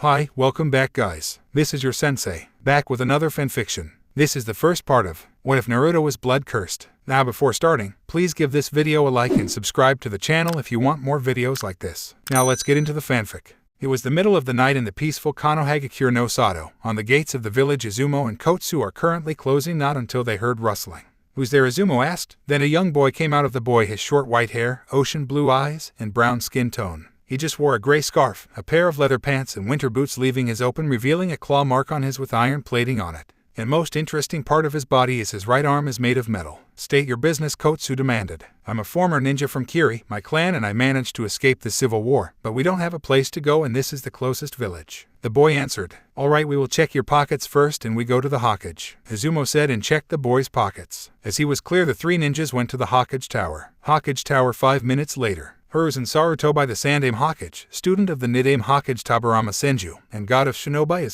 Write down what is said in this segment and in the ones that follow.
Hi, welcome back guys. This is your sensei, back with another fanfiction. This is the first part of What If Naruto Was Blood Cursed. Now before starting, please give this video a like and subscribe to the channel if you want more videos like this. Now let's get into the fanfic. It was the middle of the night in the peaceful Konohagakire no Sato. On the gates of the village Izumo and Kotsu are currently closing not until they heard rustling. Who's there? Izumo asked. Then a young boy came out of the boy, his short white hair, ocean blue eyes, and brown skin tone. He just wore a gray scarf, a pair of leather pants and winter boots, leaving his open, revealing a claw mark on his with iron plating on it. And most interesting part of his body is his right arm is made of metal. State your business, Kotsu demanded. I'm a former ninja from Kiri, my clan, and I managed to escape the civil war, but we don't have a place to go and this is the closest village. The boy answered. Alright, we will check your pockets first and we go to the Hokage, Izumo said and checked the boy's pockets. As he was clear, the three ninjas went to the Hokage Tower. Hokage Tower 5 minutes later. Hiruzen Sarutobi, the Sandame Hokage, student of the Niddame Hokage Tabarama Senju, and god of Shinobi,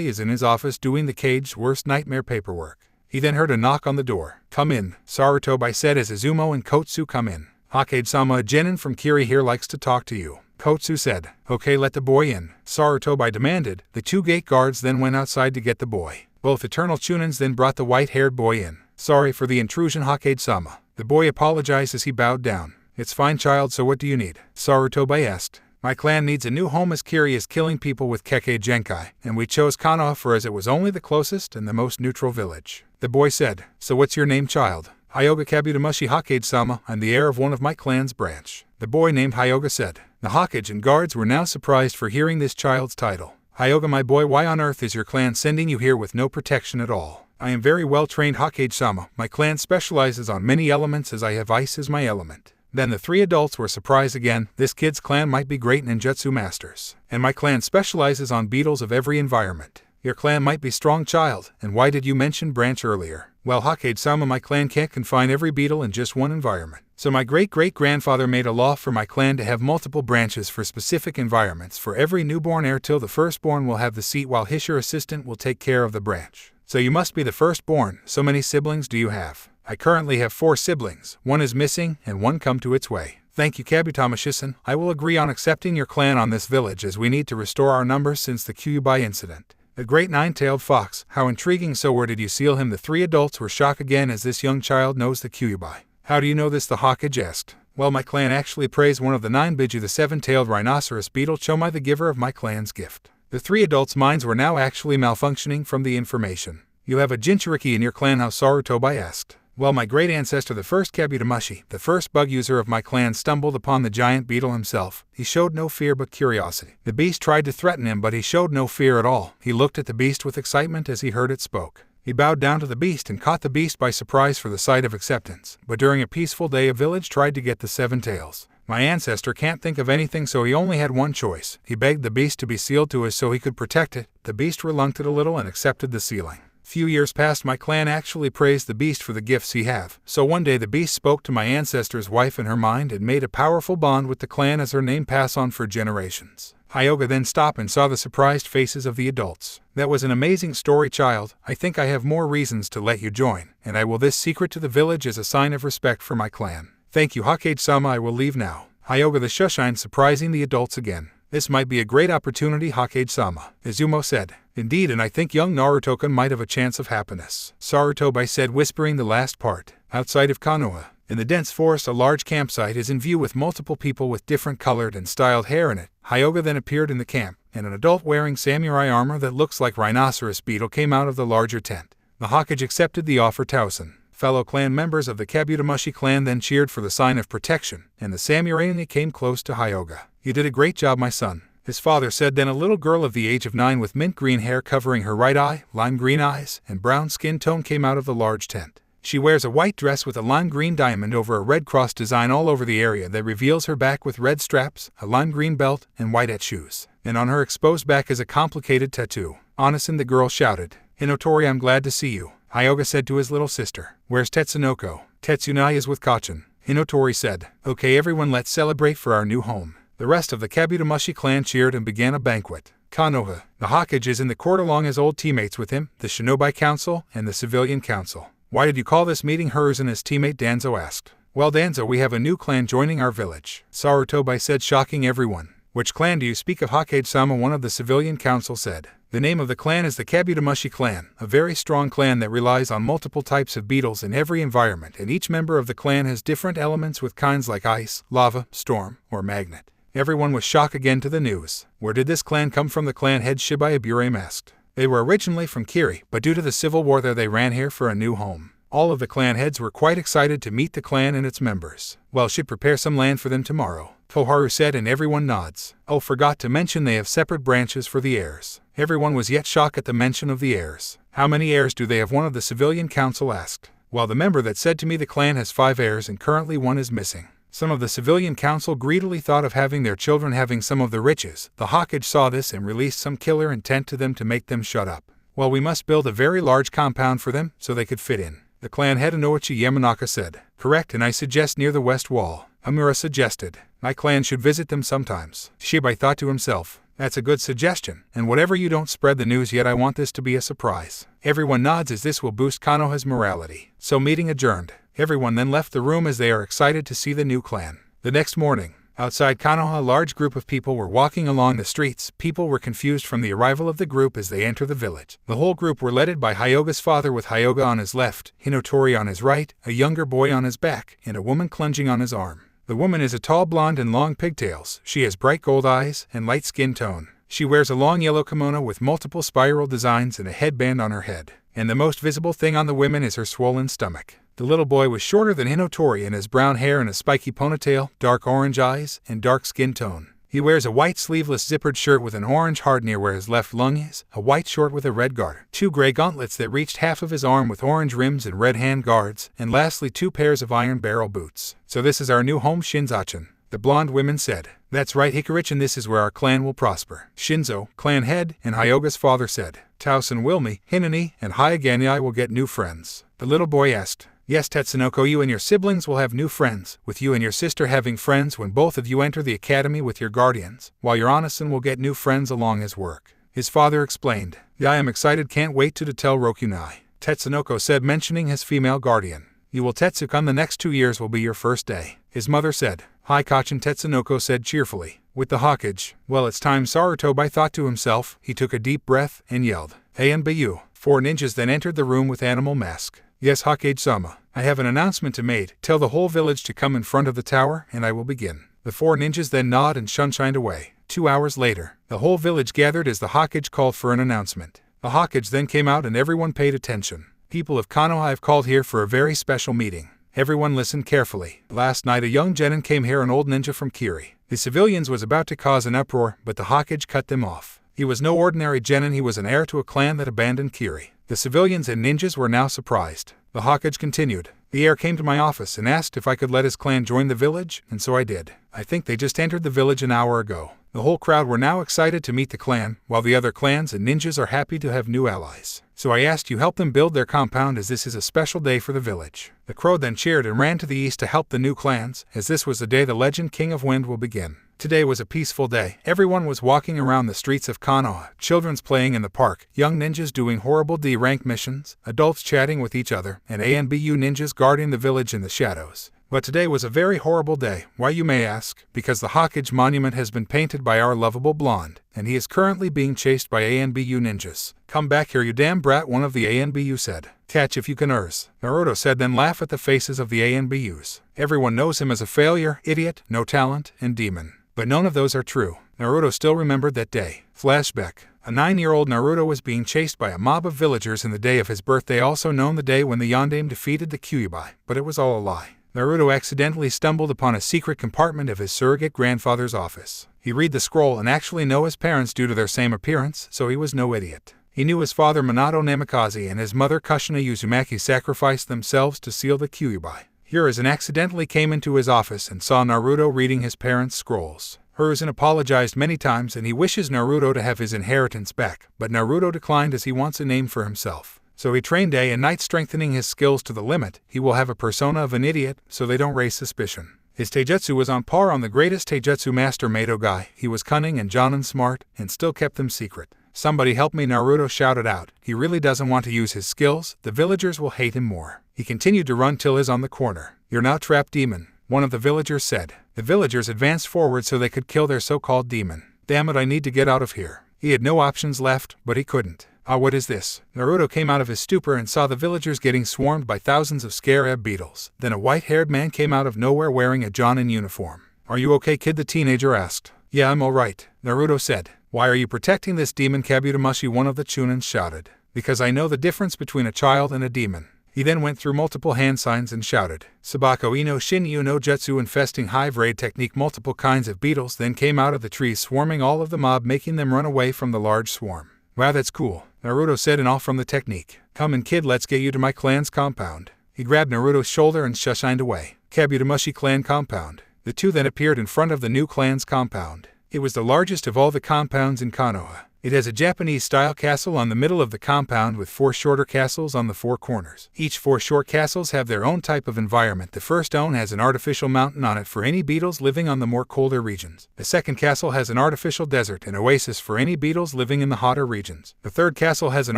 is in his office doing the Cage's worst nightmare paperwork. He then heard a knock on the door. Come in, Sarutobi said as Izumo and Kotsu come in. Hokage-sama, Genin from Kiri here likes to talk to you, Kotsu said. Okay, let the boy in, Sarutobi demanded. The two gate guards then went outside to get the boy. Both eternal Chunnins then brought the white-haired boy in. Sorry for the intrusion, Hokage-sama. The boy apologized as he bowed down. It's fine, child, so what do you need? Sarutobi asked. My clan needs a new home as Kiri is killing people with Kekkei Genkai, and we chose Konoha for as it was only the closest and the most neutral village. The boy said, so what's your name, child? Hyoga Kabut-Mushi, Hokage-sama, I'm the heir of one of my clan's branch. The boy named Hyoga said. The Hokage and guards were now surprised for hearing this child's title. Hyoga, my boy, why on earth is your clan sending you here with no protection at all? I am very well trained, Hokage-sama. My clan specializes on many elements as I have ice as my element. Then the three adults were surprised again. This kid's clan might be great ninjutsu masters. And my clan specializes on beetles of every environment. Your clan might be strong, child. And why did you mention branch earlier? Well, Hokage-sama, my clan can't confine every beetle in just one environment. So my great-great-grandfather made a law for my clan to have multiple branches for specific environments. For every newborn heir till the firstborn will have the seat while his assistant will take care of the branch. So you must be the firstborn. So many siblings do you have? I currently have 4 siblings. 1 is missing, and 1 come to its way. Thank you, Kabutama-shisan. I will agree on accepting your clan on this village as we need to restore our numbers since the Kyuubi incident. The great nine-tailed fox, how intriguing. So where did you seal him? The 3 adults were shocked again as this young child knows the Kyuubi. How do you know this? The Hokage asked. Well, my clan actually praised one of the 9 Biju, the 7-tailed rhinoceros beetle, Chomai, the giver of my clan's gift. The 3 adults' minds were now actually malfunctioning from the information. You have a Jinchuriki in your clan, how? Sarutobi asked. Well, my great ancestor, the first Kabut-Mushi, the first bug user of my clan, stumbled upon the giant beetle himself. He showed no fear but curiosity. The beast tried to threaten him, but he showed no fear at all. He looked at the beast with excitement as he heard it spoke. He bowed down to the beast and caught the beast by surprise for the sight of acceptance. But during a peaceful day, a village tried to get the 7 tails. My ancestor can't think of anything, so he only had one choice. He begged the beast to be sealed to us so he could protect it. The beast relucted a little and accepted the sealing. Few years passed. My clan actually praised the beast for the gifts he have. So one day the beast spoke to my ancestor's wife in her mind and made a powerful bond with the clan as her name passed on for generations. Hyoga then stopped and saw the surprised faces of the adults. That was an amazing story, child. I think I have more reasons to let you join, and I will this secret to the village as a sign of respect for my clan. Thank you, Hokage-sama. I will leave now. Hyoga the Shushin surprising the adults again. This might be a great opportunity, Hokage-sama, Izumo said. Indeed, and I think young Naruto-kun might have a chance of happiness, Sarutobi said, whispering the last part. Outside of Konoha, in the dense forest, a large campsite is in view with multiple people with different colored and styled hair in it. Hyoga then appeared in the camp, and an adult wearing samurai armor that looks like rhinoceros beetle came out of the larger tent. The Hokage accepted the offer. Tausen. Fellow clan members of the Kabut-Mushi clan then cheered for the sign of protection, and the samurai came close to Hyoga. You did a great job, my son, his father said. Then a little girl of the age of 9 with mint green hair covering her right eye, lime green eyes, and brown skin tone came out of the large tent. She wears a white dress with a lime green diamond over a red cross design all over the area that reveals her back with red straps, a lime green belt, and white shoes. And on her exposed back is a complicated tattoo. Honestly, the girl shouted. Hinotori, I'm glad to see you, Hyoga said to his little sister. Where's Tetsunoko? Tetsuna is with Kachin, Hinotori said. Okay everyone, let's celebrate for our new home. The rest of the Kabut-Mushi clan cheered and began a banquet. Konoha, the Hokage, is in the court along his old teammates with him, the Shinobi Council and the Civilian Council. Why did you call this meeting? Hiruzen, his teammate Danzo asked. Well, Danzo, we have a new clan joining our village, Sarutobi said, shocking everyone. "Which clan do you speak of, Hokage-sama?" one of the civilian council said. "The name of the clan is the Kabut-Mushi clan, a very strong clan that relies on multiple types of beetles in every environment, and each member of the clan has different elements with kinds like ice, lava, storm, or magnet." Everyone was shocked again to the news. Where did this clan come from? The clan head Shibai Burame asked. They were originally from Kiri, but due to the civil war there they ran here for a new home. All of the clan heads were quite excited to meet the clan and its members. "Well, should prepare some land for them tomorrow," Koharu said, and everyone nods. "Oh, forgot to mention they have separate branches for the heirs." Everyone was yet shocked at the mention of the heirs. "How many heirs do they have?" one of the civilian council asked. "Well, the member that said to me the clan has 5 heirs and currently 1 is missing." Some of the civilian council greedily thought of having their children having some of the riches. The Hokage saw this and released some killer intent to them to make them shut up. "Well, we must build a very large compound for them so they could fit in," the clan head Inoichi Yamanaka said. "Correct, and I suggest near the west wall," Amura suggested. "My clan should visit them sometimes." Shibai thought to himself, "That's a good suggestion, and whatever you don't spread the news yet, I want this to be a surprise." Everyone nods as this will boost Konoha's morality. So meeting adjourned. Everyone then left the room as they are excited to see the new clan. The next morning, outside Konoha, a large group of people were walking along the streets. People were confused from the arrival of the group as they enter the village. The whole group were led by Hyoga's father, with Hyoga on his left, Hinotori on his right, a younger boy on his back, and a woman clutching on his arm. The woman is a tall blonde and long pigtails. She has bright gold eyes and light skin tone. She wears a long yellow kimono with multiple spiral designs and a headband on her head. And the most visible thing on the woman is her swollen stomach. The little boy was shorter than Hinotori and has brown hair and a spiky ponytail, dark orange eyes, and dark skin tone. He wears a white sleeveless zippered shirt with an orange heart near where his left lung is, a white short with a red garter, 2 gray gauntlets that reached half of his arm with orange rims and red hand guards, and lastly 2 pairs of iron barrel boots. "So this is our new home, Shinzachan," the blonde woman said. "That's right, Hikarichi, this is where our clan will prosper," Shinzo, clan head, and Hyoga's father said. "Taos and Wilmy, Hinani, and Hyagani will get new friends." The little boy asked. "Yes, Tatsunoko, you and your siblings will have new friends, with you and your sister having friends when both of you enter the academy with your guardians, while your Onasan will get new friends along his work," his father explained. "Yeah, I am excited, can't wait to tell Rokunai," Tatsunoko said, mentioning his female guardian. "You will Tetsukan, the next 2 years will be your first day," his mother said. "Hi, Kachin," Tatsunoko said cheerfully. With the Hokage, "Well, it's time," Sarutobi thought to himself. He took a deep breath and yelled, "ANBU." 4 ninjas then entered the room with animal mask. "Yes, Hokage-sama, I have an announcement to make. Tell the whole village to come in front of the tower, and I will begin." The 4 ninjas then nod and sunshined away. 2 hours later, the whole village gathered as the Hokage called for an announcement. The Hokage then came out and everyone paid attention. "People of Konoha, I have called here for a very special meeting. Everyone listened carefully. Last night a young Genin came here, an old ninja from Kiri. The civilians was about to cause an uproar, but the Hokage cut them off. He was no ordinary Genin, he was an heir to a clan that abandoned Kiri. The civilians and ninjas were now surprised. The Hokage continued. "The heir came to my office and asked if I could let his clan join the village, and so I did. I think they just entered the village an hour ago." The whole crowd were now excited to meet the clan, while the other clans and ninjas are happy to have new allies. "So I asked you help them build their compound, as this is a special day for the village." The crow then cheered and ran to the east to help the new clans, as this was the day the legend King of Wind will begin. Today was a peaceful day. Everyone was walking around the streets of Konoha, children's playing in the park, young ninjas doing horrible D-rank missions, adults chatting with each other, and ANBU ninjas guarding the village in the shadows. But today was a very horrible day. Why, you may ask? Because the Hokage monument has been painted by our lovable blonde, and he is currently being chased by ANBU ninjas. "Come back here, you damn brat," one of the ANBU said. "Catch if you can, Naruto said, then laugh at the faces of the ANBUs. Everyone knows him as a failure, idiot, no talent, and demon. But none of those are true. Naruto still remembered that day. Flashback. A 9-year-old Naruto was being chased by a mob of villagers in the day of his birthday, also known the day when the Yondaime defeated the Kyuubi, but it was all a lie. Naruto accidentally stumbled upon a secret compartment of his surrogate grandfather's office. He read the scroll and actually know his parents due to their same appearance, so he was no idiot. He knew his father Minato Namikaze and his mother Kushina Uzumaki sacrificed themselves to seal the Kyuubi. Hiruzen accidentally came into his office and saw Naruto reading his parents' scrolls. Hiruzen apologized many times and he wishes Naruto to have his inheritance back, but Naruto declined as he wants a name for himself. So he trained day and night, strengthening his skills to the limit. He will have a persona of an idiot, so they don't raise suspicion. His taijutsu was on par on the greatest taijutsu master Mato guy. He was cunning and Jonin smart, and still kept them secret. "Somebody help me," Naruto shouted out. He really doesn't want to use his skills. The villagers will hate him more. He continued to run till he's on the corner. "You're now trapped, demon." one of the villagers said. The villagers advanced forward so they could kill their so-called demon. Damn it, I need to get out of here. He had no options left, but he couldn't. Ah, what is this? Naruto came out of his stupor and saw the villagers getting swarmed by thousands of scarab beetles. Then a white-haired man came out of nowhere wearing a Jonin uniform. Are you okay, kid? The teenager asked. Yeah, I'm alright, Naruto said. Why are you protecting this demon, Kabut-Mushi? One of the Chunin shouted. Because I know the difference between a child and a demon. He then went through multiple hand signs and shouted, Sabako ino Shinyu no Jutsu, infesting hive raid technique. Multiple kinds of beetles then came out of the trees, swarming all of the mob, making them run away from the large swarm. Wow, that's cool, Naruto said, and all from the technique. Come in, kid, let's get you to my clan's compound. He grabbed Naruto's shoulder and shined away. Kabut-Mushi clan compound. The two then appeared in front of the new clan's compound. It was the largest of all the compounds in Konoha. It has a Japanese-style castle on the middle of the compound with 4 shorter castles on the 4 corners. Each 4 short castles have their own type of environment. The first one has an artificial mountain on it for any beetles living on the more colder regions. The second castle has an artificial desert, an oasis for any beetles living in the hotter regions. The third castle has an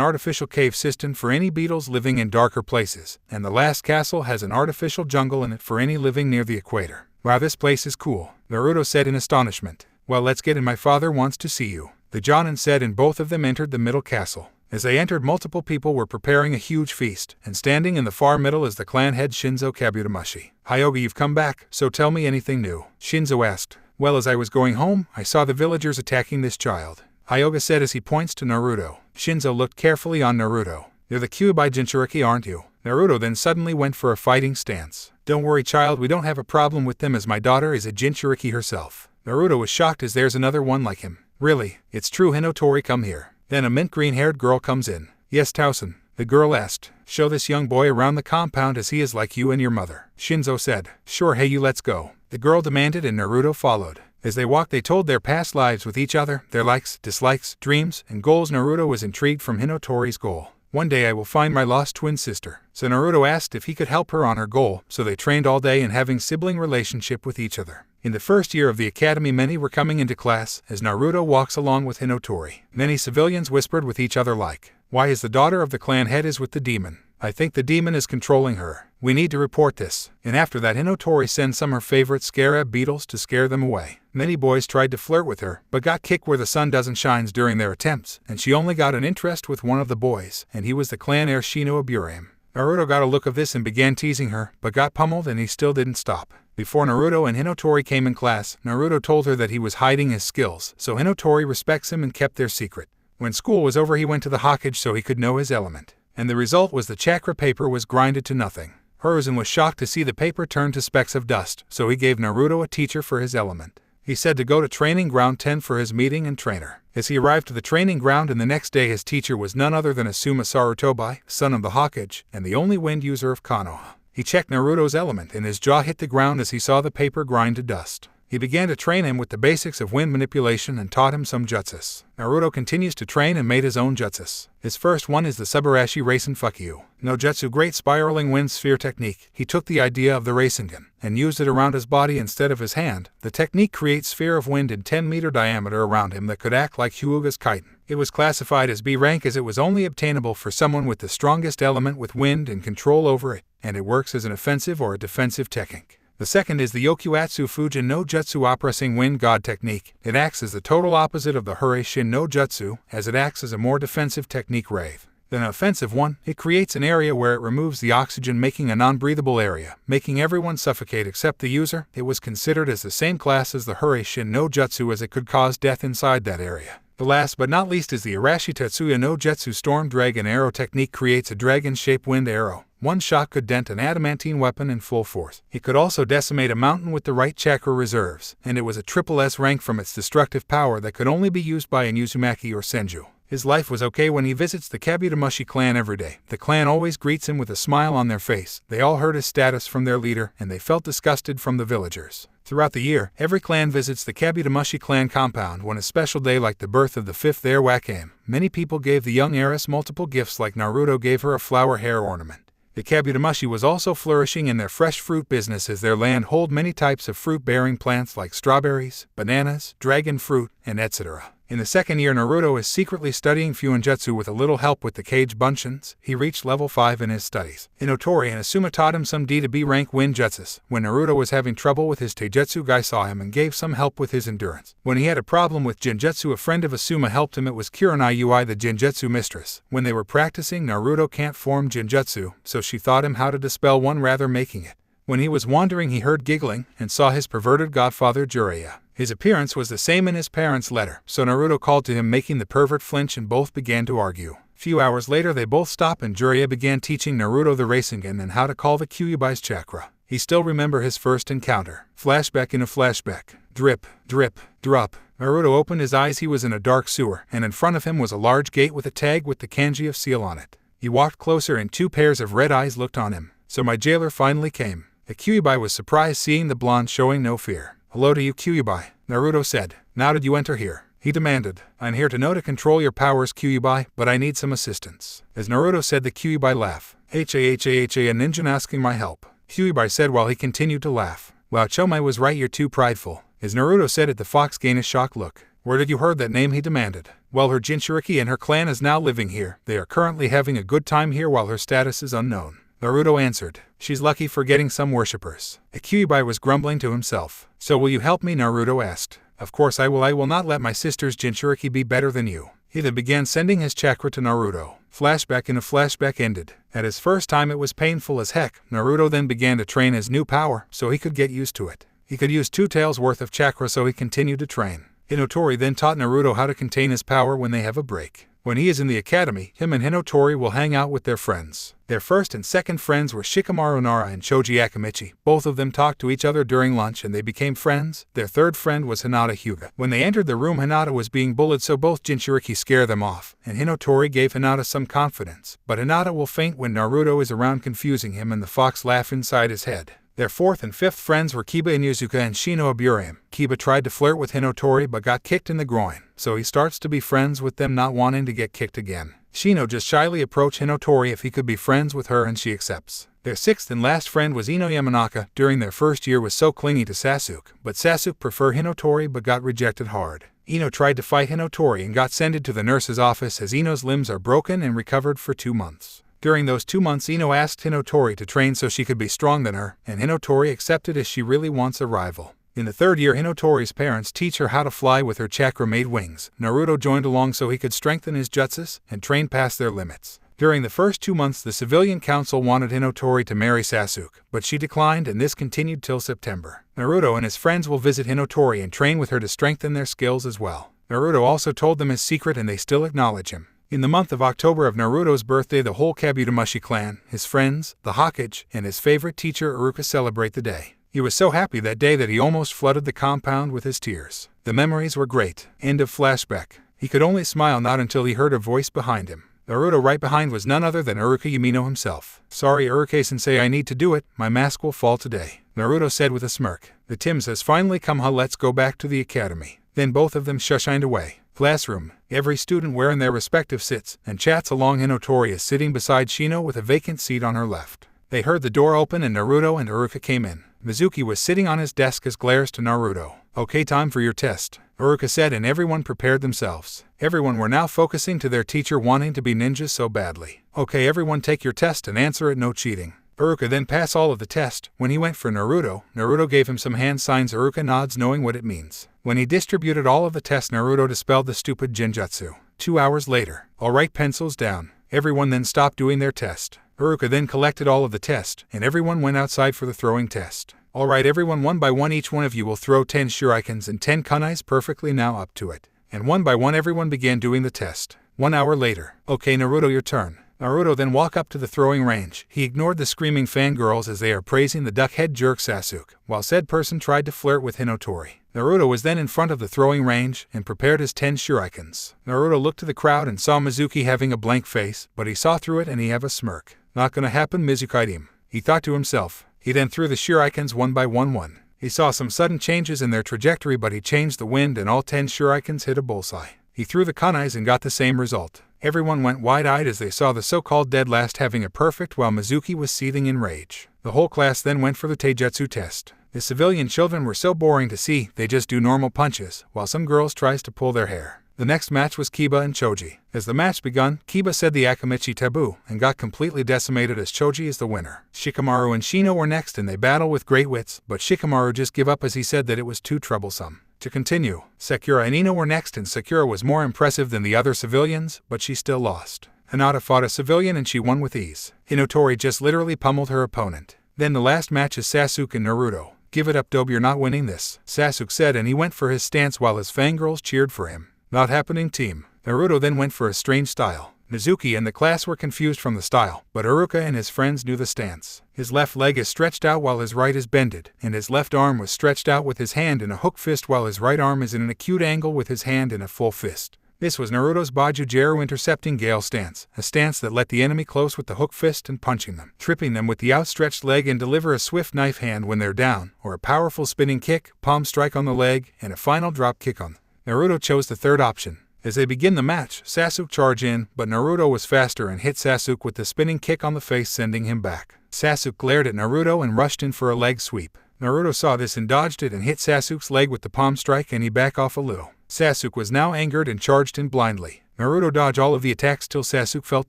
artificial cave system for any beetles living in darker places. And the last castle has an artificial jungle in it for any living near the equator. Wow, this place is cool, Naruto said in astonishment. Well, let's get in, my father wants to see you, the Jonin said, and both of them entered the middle castle. As they entered, multiple people were preparing a huge feast, and standing in the far middle is the clan head Shinzo Kabut-Mushi. Hyoga, you've come back, so tell me anything new, Shinzo asked. Well, as I was going home, I saw the villagers attacking this child, Hyoga said as he points to Naruto. Shinzo looked carefully on Naruto. You're the Kyuubi Jinchuriki, aren't you? Naruto then suddenly went for a fighting stance. Don't worry, child, we don't have a problem with them, as my daughter is a Jinchuriki herself. Naruto was shocked as there's another one like him. Really? It's true, Hinotori, come here. Then a mint green-haired girl comes in. Yes, Tausen, the girl asked. Show this young boy around the compound as he is like you and your mother, Shinzo said. Sure, hey you, let's go, the girl demanded, and Naruto followed. As they walked, they told their past lives with each other, their likes, dislikes, dreams, and goals. Naruto was intrigued from Hinotori's goal. One day I will find my lost twin sister. So Naruto asked if he could help her on her goal, so they trained all day in having sibling relationship with each other. In the first year of the academy, many were coming into class as Naruto walks along with Hinotori. Many civilians whispered with each other like, why is the daughter of the clan head is with the demon? I think the demon is controlling her. We need to report this. And after that, Hinotori sends some her favorite scarab beetles to scare them away. Many boys tried to flirt with her, but got kicked where the sun doesn't shine during their attempts, and she only got an interest with one of the boys, and he was the clan heir Shino Aburame. Naruto got a look of this and began teasing her, but got pummeled, and he still didn't stop. Before Naruto and Hinotori came in class, Naruto told her that he was hiding his skills, so Hinotori respects him and kept their secret. When school was over, he went to the Hokage so he could know his element. And the result was the chakra paper was grinded to nothing. Hiruzen was shocked to see the paper turn to specks of dust, so he gave Naruto a teacher for his element. He said to go to Training Ground 10 for his meeting and trainer. As he arrived to the training ground, and the next day, his teacher was none other than Asuma Sarutobi, son of the Hokage, and the only wind user of Konoha. He checked Naruto's element, and his jaw hit the ground as he saw the paper grind to dust. He began to train him with the basics of wind manipulation and taught him some jutsus. Naruto continues to train and made his own jutsus. His first one is the Subarashi Rasen Fuckyu no Jutsu, great spiraling wind sphere technique. He took the idea of the Rasengan and used it around his body instead of his hand. The technique creates sphere of wind in 10-meter diameter around him that could act like Hyuga's chitin. It was classified as B rank as it was only obtainable for someone with the strongest element with wind and control over it, and it works as an offensive or a defensive technique. The second is the Yokuatsu Fujin no Jutsu Oppressing Wind God technique. It acts as the total opposite of the Hurei no Jutsu, as it acts as a more defensive technique Wraith. Then an offensive one, it creates an area where it removes the oxygen, making a non-breathable area, making everyone suffocate except the user. It was considered as the same class as the Hurei no Jutsu as it could cause death inside that area. The last but not least is the Arashi Tetsuya no Jutsu Storm Dragon Arrow technique. Creates a dragon-shaped wind arrow. One shot could dent an adamantine weapon in full force. It could also decimate a mountain with the right chakra reserves, and it was a triple S rank from its destructive power that could only be used by an Uzumaki or Senju. His life was okay when he visits the Kabut-Mushi clan every day. The clan always greets him with a smile on their face. They all heard his status from their leader, and they felt disgusted from the villagers. Throughout the year, every clan visits the Kabut-Mushi clan compound when a special day like the birth of the fifth heir came. Many people gave the young heiress multiple gifts, like Naruto gave her a flower hair ornament. The Kabut-Mushi was also flourishing in their fresh fruit business, as their land hold many types of fruit-bearing plants like strawberries, bananas, dragon fruit, and etc. In the second year, Naruto is secretly studying Fuinjutsu with a little help with the Cage Bunshin. He reached level 5 in his studies. Hinotori and Asuma taught him some D to B rank Winjutsus. When Naruto was having trouble with his Taijutsu, Guy saw him and gave some help with his endurance. When he had a problem with Genjutsu, a friend of Asuma helped him. It was Kurenai Ui, the Genjutsu mistress. When they were practicing, Naruto can't form Genjutsu, so she taught him how to dispel one, rather making it. When he was wandering, he heard giggling and saw his perverted godfather Jiraiya. His appearance was the same in his parents' letter, so Naruto called to him, making the pervert flinch, and both began to argue. Few hours later, they both stopped and Jiraiya began teaching Naruto the Rasengan and how to call the Kyuubi's chakra. He still remembered his first encounter. Flashback in a flashback. Drip, drip, drop. Naruto opened his eyes. He was in a dark sewer, and in front of him was a large gate with a tag with the kanji of seal on it. He walked closer and 2 pairs of red eyes looked on him. So my jailer finally came. The Kyuubi was surprised seeing the blonde, showing no fear. Hello to you, Kyuubi, Naruto said. Now did you enter here? He demanded. I'm here to know to control your powers, Kyuubi, but I need some assistance. As Naruto said, the Kyuubi laughed. A ninja asking my help, Kyuubi said while he continued to laugh. Wow, Chomai was right, you're too prideful. As Naruto said it, the fox gained a shocked look. Where did you heard that name? He demanded. Well, her Jinchuriki and her clan is now living here. They are currently having a good time here while her status is unknown. Naruto answered. She's lucky for getting some worshippers. Kyuubi was grumbling to himself. So will you help me? Naruto asked. Of course I will. I will not let my sister's Jinchuriki be better than you. He then began sending his chakra to Naruto. Flashback in a flashback ended. At his first time it was painful as heck. Naruto then began to train his new power so he could get used to it. He could use 2 tails worth of chakra, so he continued to train. Hinotori then taught Naruto how to contain his power when they have a break. When he is in the academy, him and Hinotori will hang out with their friends. Their first and second friends were Shikamaru Nara and Choji Akamichi. Both of them talked to each other during lunch and they became friends. Their third friend was Hinata Hyuga. When they entered the room, Hinata was being bullied, so both Jinchuriki scare them off, and Hinotori gave Hinata some confidence. But Hinata will faint when Naruto is around, confusing him, and the fox laugh inside his head. Their fourth and fifth friends were Kiba Inuzuka and Shino Aburame. Kiba tried to flirt with Hinotori but got kicked in the groin, so he starts to be friends with them, not wanting to get kicked again. Shino just shyly approached Hinotori if he could be friends with her, and she accepts. Their sixth and last friend was Ino Yamanaka. During their first year was so clingy to Sasuke, but Sasuke preferred Hinotori but got rejected hard. Ino tried to fight Hinotori and got sent to the nurse's office as Ino's limbs are broken and recovered for 2 months. During those 2 months, Ino asked Hinotori to train so she could be strong than her, and Hinotori accepted as she really wants a rival. In the third year, Hinotori's parents teach her how to fly with her chakra-made wings. Naruto joined along so he could strengthen his jutsus and train past their limits. During the first 2 months, the civilian council wanted Hinotori to marry Sasuke, but she declined, and this continued till September. Naruto and his friends will visit Hinotori and train with her to strengthen their skills as well. Naruto also told them his secret and they still acknowledge him. In the month of October of Naruto's birthday, the whole Kabut-Mushi clan, his friends, the Hokage, and his favorite teacher Iruka celebrate the day. He was so happy that day that he almost flooded the compound with his tears. The memories were great. End of flashback. He could only smile not until he heard a voice behind him. Naruto right behind was none other than Iruka Yamino himself. Sorry Iruka-sensei, I need to do it, my mask will fall today, Naruto said with a smirk. The Tims has finally come, let's go back to the academy. Then both of them shushined away. Classroom. Every student wearing their respective sits and chats along. Hinotori is sitting beside Shino with a vacant seat on her left. They heard the door open and Naruto and Iruka came in. Mizuki was sitting on his desk as glares to Naruto. Okay, time for your test, Iruka said, and everyone prepared themselves. Everyone were now focusing to their teacher, wanting to be ninjas so badly. Okay, everyone take your test and answer it, no cheating. Iruka then passed all of the test. When he went for Naruto, Naruto gave him some hand signs. Iruka nods, knowing what it means. When he distributed all of the tests, Naruto dispelled the stupid Genjutsu. 2 hours later. Alright, pencils down. Everyone then stopped doing their test. Iruka then collected all of the tests, and everyone went outside for the throwing test. Alright everyone, one by one each one of you will throw 10 shurikens and 10 kunais perfectly, now up to it. And one by one everyone began doing the test. 1 hour later. Okay Naruto, your turn. Naruto then walked up to the throwing range. He ignored the screaming fangirls as they are praising the duckhead jerk Sasuke, while said person tried to flirt with Hinotori. Naruto was then in front of the throwing range and prepared his 10 shurikens. Naruto looked to the crowd and saw Mizuki having a blank face, but he saw through it and he have a smirk. Not gonna happen, Mizuki-dim, he thought to himself. He then threw the shurikens one by one. He saw some sudden changes in their trajectory, but he changed the wind and all 10 shurikens hit a bullseye. He threw the kunais and got the same result. Everyone went wide-eyed as they saw the so-called dead last having a perfect, while Mizuki was seething in rage. The whole class then went for the taijutsu test. The civilian children were so boring to see, they just do normal punches, while some girls tries to pull their hair. The next match was Kiba and Choji. As the match begun, Kiba said the Akamichi taboo and got completely decimated as Choji is the winner. Shikamaru and Shino were next and they battle with great wits, but Shikamaru just gave up as he said that it was too troublesome. To continue, Sakura and Ino were next and Sakura was more impressive than the other civilians, but she still lost. Hinata fought a civilian and she won with ease. Hinotori just literally pummeled her opponent. Then the last match is Sasuke and Naruto. Give it up, Dobe, you're not winning this, Sasuke said, and he went for his stance while his fangirls cheered for him. Not happening, team. Naruto then went for a strange style. Mizuki and the class were confused from the style, but Iruka and his friends knew the stance. His left leg is stretched out while his right is bended, and his left arm was stretched out with his hand in a hook fist while his right arm is in an acute angle with his hand in a full fist. This was Naruto's Bajujeru intercepting Gale stance, a stance that let the enemy close with the hook fist and punching them, tripping them with the outstretched leg and deliver a swift knife hand when they're down, or a powerful spinning kick, palm strike on the leg, and a final drop kick on them. Naruto chose the third option. As they begin the match, Sasuke charged in, but Naruto was faster and hit Sasuke with the spinning kick on the face, sending him back. Sasuke glared at Naruto and rushed in for a leg sweep. Naruto saw this and dodged it and hit Sasuke's leg with the palm strike, and he backed off a little. Sasuke was now angered and charged in blindly. Naruto dodged all of the attacks till Sasuke felt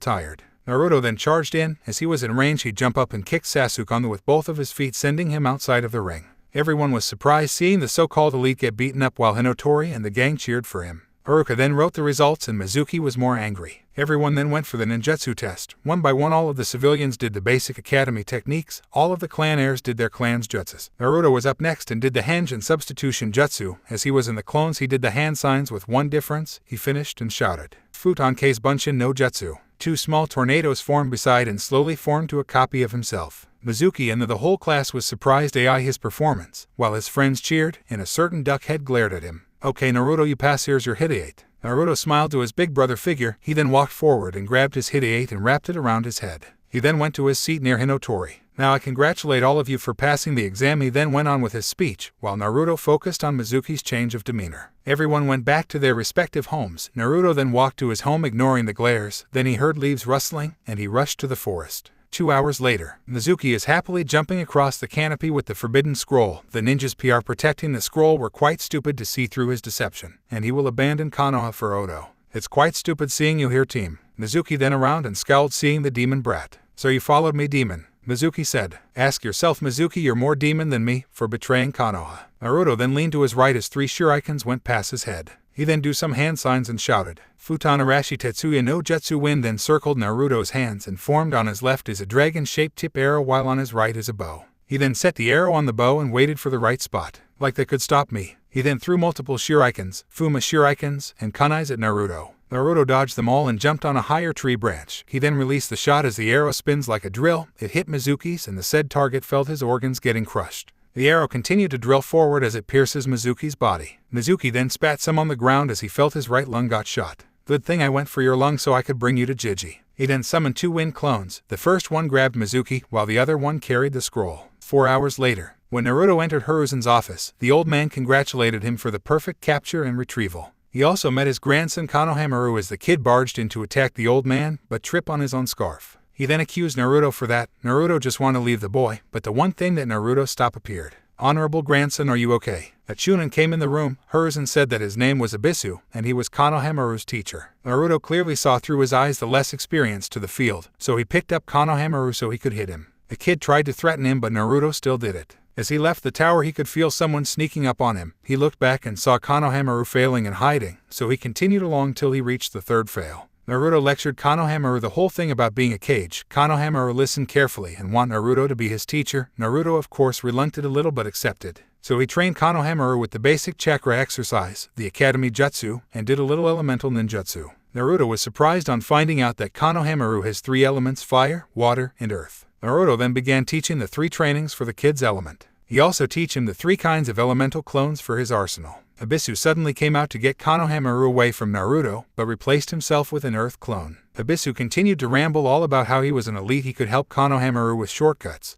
tired. Naruto then charged in. As he was in range, he'd jump up and kick Sasuke on with both of his feet, sending him outside of the ring. Everyone was surprised seeing the so-called elite get beaten up while Hinotori and the gang cheered for him. Iruka then wrote the results and Mizuki was more angry. Everyone then went for the ninjutsu test. One by one all of the civilians did the basic academy techniques, all of the clan heirs did their clan's jutsus. Naruto was up next and did the henge and substitution jutsu. As he was in the clones he did the hand signs with one difference, he finished and shouted, "Futon Kei's Bunshin no Jutsu." Two small tornadoes formed beside and slowly formed to a copy of himself. Mizuki and the whole class was surprised at his performance, while his friends cheered, and a certain duck head glared at him. "Okay Naruto, you pass, here's your Hideate." Naruto smiled to his big brother figure. He then walked forward and grabbed his Hideate and wrapped it around his head. He then went to his seat near Hinotori. "Now I congratulate all of you for passing the exam." He then went on with his speech, while Naruto focused on Mizuki's change of demeanor. Everyone went back to their respective homes. Naruto then walked to his home ignoring the glares. Then he heard leaves rustling, and he rushed to the forest. 2 hours later, Mizuki is happily jumping across the canopy with the forbidden scroll. The ninjas PR protecting the scroll were quite stupid to see through his deception, and he will abandon Konoha for Odo. "It's quite stupid seeing you here, team." Mizuki then around and scowled seeing the demon brat. "So you followed me, demon?" Mizuki said. "Ask yourself, Mizuki, you're more demon than me, for betraying Konoha." Naruto then leaned to his right as 3 shurikens went past his head. He then do some hand signs and shouted, "Futon Arashi Tetsuya no Jutsu." Wind then circled Naruto's hands and formed on his left is a dragon-shaped tip arrow while on his right is a bow. He then set the arrow on the bow and waited for the right spot. "Like they could stop me." He then threw multiple shurikens, Fuma shurikens, and kunais at Naruto. Naruto dodged them all and jumped on a higher tree branch. He then released the shot as the arrow spins like a drill. It hit Mizuki's and the said target felt his organs getting crushed. The arrow continued to drill forward as it pierces Mizuki's body. Mizuki then spat some on the ground as he felt his right lung got shot. "Good thing I went for your lung so I could bring you to Jiji." He then summoned 2 wind clones. The first one grabbed Mizuki, while the other one carried the scroll. 4 hours later, when Naruto entered Hiruzen's office, the old man congratulated him for the perfect capture and retrieval. He also met his grandson Konohamaru as the kid barged in to attack the old man, but trip on his own scarf. He then accused Naruto for that. Naruto just wanted to leave the boy, but the one thing that Naruto stopped appeared. "Honorable grandson, are you okay?" A Chunnin came in the room. Hiruzen said that his name was Abisu, and he was Konohamaru's teacher. Naruto clearly saw through his eyes the less experienced to the field, so he picked up Konohamaru so he could hit him. The kid tried to threaten him, but Naruto still did it. As he left the tower he could feel someone sneaking up on him. He looked back and saw Konohamaru failing and hiding, so he continued along till he reached the third fail. Naruto lectured Konohamaru the whole thing about being a cage. Konohamaru listened carefully and wanted Naruto to be his teacher. Naruto of course relucted a little but accepted. So he trained Konohamaru with the basic chakra exercise, the academy jutsu, and did a little elemental ninjutsu. Naruto was surprised on finding out that Konohamaru has 3 elements: fire, water, and earth. Naruto then began teaching the 3 trainings for the kid's element. He also teach him the 3 kinds of elemental clones for his arsenal. Abisu suddenly came out to get Konohamaru away from Naruto, but replaced himself with an earth clone. Abisu continued to ramble all about how he was an elite, he could help Konohamaru with shortcuts.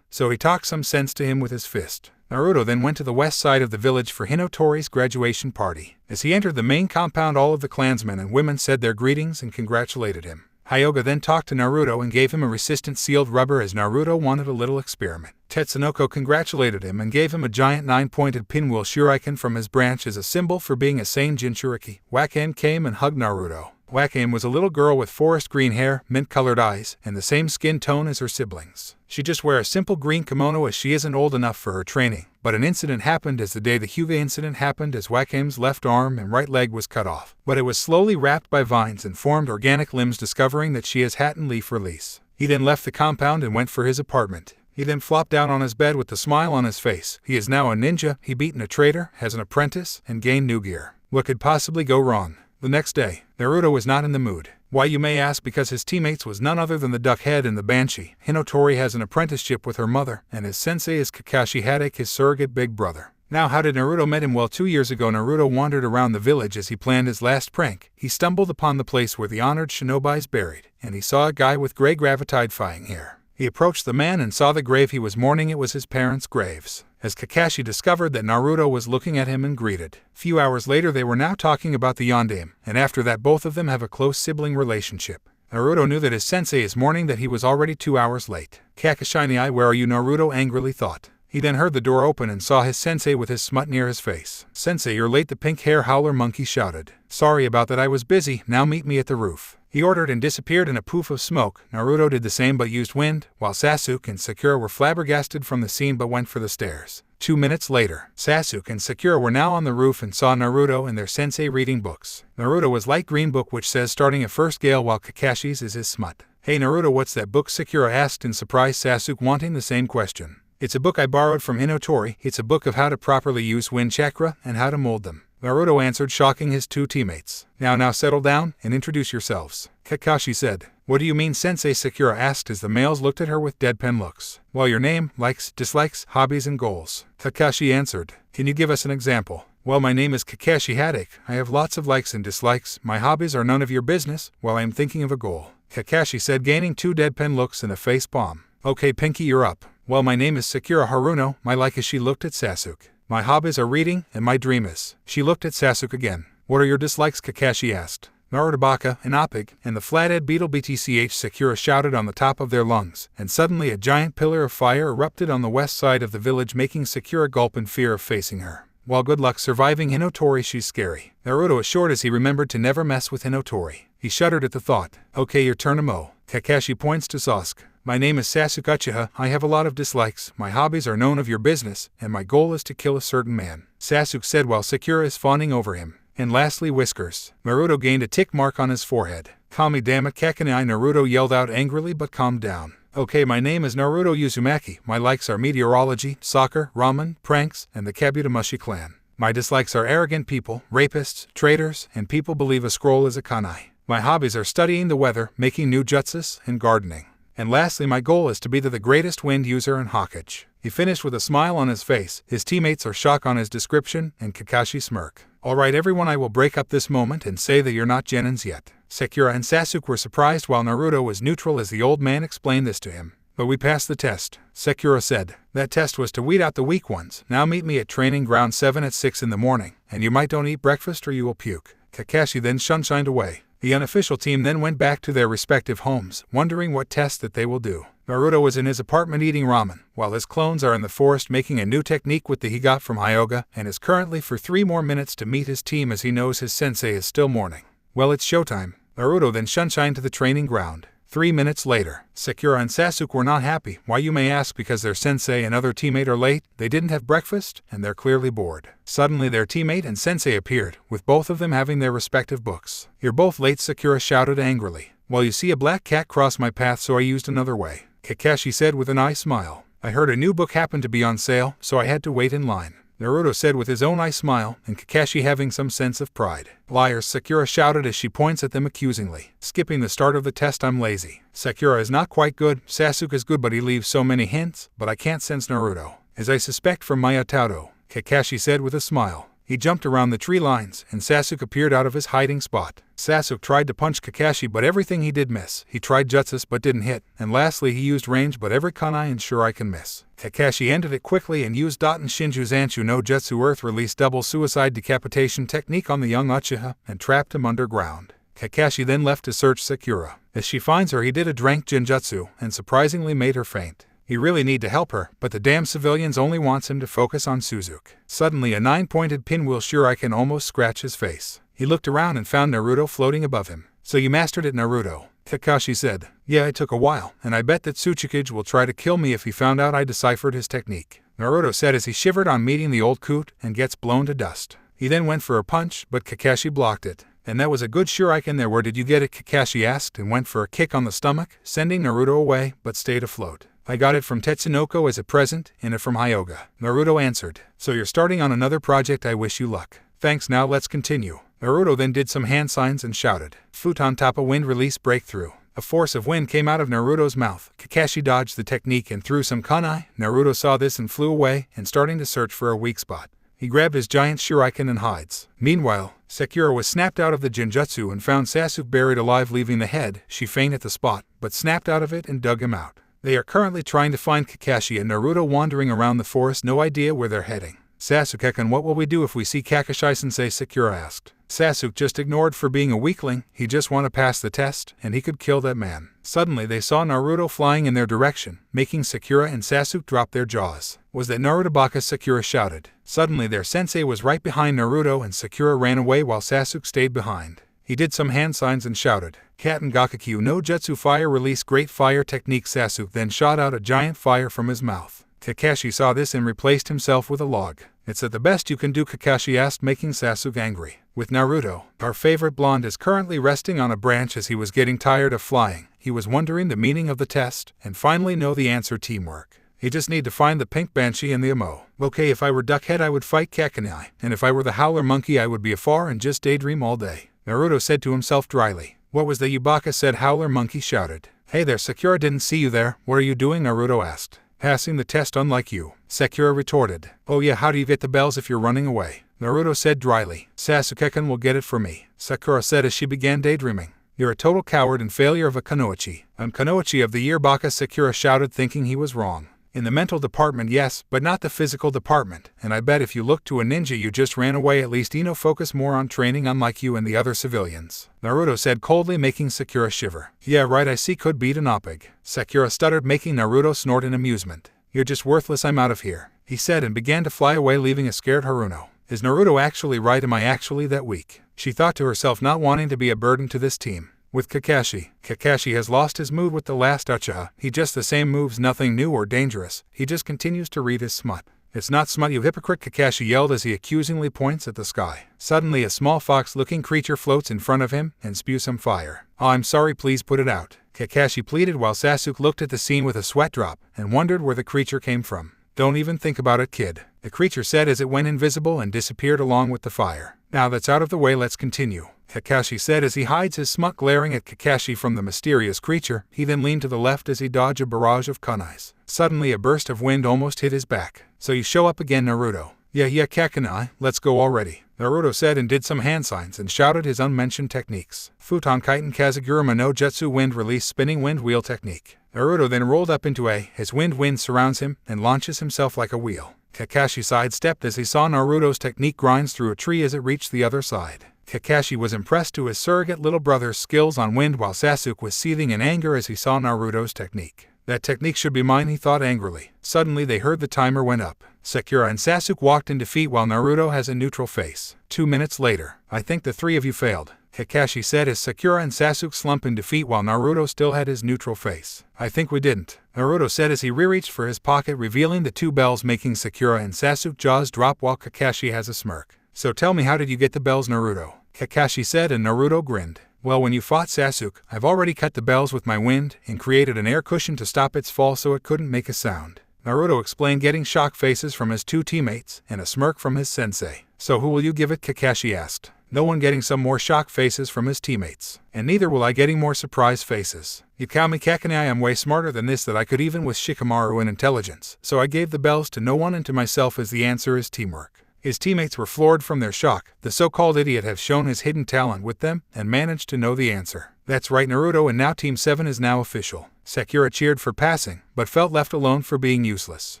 So he talked some sense to him with his fist. Naruto then went to the west side of the village for Hinotori's graduation party. As he entered the main compound, all of the clansmen and women said their greetings and congratulated him. Hyuga then talked to Naruto and gave him a resistant sealed rubber as Naruto wanted a little experiment. Tatsunoko congratulated him and gave him a giant 9-pointed pinwheel shuriken from his branch as a symbol for being a sane Jinchuriki. Wakan came and hugged Naruto. Wakan was a little girl with forest green hair, mint-colored eyes, and the same skin tone as her siblings. She just wear a simple green kimono as she isn't old enough for her training. But an incident happened as the day the Hyuga incident happened as Wakan's left arm and right leg was cut off. But it was slowly wrapped by vines and formed organic limbs, discovering that she has hat and leaf release. He then left the compound and went for his apartment. He then flopped down on his bed with a smile on his face. He is now a ninja, he beaten a traitor, has an apprentice, and gained new gear. What could possibly go wrong? The next day, Naruto was not in the mood. Why, you may ask? Because his teammates was none other than the Duckhead and the Banshee. Hinotori has an apprenticeship with her mother, and his sensei is Kakashi Haddock, his surrogate big brother. Now, how did Naruto met him? Well, 2 years ago Naruto wandered around the village as he planned his last prank. He stumbled upon the place where the honored shinobi is buried, and he saw a guy with gray gravitide-fying hair. He approached the man and saw the grave he was mourning. It was his parents' graves. As Kakashi discovered that Naruto was looking at him and greeted. Few hours later they were now talking about the yondaime, and after that both of them have a close sibling relationship. Naruto knew that his sensei is mourning, that he was already 2 hours late. Kakashi, where are you? Naruto angrily thought. He then heard the door open and saw his sensei with his smut near his face. Sensei, you're late, the pink-hair howler monkey shouted. Sorry about that, I was busy, now meet me at the roof. He ordered and disappeared in a poof of smoke. Naruto did the same but used wind, while Sasuke and Sakura were flabbergasted from the scene but went for the stairs. 2 minutes later, Sasuke and Sakura were now on the roof and saw Naruto and their sensei reading books. Naruto was light green book which says starting a first gale, while Kakashi's is his smut. Hey Naruto, what's that book? Sakura asked in surprise, Sasuke wanting the same question. It's a book I borrowed from Hinotori. It's a book of how to properly use wind chakra and how to mold them. Naruto answered, shocking his two teammates. Now settle down and introduce yourselves. Kakashi said. What do you mean, sensei? Sakura asked as the males looked at her with deadpan looks. Well, your name, likes, dislikes, hobbies and goals. Kakashi answered. Can you give us an example? Well, my name is Kakashi Haddock. I have lots of likes and dislikes. My hobbies are none of your business, while I am thinking of a goal. Kakashi said, gaining 2 deadpan looks and a face palm. Okay, Pinky, you're up. Well, my name is Sakura Haruno. My like is, she looked at Sasuke. My hobbies are reading, and my dream is. She looked at Sasuke again. What are your dislikes? Kakashi asked. Naruto and Opig, and the flathead beetle BTCH, Sakura shouted on the top of their lungs, and suddenly a giant pillar of fire erupted on the west side of the village, making Sakura gulp in fear of facing her. While good luck surviving Hinotori, she's scary. Naruto assured as he remembered to never mess with Hinotori. He shuddered at the thought. Okay, your turn, Mo. Kakashi points to Sasuke. My name is Sasuke Uchiha. I have a lot of dislikes. My hobbies are none of your business, and my goal is to kill a certain man. Sasuke said while Sakura is fawning over him. And lastly, whiskers. Naruto gained a tick mark on his forehead. Call me, damn it, Kakanai, Naruto yelled out angrily but calmed down. Okay, my name is Naruto Uzumaki. My likes are meteorology, soccer, ramen, pranks, and the Kabut-Mushi clan. My dislikes are arrogant people, rapists, traitors, and people believe a scroll is a kanai. My hobbies are studying the weather, making new jutsus, and gardening. And lastly, my goal is to be the greatest wind user in Hokage. He finished with a smile on his face. His teammates are shocked on his description, and Kakashi smirk. Alright everyone, I will break up this moment and say that you're not Genins yet. Sakura and Sasuke were surprised while Naruto was neutral as the old man explained this to him. But we passed the test, Sakura said. That test was to weed out the weak ones. Now meet me at training ground 7 at 6 in the morning, and you might don't eat breakfast or you will puke. Kakashi then shunshined away. The unofficial team then went back to their respective homes, wondering what test that they will do. Naruto was in his apartment eating ramen, while his clones are in the forest making a new technique with the he got from Hyuga, and is currently for 3 more minutes to meet his team as he knows his sensei is still mourning. Well, it's showtime. Naruto then shunshined to the training ground. 3 minutes later, Sakura and Sasuke were not happy. Why, you may ask? Because their sensei and other teammate are late, they didn't have breakfast, and they're clearly bored. Suddenly their teammate and sensei appeared, with both of them having their respective books. You're both late, Sakura shouted angrily. Well, you see, a black cat crossed my path, so I used another way, Kakashi said with an eye smile. I heard a new book happened to be on sale, so I had to wait in line, Naruto said with his own eye smile, and Kakashi having some sense of pride. Liars, Sakura shouted as she points at them accusingly. Skipping the start of the test, I'm lazy. Sakura is not quite good, Sasuke is good but he leaves so many hints, but I can't sense Naruto. As I suspect from my Atato, Kakashi said with a smile. He jumped around the tree lines, and Sasuke appeared out of his hiding spot. Sasuke tried to punch Kakashi but everything he did miss. He tried jutsus but didn't hit, and lastly he used range but every kanai and shuriken miss. Kakashi ended it quickly and used Daten Shinju Zanshu no Jutsu Earth Release double suicide decapitation technique on the young Uchiha and trapped him underground. Kakashi then left to search Sakura. As she finds her, he did a drank genjutsu and surprisingly made her faint. He really need to help her, but the damn civilians only wants him to focus on Suzuki. Suddenly a 9-pointed pinwheel shuriken almost scratched his face. He looked around and found Naruto floating above him. So you mastered it, Naruto? Kakashi said. Yeah, it took a while, and I bet that Tsuchikage will try to kill me if he found out I deciphered his technique. Naruto said as he shivered on meeting the old coot and gets blown to dust. He then went for a punch, but Kakashi blocked it. And that was a good shuriken there. Where did you get it? Kakashi asked and went for a kick on the stomach, sending Naruto away, but stayed afloat. I got it from Tetsunoko as a present, and it from Hyuga. Naruto answered. So you're starting on another project. I wish you luck. Thanks, now let's continue. Naruto then did some hand signs and shouted. Futon Tapa wind release breakthrough. A force of wind came out of Naruto's mouth. Kakashi dodged the technique and threw some kunai. Naruto saw this and flew away, and starting to search for a weak spot. He grabbed his giant shuriken and hides. Meanwhile, Sakura was snapped out of the genjutsu and found Sasuke buried alive, leaving the head. She fainted at the spot, but snapped out of it and dug him out. They are currently trying to find Kakashi and Naruto wandering around the forest, no idea where they're heading. Sasuke-kun, what will we do if we see Kakashi-sensei? Sakura asked. Sasuke just ignored for being a weakling. He just want to pass the test, and he could kill that man. Suddenly they saw Naruto flying in their direction, making Sakura and Sasuke drop their jaws. Was that Naruto Baka? Sakura shouted. Suddenly their sensei was right behind Naruto and Sakura ran away while Sasuke stayed behind. He did some hand signs and shouted, Katen Gakakyu no Jutsu fire release great fire technique. Sasuke then shot out a giant fire from his mouth. Kakashi saw this and replaced himself with a log. It's at the best you can do? Kakashi asked, making Sasuke angry. With Naruto, our favorite blonde is currently resting on a branch as he was getting tired of flying. He was wondering the meaning of the test and finally know the answer: teamwork. He just need to find the pink banshee and the emo. Okay, if I were Duckhead I would fight Kakanai, and if I were the Howler Monkey I would be afar and just daydream all day. Naruto said to himself dryly. What was that? Yubaka said. Howler Monkey shouted. Hey there, Sakura, didn't see you there. What are you doing? Naruto asked. Passing the test, unlike you. Sakura retorted. Oh yeah, how do you get the bells if you're running away? Naruto said dryly. Sasuke-kun will get it for me, Sakura said as she began daydreaming. You're a total coward and failure of a Kunoichi. I'm Kunoichi of the year, Baka, Sakura shouted, thinking he was wrong. In the mental department, yes, but not the physical department, and I bet if you look to a ninja you just ran away. At least Ino focus more on training, unlike you and the other civilians, Naruto said coldly, making Sakura shiver. Yeah right, I see, could beat an Oppig, Sakura stuttered, making Naruto snort in amusement. You're just worthless, I'm out of here, he said and began to fly away, leaving a scared Haruno. Is Naruto actually right? Am I actually that weak? She thought to herself, not wanting to be a burden to this team. With Kakashi, Kakashi has lost his mood with the last Uchiha. He just the same moves, nothing new or dangerous. He just continues to read his smut. It's not smut, you hypocrite, Kakashi yelled as he accusingly points at the sky. Suddenly a small fox-looking creature floats in front of him and spews some fire. Oh, I'm sorry, please put it out, Kakashi pleaded while Sasuke looked at the scene with a sweat drop and wondered where the creature came from. Don't even think about it, kid, the creature said as it went invisible and disappeared along with the fire. Now that's out of the way, let's continue, Kakashi said as he hides his smut, glaring at Kakashi from the mysterious creature. He then leaned to the left as he dodged a barrage of kunais. Suddenly a burst of wind almost hit his back. So you show up again, Naruto? Yeah, Kakanai, let's go already, Naruto said and did some hand signs and shouted his unmentioned techniques. Futon Kaiten Kazaguruma no Jutsu wind release spinning wind wheel technique. Naruto then rolled up into his wind surrounds him and launches himself like a wheel. Kakashi sidestepped as he saw Naruto's technique grinds through a tree as it reached the other side. Kakashi was impressed to his surrogate little brother's skills on wind, while Sasuke was seething in anger as he saw Naruto's technique. That technique should be mine, he thought angrily. Suddenly they heard the timer went up. Sakura and Sasuke walked in defeat while Naruto has a neutral face. 2 minutes later, I think the three of you failed, Kakashi said as Sakura and Sasuke slumped in defeat while Naruto still had his neutral face. I think we didn't, Naruto said as he reached for his pocket, revealing the two bells, making Sakura and Sasuke jaws drop while Kakashi has a smirk. So tell me, how did you get the bells, Naruto? Kakashi said and Naruto grinned. Well, when you fought Sasuke, I've already cut the bells with my wind and created an air cushion to stop its fall so it couldn't make a sound, Naruto explained, getting shocked faces from his two teammates and a smirk from his sensei. So who will you give it? Kakashi asked. No one, getting some more shocked faces from his teammates. And neither will I, getting more surprised faces. You call me Kakanai, I am way smarter than this, that I could even with Shikamaru in intelligence. So I gave the bells to no one and to myself, as the answer is teamwork. His teammates were floored from their shock. The so-called idiot has shown his hidden talent with them and managed to know the answer. That's right, Naruto, and now Team 7 is now official. Sakura cheered for passing, but felt left alone for being useless.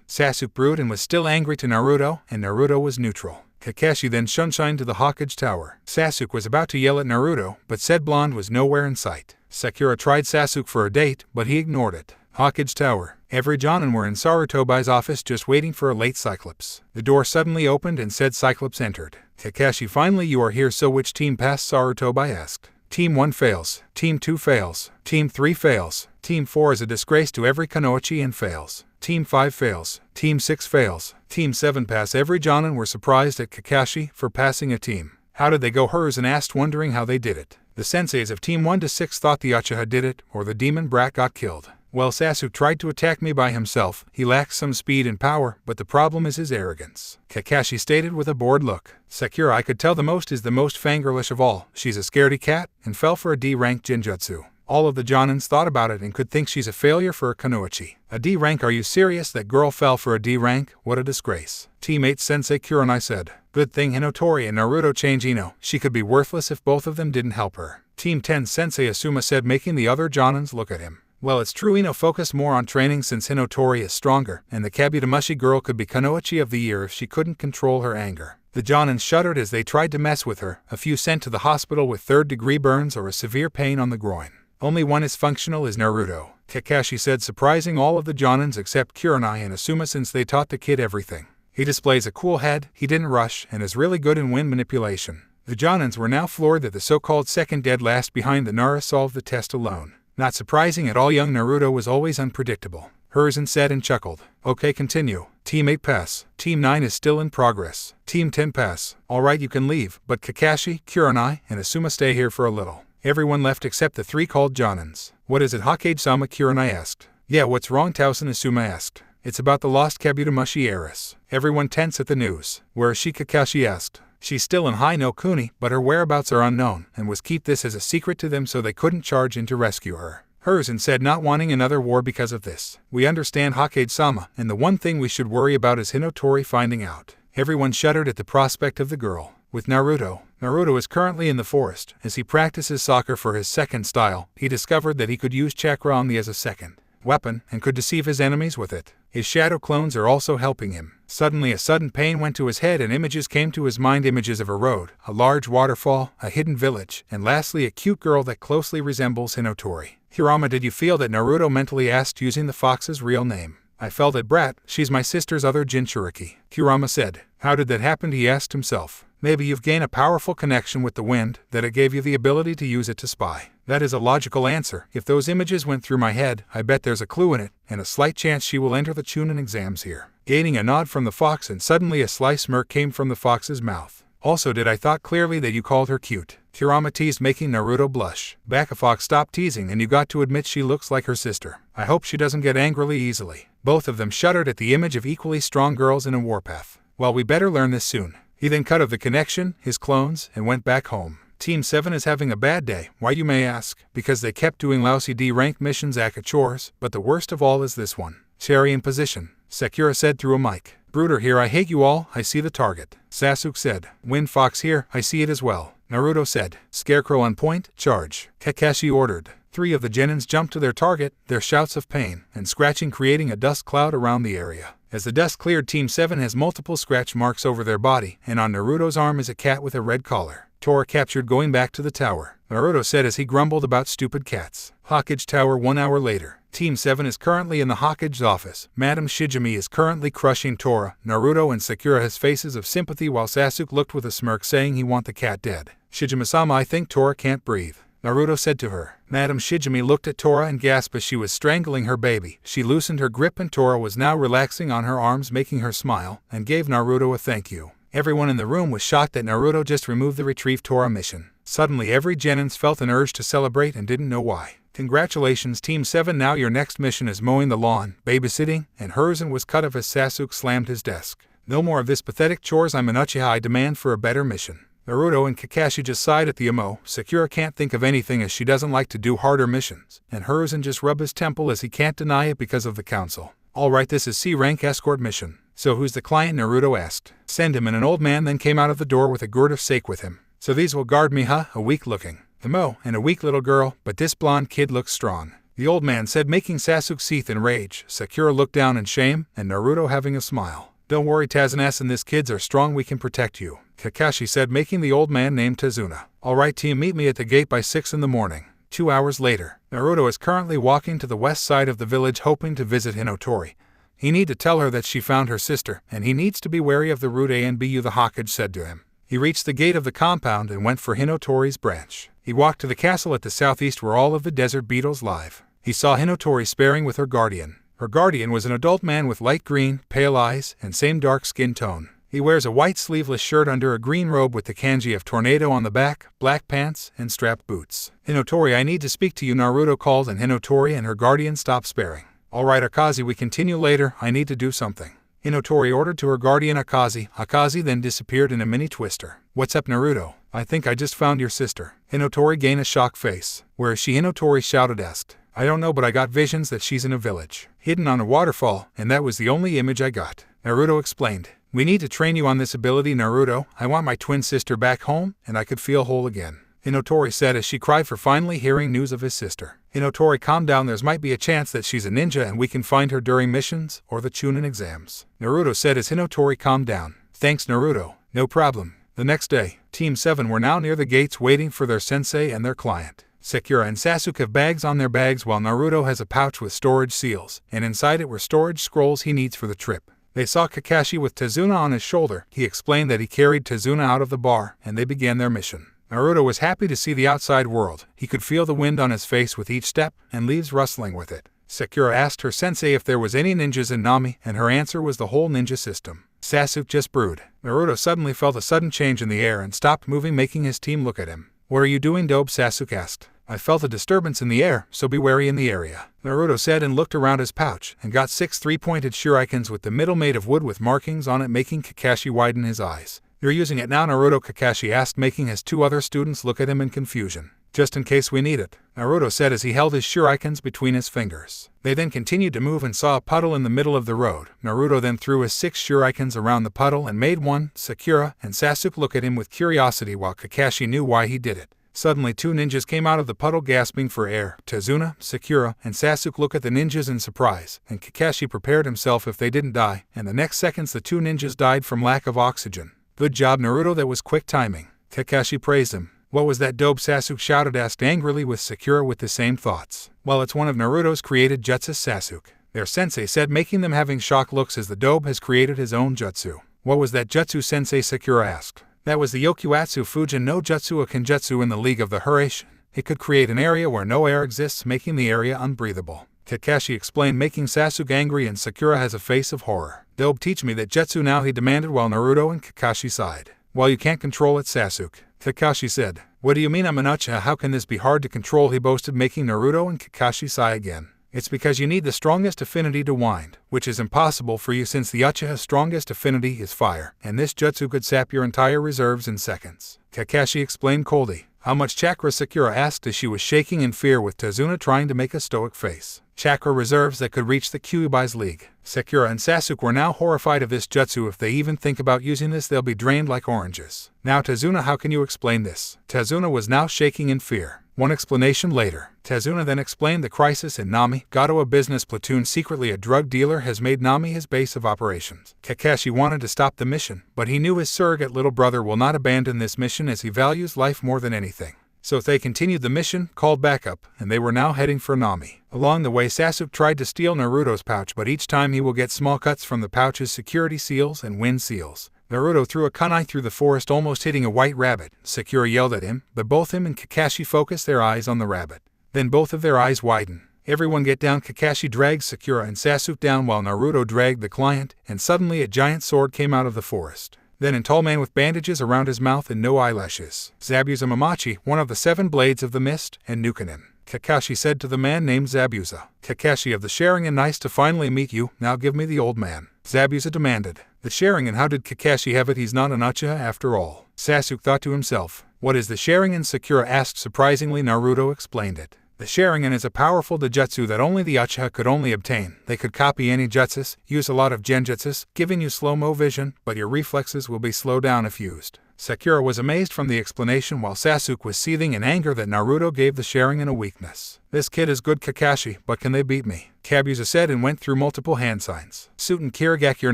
Sasuke brewed and was still angry to Naruto, and Naruto was neutral. Kakashi then shunshined to the Hokage Tower. Sasuke was about to yell at Naruto, but said blonde was nowhere in sight. Sakura tried Sasuke for a date, but he ignored it. Hokage Tower. Every Jonin were in Sarutobai's office just waiting for a late Cyclops. The door suddenly opened and said Cyclops entered. Kakashi, finally you are here, so which team passed? Sarutobai asked. Team 1 fails. Team 2 fails. Team 3 fails. Team 4 is a disgrace to every Konoichi and fails. Team 5 fails. Team 6 fails. Team 7 pass. Every Jonin were surprised at Kakashi for passing a team. How did they go? Hers and asked, wondering how they did it. The senseis of Team 1 to 6 thought the Uchiha did it, or the demon brat got killed. Well, Sasuke tried to attack me by himself. He lacks some speed and power, but the problem is his arrogance. Kakashi stated with a bored look. Sakura, I could tell the most is the most fangirlish of all. She's a scaredy cat, and fell for a D-rank Genjutsu. All of the Jonins thought about it and could think she's a failure for a Kunoichi. A D-rank? Are you serious? That girl fell for a D-rank? What a disgrace. Teammate Sensei Kurenai said. Good thing Hinotori and Naruto changed Ino. She could be worthless if both of them didn't help her. Team 10 Sensei Asuma said, making the other Jonins look at him. Well, it's true, Ino focused more on training since Hinotori is stronger, and the Kabut-Mushi girl could be Kunoichi of the year if she couldn't control her anger. The Jonins shuddered as they tried to mess with her, a few sent to the hospital with third-degree burns or a severe pain on the groin. Only one is functional, is Naruto, Kakashi said, surprising all of the Jonins except Kurenai and Asuma since they taught the kid everything. He displays a cool head, he didn't rush, and is really good in wind manipulation. The Jonins were now floored that the so-called second dead last behind the Nara solved the test alone. Not surprising at all, young Naruto was always unpredictable. Hiruzen said and chuckled. Okay, continue. Team 8 pass. Team 9 is still in progress. Team 10 pass. Alright, you can leave, but Kakashi, Kurenai, and Asuma stay here for a little. Everyone left except the 3 called Jonins. What is it, Hokage-sama? Kurenai asked. Yeah, what's wrong, Tausen? Asuma asked. It's about the lost Kabut-Mushi heiress. Everyone tense at the news. Where is she? Kakashi asked. She's still in High no Kuni, but her whereabouts are unknown, and was keep this as a secret to them so they couldn't charge in to rescue her. Hiruzen said, not wanting another war because of this. We understand, Hokage-sama, and the one thing we should worry about is Hinotori finding out. Everyone shuddered at the prospect of the girl. With Naruto is currently in the forest. As he practices soccer for his second style, he discovered that he could use chakra only as a second weapon, and could deceive his enemies with it. His shadow clones are also helping him. Suddenly a sudden pain went to his head and images came to his mind, images of a road, a large waterfall, a hidden village, and lastly a cute girl that closely resembles Hinotori. Hirama, did you feel that? Naruto mentally asked, using the fox's real name. I felt it, brat. She's my sister's other Jinchuriki. Kurama said. How did that happen? He asked himself. Maybe you've gained a powerful connection with the wind, that it gave you the ability to use it to spy. That is a logical answer. If those images went through my head, I bet there's a clue in it, and a slight chance she will enter the Chunnin exams here. Gaining a nod from the fox, and suddenly a sly smirk came from the fox's mouth. Also, did I thought clearly that you called her cute? Kurama teased, making Naruto blush. Bakafox, stop teasing, and you got to admit she looks like her sister. I hope she doesn't get angrily easily. Both of them shuddered at the image of equally strong girls in a warpath. Well, we better learn this soon. He then cut off the connection, his clones, and went back home. Team 7 is having a bad day. Why, you may ask? Because they kept doing lousy D-rank missions, aka chores, but the worst of all is this one. Cherry in position, Sakura said through a mic. Brooder here, I hate you all, I see the target. Sasuke said. Wind Fox here, I see it as well. Naruto said. Scarecrow on point, charge. Kakashi ordered. 3 of the Genins jumped to their target, their shouts of pain and scratching creating a dust cloud around the area. As the dust cleared, Team 7 has multiple scratch marks over their body, and on Naruto's arm is a cat with a red collar. Tora captured going back to the tower, Naruto said as he grumbled about stupid cats. Hokage Tower 1 hour later. Team 7 is currently in the Hokage's office. Madame Shijimi is currently crushing Tora. Naruto and Sakura has faces of sympathy while Sasuke looked with a smirk saying he want the cat dead. Shijimi-sama, I think Tora can't breathe, Naruto said to her. Madame Shijimi looked at Tora and gasped as she was strangling her baby. She loosened her grip and Tora was now relaxing on her arms, making her smile, and gave Naruto a thank you. Everyone in the room was shocked that Naruto just removed the Retrieve Tora mission. Suddenly every Genin felt an urge to celebrate and didn't know why. Congratulations, Team 7, now your next mission is mowing the lawn, babysitting, and Hiruzen was cut off as Sasuke slammed his desk. No more of this pathetic chores, I'm an Uchiha, I demand for a better mission. Naruto and Kakashi just sighed at the emo. Sakura can't think of anything as she doesn't like to do harder missions, and Hiruzen just rubbed his temple as he can't deny it because of the council. Alright, this is C-rank escort mission. So who's the client? Naruto asked. Send him, and an old man then came out of the door with a gourd of sake with him. So these will guard me, huh? A weak looking. The mo, and a weak little girl, but this blonde kid looks strong, the old man said, making Sasuke seethe in rage. Sakura looked down in shame, and Naruto having a smile. "Don't worry, Tazuna and this kids are strong, we can protect you," Kakashi said, making the old man named Tazuna. "Alright team, meet me at the gate by 6 in the morning. 2 hours later, Naruto is currently walking to the west side of the village hoping to visit Hinotori. He need to tell her that she found her sister, and he needs to be wary of the rude A and Bu, the Hokage said to him. He reached the gate of the compound and went for Hinotori's branch. He walked to the castle at the southeast where all of the desert beetles live. He saw Hinotori sparring with her guardian. Her guardian was an adult man with light green, pale eyes, and same dark skin tone. He wears a white sleeveless shirt under a green robe with the kanji of tornado on the back, black pants, and strapped boots. "Hinotori, I need to speak to you," Naruto called, and Hinotori and her guardian stopped sparring. "Alright Akazi, we continue later, I need to do something," Hinotori ordered to her guardian Akazi. Akazi then disappeared in a mini twister. "What's up, Naruto? I think I just found your sister." Hinotori gained a shocked face. "Where is she?" Hinotori shouted asked. "I don't know, but I got visions that she's in a village, hidden on a waterfall, and that was the only image I got," Naruto explained. "We need to train you on this ability, Naruto. I want my twin sister back home, and I could feel whole again," Hinotori said as she cried for finally hearing news of his sister. "Hinotori, calm down, there might be a chance that she's a ninja and we can find her during missions or the Chunnin exams," Naruto said as Hinotori calmed down. "Thanks, Naruto. No problem." The next day, Team 7 were now near the gates waiting for their sensei and their client. Sakura and Sasuke have bags on their bags while Naruto has a pouch with storage seals, and inside it were storage scrolls he needs for the trip. They saw Kakashi with Tazuna on his shoulder. He explained that he carried Tazuna out of the bar, and they began their mission. Naruto was happy to see the outside world. He could feel the wind on his face with each step, and leaves rustling with it. Sakura asked her sensei if there was any ninjas in Nami, and her answer was the whole ninja system. Sasuke just brewed. Naruto suddenly felt a sudden change in the air and stopped moving, making his team look at him. "What are you doing, Dobe?" Sasuke asked. "I felt a disturbance in the air, so be wary in the area," Naruto said and looked around his pouch, and got 6 3-pointed shurikens with the middle made of wood with markings on it, making Kakashi widen his eyes. "You're using it now, Naruto?" Kakashi asked, making his 2 other students look at him in confusion. "Just in case we need it," Naruto said as he held his shurikens between his fingers. They then continued to move and saw a puddle in the middle of the road. Naruto then threw his 6 shurikens around the puddle and made one. Sakura and Sasuke look at him with curiosity while Kakashi knew why he did it. Suddenly 2 ninjas came out of the puddle gasping for air. Tazuna, Sakura, and Sasuke look at the ninjas in surprise, and Kakashi prepared himself if they didn't die, and the next seconds the 2 ninjas died from lack of oxygen. "Good job, Naruto, that was quick timing," Kakashi praised him. "What was that, Dobe?" Sasuke shouted, asked angrily with Sakura with the same thoughts. "Well, it's one of Naruto's created jutsu," Sasuke, their sensei, said, making them having shocked looks as the Dobe has created his own jutsu. "What was that jutsu, Sensei?" Sakura asked. "That was the Yokuatsu Fujin no Jutsu, a Kenjutsu in the League of the Hiraishin. It could create an area where no air exists, making the area unbreathable," Kakashi explained, making Sasuke angry, and Sakura has a face of horror. "Dobe, teach me that jutsu now," he demanded while Naruto and Kakashi sighed. "Well, you can't control it, Sasuke," Kakashi said. "What do you mean I'm an Uchiha? How can this be hard to control?" he boasted, making Naruto and Kakashi sigh again. "It's because you need the strongest affinity to wind, which is impossible for you since the Uchiha's strongest affinity is fire, and this jutsu could sap your entire reserves in seconds," Kakashi explained coldly. "How much chakra?" Sakura asked as she was shaking in fear with Tazuna trying to make a stoic face. "Chakra reserves that could reach the Kyuubi's League." Sakura and Sasuke were now horrified of this jutsu. If they even think about using this, they'll be drained like oranges. "Now Tazuna, how can you explain this?" Tazuna was now shaking in fear. One explanation later, Tazuna then explained the crisis in Nami. Gato, a business platoon secretly a drug dealer, has made Nami his base of operations. Kakashi wanted to stop the mission, but he knew his surrogate little brother will not abandon this mission as he values life more than anything. So they continued the mission, called backup, and they were now heading for Nami. Along the way, Sasuke tried to steal Naruto's pouch, but each time he will get small cuts from the pouch's security seals and wind seals. Naruto threw a kunai through the forest, almost hitting a white rabbit. Sakura yelled at him, but both him and Kakashi focused their eyes on the rabbit. Then both of their eyes widened. "Everyone get down!" Kakashi dragged Sakura and Sasuke down while Naruto dragged the client, and suddenly a giant sword came out of the forest. Then a tall man with bandages around his mouth and no eyelashes. "Zabuza Mamachi, one of the 7 blades of the mist, and Nukanin," Kakashi said to the man named Zabuza. "Kakashi of the Sharingan, nice to finally meet you. Now give me the old man," Zabuza demanded. "The Sharingan? How did Kakashi have it? He's not an Uchiha after all," Sasuke thought to himself. "What is the Sharingan?" Sakura asked surprisingly. Naruto explained it. The Sharingan is a powerful jutsu that only the Uchiha could obtain. They could copy any jutsus, use a lot of genjutsus, giving you slow-mo vision, but your reflexes will be slowed down if used. Sakura was amazed from the explanation while Sasuke was seething in anger that Naruto gave the Sharingan a weakness. "This kid is good, Kakashi, but can they beat me?" Zabuza said and went through multiple hand signs. "Suten Kirigakure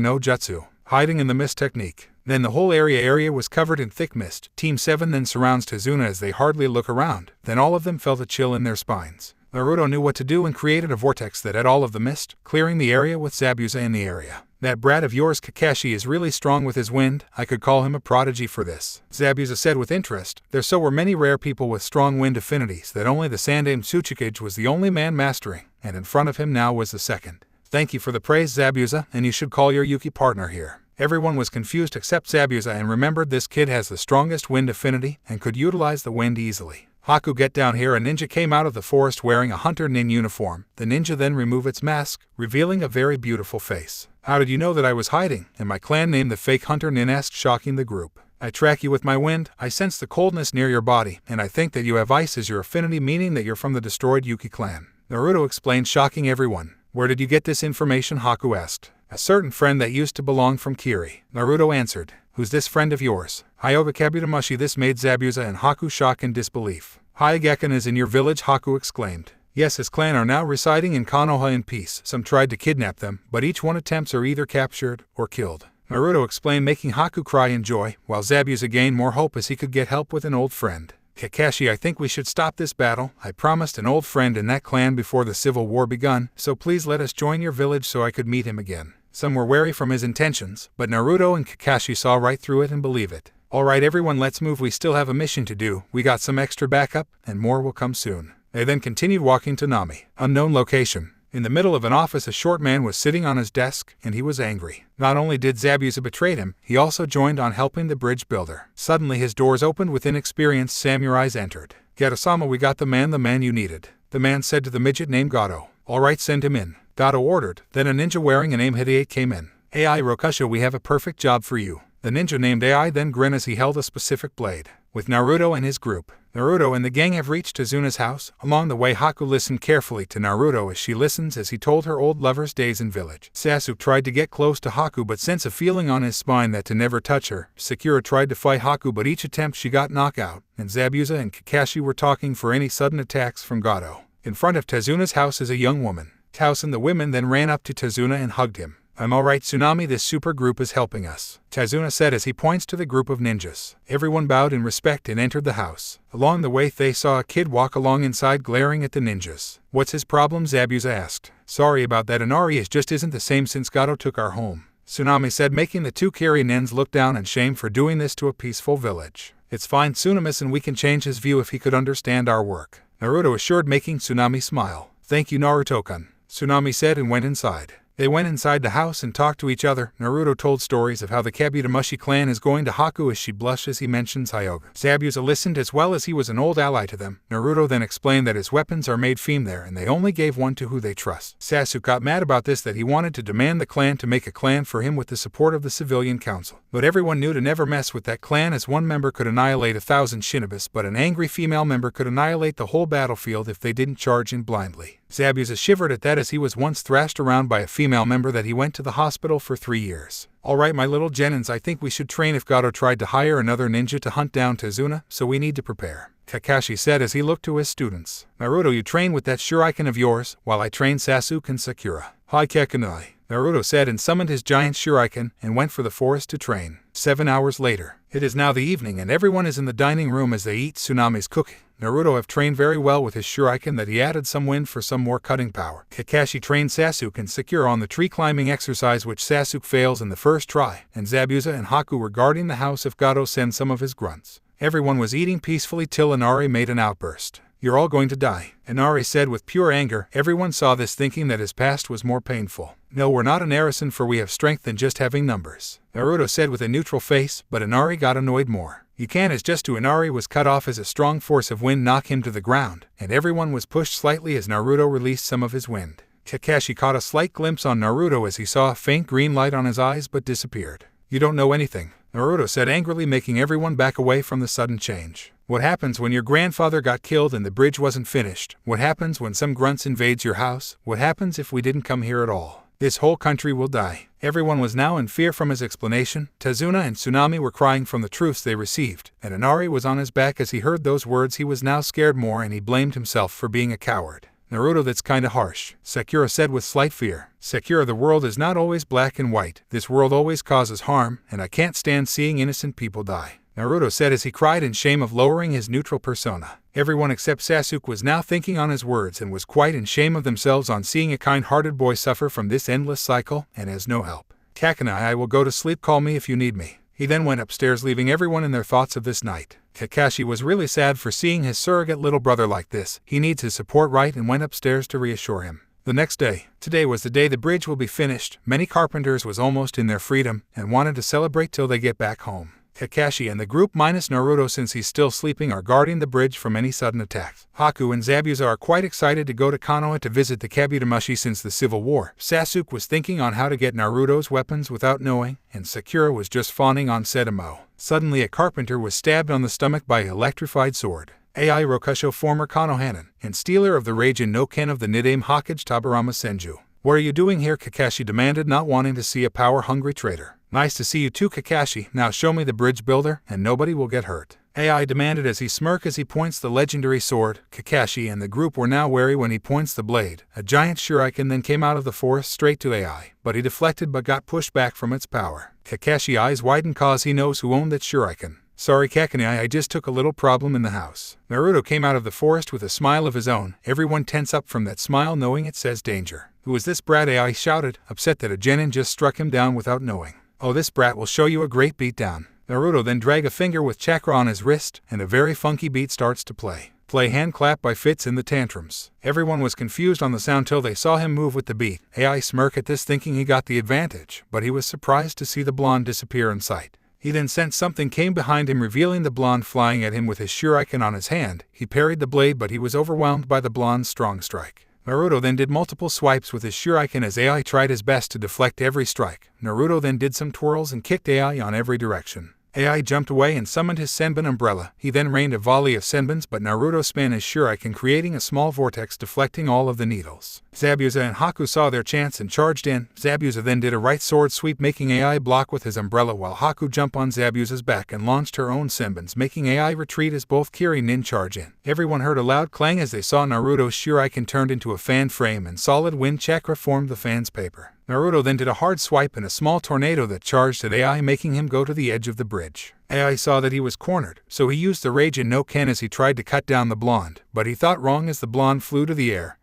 no Jutsu," hiding in the mist technique. Then the whole area was covered in thick mist. Team 7 then surrounds Tazuna as they hardly look around. Then all of them felt a chill in their spines. Naruto knew what to do and created a vortex that had all of the mist, clearing the area with Zabuza in the area. That brat of yours Kakashi is really strong with his wind. I could call him a prodigy for this, Zabuza said with interest. There so were many rare people with strong wind affinities that only the Sandaime Tsuchikage was the only man mastering, and in front of him now was the second. Thank you for the praise, Zabuza, and you should call your Yuki partner here. Everyone was confused except Zabuza and remembered this kid has the strongest wind affinity and could utilize the wind easily. Haku, get down here. A ninja came out of the forest wearing a hunter nin uniform. The ninja then removed its mask, revealing a very beautiful face. How did you know that I was hiding? And my clan name the fake hunter nin asked, shocking the group. I track you with my wind. I sense the coldness near your body, and I think that you have ice as your affinity, meaning that you're from the destroyed Yuki clan. Naruto explained, shocking everyone. Where did you get this information? Haku asked. A certain friend that used to belong from Kiri. Naruto answered. Who's this friend of yours? Hyoga Kabut-Mushi. This made Zabuza and Haku shock and disbelief. Hyoga is in your village, Haku exclaimed. Yes, his clan are now residing in Konoha in peace. Some tried to kidnap them, but each one attempts are either captured or killed. Naruto explained, making Haku cry in joy, while Zabuza gained more hope as he could get help with an old friend. Kakashi, I think we should stop this battle. I promised an old friend in that clan before the civil war begun, so please let us join your village so I could meet him again. Some were wary from his intentions, but Naruto and Kakashi saw right through it and believe it. Alright everyone, let's move. We still have a mission to do. We got some extra backup, and more will come soon. They then continued walking to Nami. Unknown location. In the middle of an office, a short man was sitting on his desk, and he was angry. Not only did Zabuza betray him, he also joined on helping the bridge builder. Suddenly his doors opened with inexperienced samurais entered. Gato-sama, we got the man you needed. The man said to the midget named Gato. Alright, send him in. Gato ordered. Then a ninja wearing a name Hideate came in. AI Rokusha, we have a perfect job for you. The ninja named AI then grinned as he held a specific blade. With Naruto and his group, Naruto and the gang have reached Tazuna's house. Along the way, Haku listened carefully to Naruto as she listens as he told her old lover's days in village. Sasuke tried to get close to Haku but sensed a feeling on his spine that to never touch her. Sakura tried to fight Haku but each attempt she got knocked out, and Zabuza and Kakashi were talking for any sudden attacks from Gato. In front of Tazuna's house is a young woman. Taos and the women then ran up to Tazuna and hugged him. I'm alright, Tsunami, this super group is helping us, Tazuna said as he points to the group of ninjas. Everyone bowed in respect and entered the house. Along the way they saw a kid walk along inside glaring at the ninjas. What's his problem? Zabuza asked. Sorry about that, Inari just isn't the same since Gato took our home, Tsunami said, making the two Kiri nins look down in shame for doing this to a peaceful village. It's fine, Tsunamis, and we can change his view if he could understand our work, Naruto assured, making Tsunami smile. Thank you, Naruto-kun, Tsunami said and went inside. They went inside the house and talked to each other. Naruto told stories of how the Kabut-Mushi clan is going to Haku as she blushed as he mentions Hyoga. Zabuza listened as well as he was an old ally to them. Naruto then explained that his weapons are made from there and they only gave one to who they trust. Sasuke got mad about this, that he wanted to demand the clan to make a clan for him with the support of the civilian council. But everyone knew to never mess with that clan as one member could annihilate 1,000 shinobis, but an angry female member could annihilate the whole battlefield if they didn't charge in blindly. Zabuza shivered at that as he was once thrashed around by a female member that he went to the hospital for 3 years. Alright my little Genins, I think we should train if Gato tried to hire another ninja to hunt down Tazuna, so we need to prepare, Kakashi said as he looked to his students. Naruto, you train with that shuriken of yours, while I train Sasuke and Sakura. Hi Kekinai, Naruto said and summoned his giant shuriken and went for the forest to train. 7 hours later. It is now the evening and everyone is in the dining room as they eat Tsunami's cooking. Naruto have trained very well with his shuriken that he added some wind for some more cutting power. Kakashi trained Sasuke and Sakura on the tree climbing exercise, which Sasuke fails in the first try, and Zabuza and Haku were guarding the house if Gato sends some of his grunts. Everyone was eating peacefully till Inari made an outburst. You're all going to die, Inari said with pure anger. Everyone saw this, thinking that his past was more painful. No, we're not an Arisen, for we have strength than just having numbers, Naruto said with a neutral face, but Inari got annoyed more. You can't, as just to Inari was cut off as a strong force of wind knocked him to the ground, and everyone was pushed slightly as Naruto released some of his wind. Kakashi caught a slight glimpse on Naruto as he saw a faint green light on his eyes but disappeared. You don't know anything, Naruto said angrily, making everyone back away from the sudden change. What happens when your grandfather got killed and the bridge wasn't finished? What happens when some grunts invades your house? What happens if we didn't come here at all? This whole country will die. Everyone was now in fear from his explanation. Tazuna and Tsunami were crying from the truths they received, and Inari was on his back as he heard those words. He was now scared more and he blamed himself for being a coward. Naruto, that's kinda harsh, Sakura said with slight fear. Sakura, the world is not always black and white. This world always causes harm, and I can't stand seeing innocent people die, Naruto said as he cried in shame of lowering his neutral persona. Everyone except Sasuke was now thinking on his words and was quite in shame of themselves on seeing a kind-hearted boy suffer from this endless cycle and has no help. Kakuna, I will go to sleep, call me if you need me. He then went upstairs, leaving everyone in their thoughts of this night. Kakashi was really sad for seeing his surrogate little brother like this. He needs his support, right, and went upstairs to reassure him. The next day. Today was the day the bridge will be finished. Many carpenters was almost in their freedom and wanted to celebrate till they get back home. Kakashi and the group minus Naruto, since he's still sleeping, are guarding the bridge from any sudden attacks. Haku and Zabuza are quite excited to go to Konoha to visit the Kabut-Mushi since the Civil War. Sasuke was thinking on how to get Naruto's weapons without knowing, and Sakura was just fawning on Setamo. Suddenly a carpenter was stabbed on the stomach by an electrified sword. Ai Rokusho, former Konohanan, and stealer of the Raijin no Ken of the Niddame Hokage Tabarama Senju. What are you doing here? Kakashi demanded, not wanting to see a power-hungry traitor. Nice to see you too, Kakashi. Now show me the bridge builder, and nobody will get hurt, Ai demanded as he smirked as he points the legendary sword. Kakashi and the group were now wary when he points the blade. A giant shuriken then came out of the forest straight to Ai, but he deflected but got pushed back from its power. Kakashi's eyes widened cause he knows who owned that shuriken. Sorry Kakuni, I just took a little problem in the house. Naruto came out of the forest with a smile of his own. Everyone tense up from that smile knowing it says danger. Who is this brat? Ai shouted, upset that a genin just struck him down without knowing. Oh, this brat will show you a great beatdown. Naruto then dragged a finger with chakra on his wrist, and a very funky beat starts to play. Hand clap by Fits in the tantrums. Everyone was confused on the sound till they saw him move with the beat. Ai smirked at this, thinking he got the advantage, but he was surprised to see the blonde disappear in sight. He then sensed something came behind him, revealing the blonde flying at him with his shuriken on his hand. He parried the blade, but he was overwhelmed by the blonde's strong strike. Naruto then did multiple swipes with his shuriken as Ai tried his best to deflect every strike. Naruto then did some twirls and kicked Ai on every direction. Ai jumped away and summoned his Senbon umbrella. He then rained a volley of Senbons, but Naruto span his shuriken, creating a small vortex deflecting all of the needles. Zabuza and Haku saw their chance and charged in. Zabuza then did a right sword sweep, making Ai block with his umbrella, while Haku jumped on Zabuza's back and launched her own Senbons, making Ai retreat as both Kiri Nin charge in. Everyone heard a loud clang as they saw Naruto's shuriken turned into a fan frame and solid wind chakra formed the fan's paper. Naruto then did a hard swipe and a small tornado that charged at Ai, making him go to the edge of the bridge. Ai saw that he was cornered, so he used the Raijin no Ken as he tried to cut down the blonde, but he thought wrong as the blonde flew to the air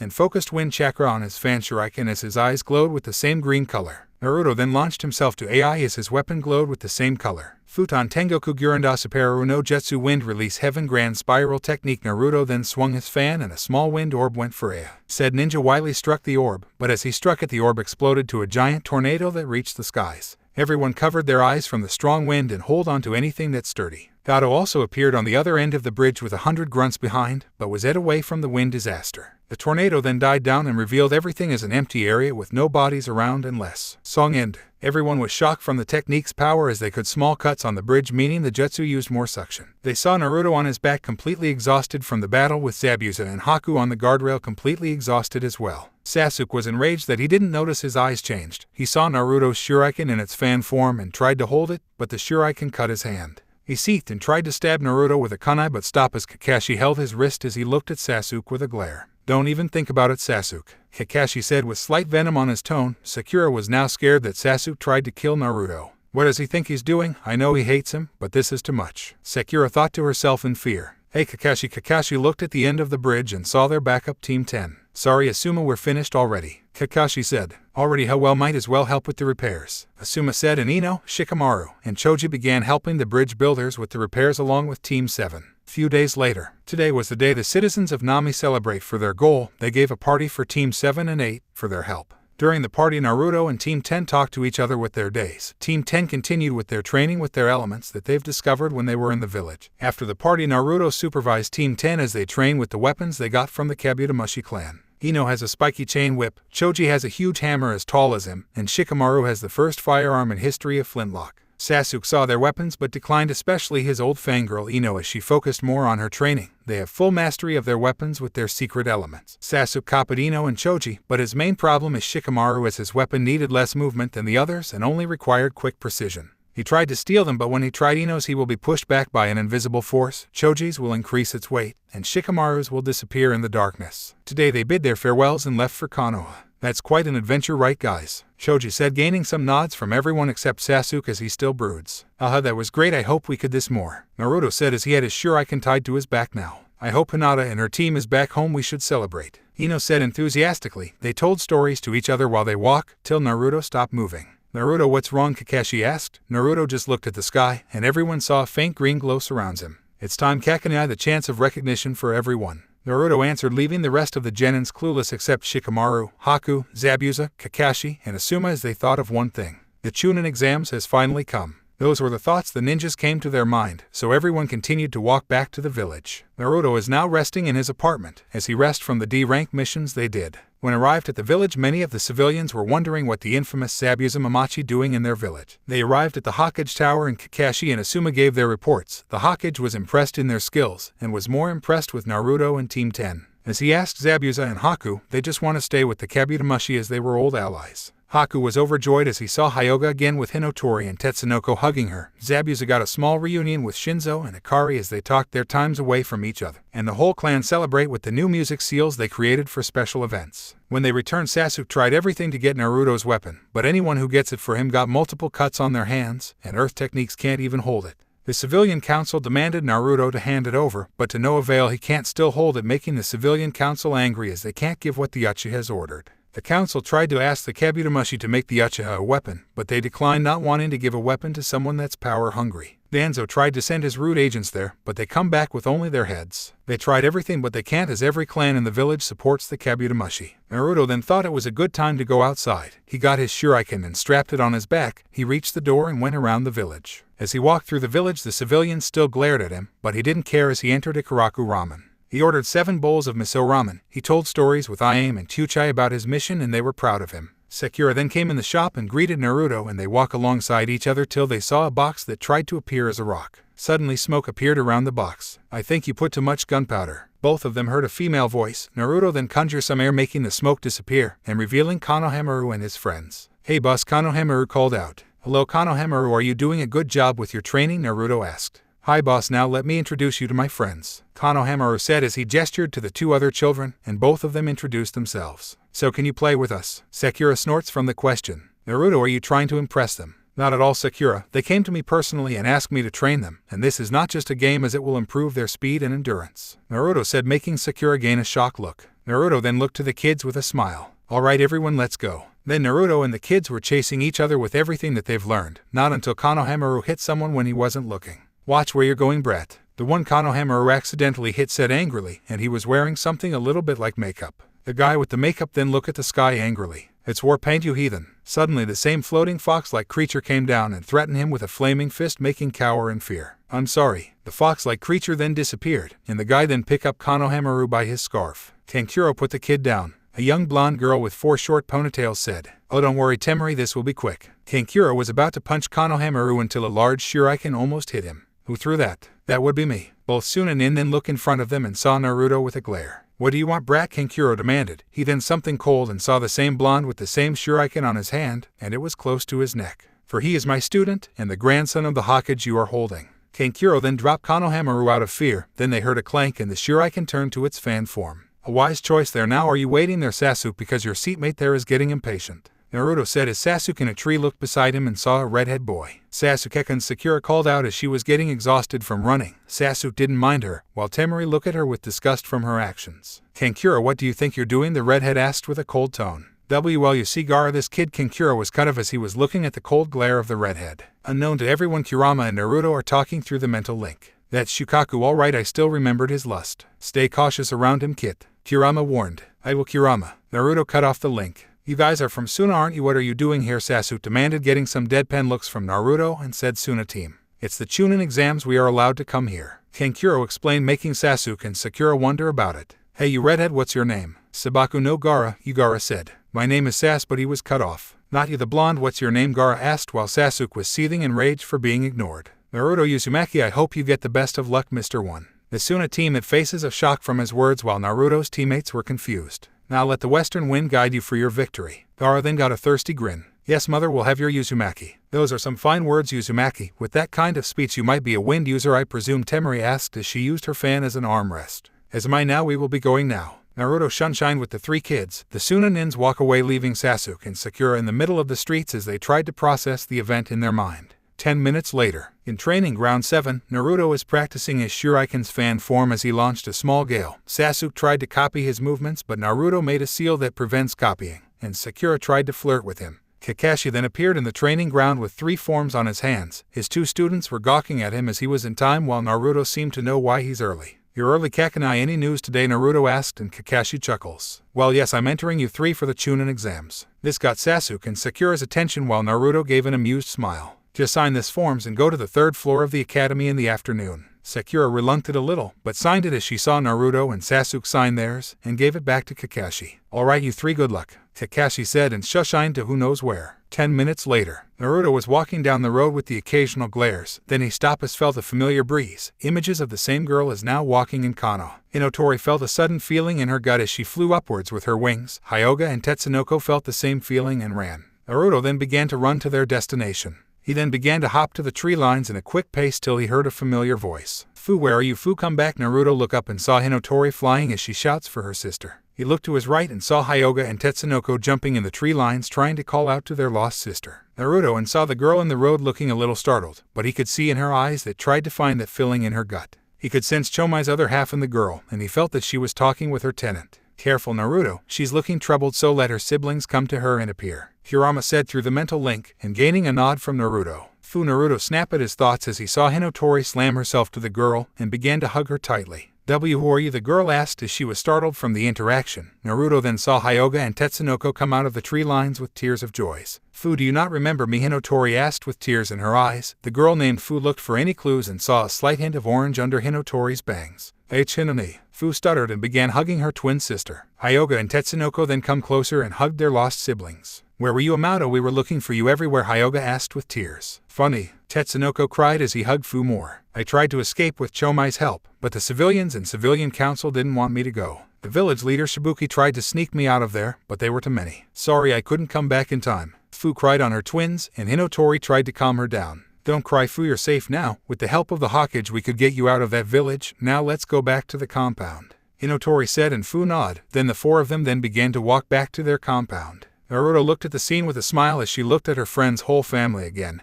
and focused wind chakra on his fan shuriken as his eyes glowed with the same green color. Naruto then launched himself to Ai as his weapon glowed with the same color. Futon Tengoku Guranda Superu no Jutsu Wind Release Heaven Grand Spiral Technique. Naruto then swung his fan and a small wind orb went for Ai. Said ninja Wily struck the orb, but as he struck it, the orb exploded to a giant tornado that reached the skies. Everyone covered their eyes from the strong wind and hold on to anything that's sturdy. Sato also appeared on the other end of the bridge with 100 grunts behind, but was led away from the wind disaster. The tornado then died down and revealed everything as an empty area with no bodies around and less. Song end. Everyone was shocked from the technique's power as they could small cuts on the bridge, meaning the jutsu used more suction. They saw Naruto on his back completely exhausted from the battle with Zabuza, and Haku on the guardrail completely exhausted as well. Sasuke was enraged that he didn't notice his eyes changed. He saw Naruto's shuriken in its fan form and tried to hold it, but the shuriken cut his hand. He seethed and tried to stab Naruto with a kunai, but stopped as Kakashi held his wrist as he looked at Sasuke with a glare. Don't even think about it, Sasuke, Kakashi said with slight venom on his tone. Sakura was now scared that Sasuke tried to kill Naruto. What does he think he's doing? I know he hates him, but this is too much, Sakura thought to herself in fear. Hey Kakashi. Kakashi looked at the end of the bridge and saw their backup team 10. Sorry Asuma, we're finished already, Kakashi said. Already? How well, might as well help with the repairs, Asuma said, and Ino, Shikamaru, and Choji began helping the bridge builders with the repairs along with Team 7. Few days later. Today was the day the citizens of Nami celebrate for their goal. They gave a party for Team 7 and 8 for their help. During the party, Naruto and Team 10 talked to each other with their days. Team 10 continued with their training with their elements that they've discovered when they were in the village. After the party, Naruto supervised Team 10 as they train with the weapons they got from the Kabut-Mushi clan. Ino has a spiky chain whip, Choji has a huge hammer as tall as him, and Shikamaru has the first firearm in history of flintlock. Sasuke saw their weapons but declined, especially his old fangirl Ino, as she focused more on her training. They have full mastery of their weapons with their secret elements. Sasuke copied Ino and Choji, but his main problem is Shikamaru, as his weapon needed less movement than the others and only required quick precision. He tried to steal them, but when he tried, he knows he will be pushed back by an invisible force. Choji's will increase its weight, and Shikamaru's will disappear in the darkness. Today they bid their farewells and left for Konoha. That's quite an adventure, right guys? Choji said, gaining some nods from everyone except Sasuke as he still broods. Aha, that was great, I hope we could this more. Naruto said as he had his shuriken tied to his back now. I hope Hinata and her team is back home, we should celebrate. Ino said enthusiastically. They told stories to each other while they walked, till Naruto stopped moving. Naruto, what's wrong? Kakashi asked. Naruto just looked at the sky, and everyone saw a faint green glow surrounds him. It's time, Kakanai, the chance of recognition for everyone. Naruto answered, leaving the rest of the Genins clueless except Shikamaru, Haku, Zabuza, Kakashi, and Asuma as they thought of one thing. The Chunnin exams has finally come. Those were the thoughts the ninjas came to their mind, so everyone continued to walk back to the village. Naruto is now resting in his apartment, as he rests from the D-rank missions they did. When arrived at the village, many of the civilians were wondering what the infamous Zabuza Mamachi doing in their village. They arrived at the Hokage Tower and Kakashi and Asuma gave their reports. The Hokage was impressed in their skills, and was more impressed with Naruto and Team 10. As he asked Zabuza and Haku, they just want to stay with the Kabut-Mushi as they were old allies. Haku was overjoyed as he saw Hyoga again with Hinotori and Tetsunoko hugging her. Zabuza got a small reunion with Shinzo and Akari as they talked their times away from each other, and the whole clan celebrate with the new music seals they created for special events. When they returned, Sasuke tried everything to get Naruto's weapon, but anyone who gets it for him got multiple cuts on their hands, and earth techniques can't even hold it. The civilian council demanded Naruto to hand it over, but to no avail, he can't still hold it, making the civilian council angry as they can't give what the Uchiha has ordered. The council tried to ask the Kabut-Mushi to make the Uchiha a weapon, but they declined, not wanting to give a weapon to someone that's power-hungry. Danzo tried to send his rude agents there, but they come back with only their heads. They tried everything, but they can't, as every clan in the village supports the Kabut-Mushi. Naruto then thought it was a good time to go outside. He got his shuriken and strapped it on his back. He reached the door and went around the village. As he walked through the village, the civilians still glared at him, but he didn't care as he entered Ikaraku Ramen. He ordered 7 bowls of miso ramen. He told stories with Iame and Kyuchai about his mission, and they were proud of him. Sakura then came in the shop and greeted Naruto, and they walk alongside each other till they saw a box that tried to appear as a rock. Suddenly smoke appeared around the box. I think you put too much gunpowder. Both of them heard a female voice. Naruto then conjured some air, making the smoke disappear, and revealing Konohamaru and his friends. Hey boss, Konohamaru called out. Hello Konohamaru, are you doing a good job with your training? Naruto asked. Hi boss, now let me introduce you to my friends, Konohamaru said as he gestured to the 2 other children, and both of them introduced themselves. So can you play with us? Sakura snorts from the question. Naruto, are you trying to impress them? Not at all, Sakura. They came to me personally and asked me to train them, and this is not just a game, as it will improve their speed and endurance, Naruto said, making Sakura gain a shocked look. Naruto then looked to the kids with a smile. Alright everyone, let's go. Then Naruto and the kids were chasing each other with everything that they've learned, not until Konohamaru hit someone when he wasn't looking. Watch where you're going, brat. The one Konohamaru accidentally hit said angrily, and he was wearing something a little bit like makeup. The guy with the makeup then looked at the sky angrily. It's war paint, you heathen. Suddenly the same floating fox-like creature came down and threatened him with a flaming fist, making cower in fear. I'm sorry. The fox-like creature then disappeared, and the guy then picked up Konohamaru by his scarf. Kankuro put the kid down. A young blonde girl with 4 short ponytails said, Oh, don't worry Temari, this will be quick. Kankuro was about to punch Konohamaru until a large shuriken almost hit him. Who threw that? That would be me. Both Sun and Nin then looked in front of them and saw Naruto with a glare. What do you want, brat? Kankuro demanded. He then something cold and saw the same blonde with the same shuriken on his hand, and it was close to his neck. For he is my student, and the grandson of the Hokage you are holding. Kankuro then dropped Konohamaru out of fear. Then they heard a clank and the shuriken turned to its fan form. A wise choice there. Now are you waiting there, Sasuke, because your seatmate there is getting impatient? Naruto said as Sasuke in a tree looked beside him and saw a redhead boy. Sasuke and Sakura called out as she was getting exhausted from running. Sasuke didn't mind her, while Temari looked at her with disgust from her actions. Kankuro, what do you think you're doing? The redhead asked with a cold tone. Well, you see Gaara, this kid Kankuro was cut off as he was looking at the cold glare of the redhead. Unknown to everyone, Kurama and Naruto are talking through the mental link. That's Shukaku, alright, I still remembered his lust. Stay cautious around him, kid. Kurama warned. I will, Kurama. Naruto cut off the link. You guys are from Suna, aren't you? What are you doing here? Sasuke demanded, getting some deadpan looks from Naruto, and said, Suna team. It's the Chunnin exams, we are allowed to come here. Kankuro explained, making Sasuke and Sakura wonder about it. Hey you redhead, what's your name? Sabaku no Gaara, Gaara said. My name is Sas, but he was cut off. Not you the blonde, what's your name? Gaara asked while Sasuke was seething in rage for being ignored. Naruto Uzumaki, I hope you get the best of luck, Mr. 1. The Suna team had faces of shock from his words while Naruto's teammates were confused. Now let the western wind guide you for your victory. Gaara then got a thirsty grin. Yes, mother, we'll have your Uzumaki. Those are some fine words, Uzumaki. With that kind of speech you might be a wind user, I presume, Temari asked as she used her fan as an armrest. As am I now, we will be going now. Naruto shunshined with the three kids. The Tsunanins walk away, leaving Sasuke and Sakura in the middle of the streets as they tried to process the event in their mind. 10 minutes later, in Training Ground 7, Naruto is practicing his Shuriken's fan form as he launched a small gale. Sasuke tried to copy his movements, but Naruto made a seal that prevents copying, and Sakura tried to flirt with him. Kakashi then appeared in the training ground with 3 forms on his hands. His 2 students were gawking at him as he was in time, while Naruto seemed to know why he's early. You're early, Kakanai. Any news today? Naruto asked, and Kakashi chuckles. Well, yes, I'm entering U3 for the Chunnin exams. This got Sasuke and Sakura's attention, while Naruto gave an amused smile. Just sign this forms and go to the 3rd floor of the academy in the afternoon. Sakura relucted a little, but signed it as she saw Naruto and Sasuke sign theirs, and gave it back to Kakashi. Alright, you 3, good luck, Kakashi said and shushined to who knows where. 10 minutes later, Naruto was walking down the road with the occasional glares. Then he stopped as felt a familiar breeze. Images of the same girl is now walking in Konoha. Hinotori felt a sudden feeling in her gut as she flew upwards with her wings. Hyuga and Tetsunoko felt the same feeling and ran. Naruto then began to run to their destination. He then began to hop to the tree lines in a quick pace till he heard a familiar voice. Fu, where are you? Fu, come back. Naruto looked up and saw Hinotori flying as she shouts for her sister. He looked to his right and saw Hyuga and Tetsunoko jumping in the tree lines trying to call out to their lost sister. Naruto and saw the girl in the road looking a little startled, but he could see in her eyes that tried to find that feeling in her gut. He could sense Chomai's other half in the girl, and he felt that she was talking with her tenant. Careful, Naruto, she's looking troubled, so let her siblings come to her and appear, Kurama said through the mental link, and gaining a nod from Naruto. Naruto snapped at his thoughts as he saw Hinotori slam herself to the girl and began to hug her tightly. Who are you? The girl asked as she was startled from the interaction. Naruto then saw Hyuga and Tetsunoko come out of the tree lines with tears of joy. Fu, do you not remember me? Hinotori asked with tears in her eyes. The girl named Fu looked for any clues and saw a slight hint of orange under Hinotori's bangs. Chinnin. Fu stuttered and began hugging her twin sister. Hyuga and Tetsunoko then come closer and hugged their lost siblings. Where were you, Amato? We were looking for you everywhere, Hyuga asked with tears. Funny, Tetsunoko cried as he hugged Fu more. I tried to escape with Chomai's help, but the civilians and civilian council didn't want me to go. The village leader Shibuki tried to sneak me out of there, but they were too many. Sorry, I couldn't come back in time. Fu cried on her twins, and Hinotori tried to calm her down. Don't cry, Fu, you're safe now. With the help of the Hokage we could get you out of that village. Now let's go back to the compound, Hinotori said, and Fu nodded. Then the 4 of them then began to walk back to their compound. Naruto looked at the scene with a smile as she looked at her friend's whole family again.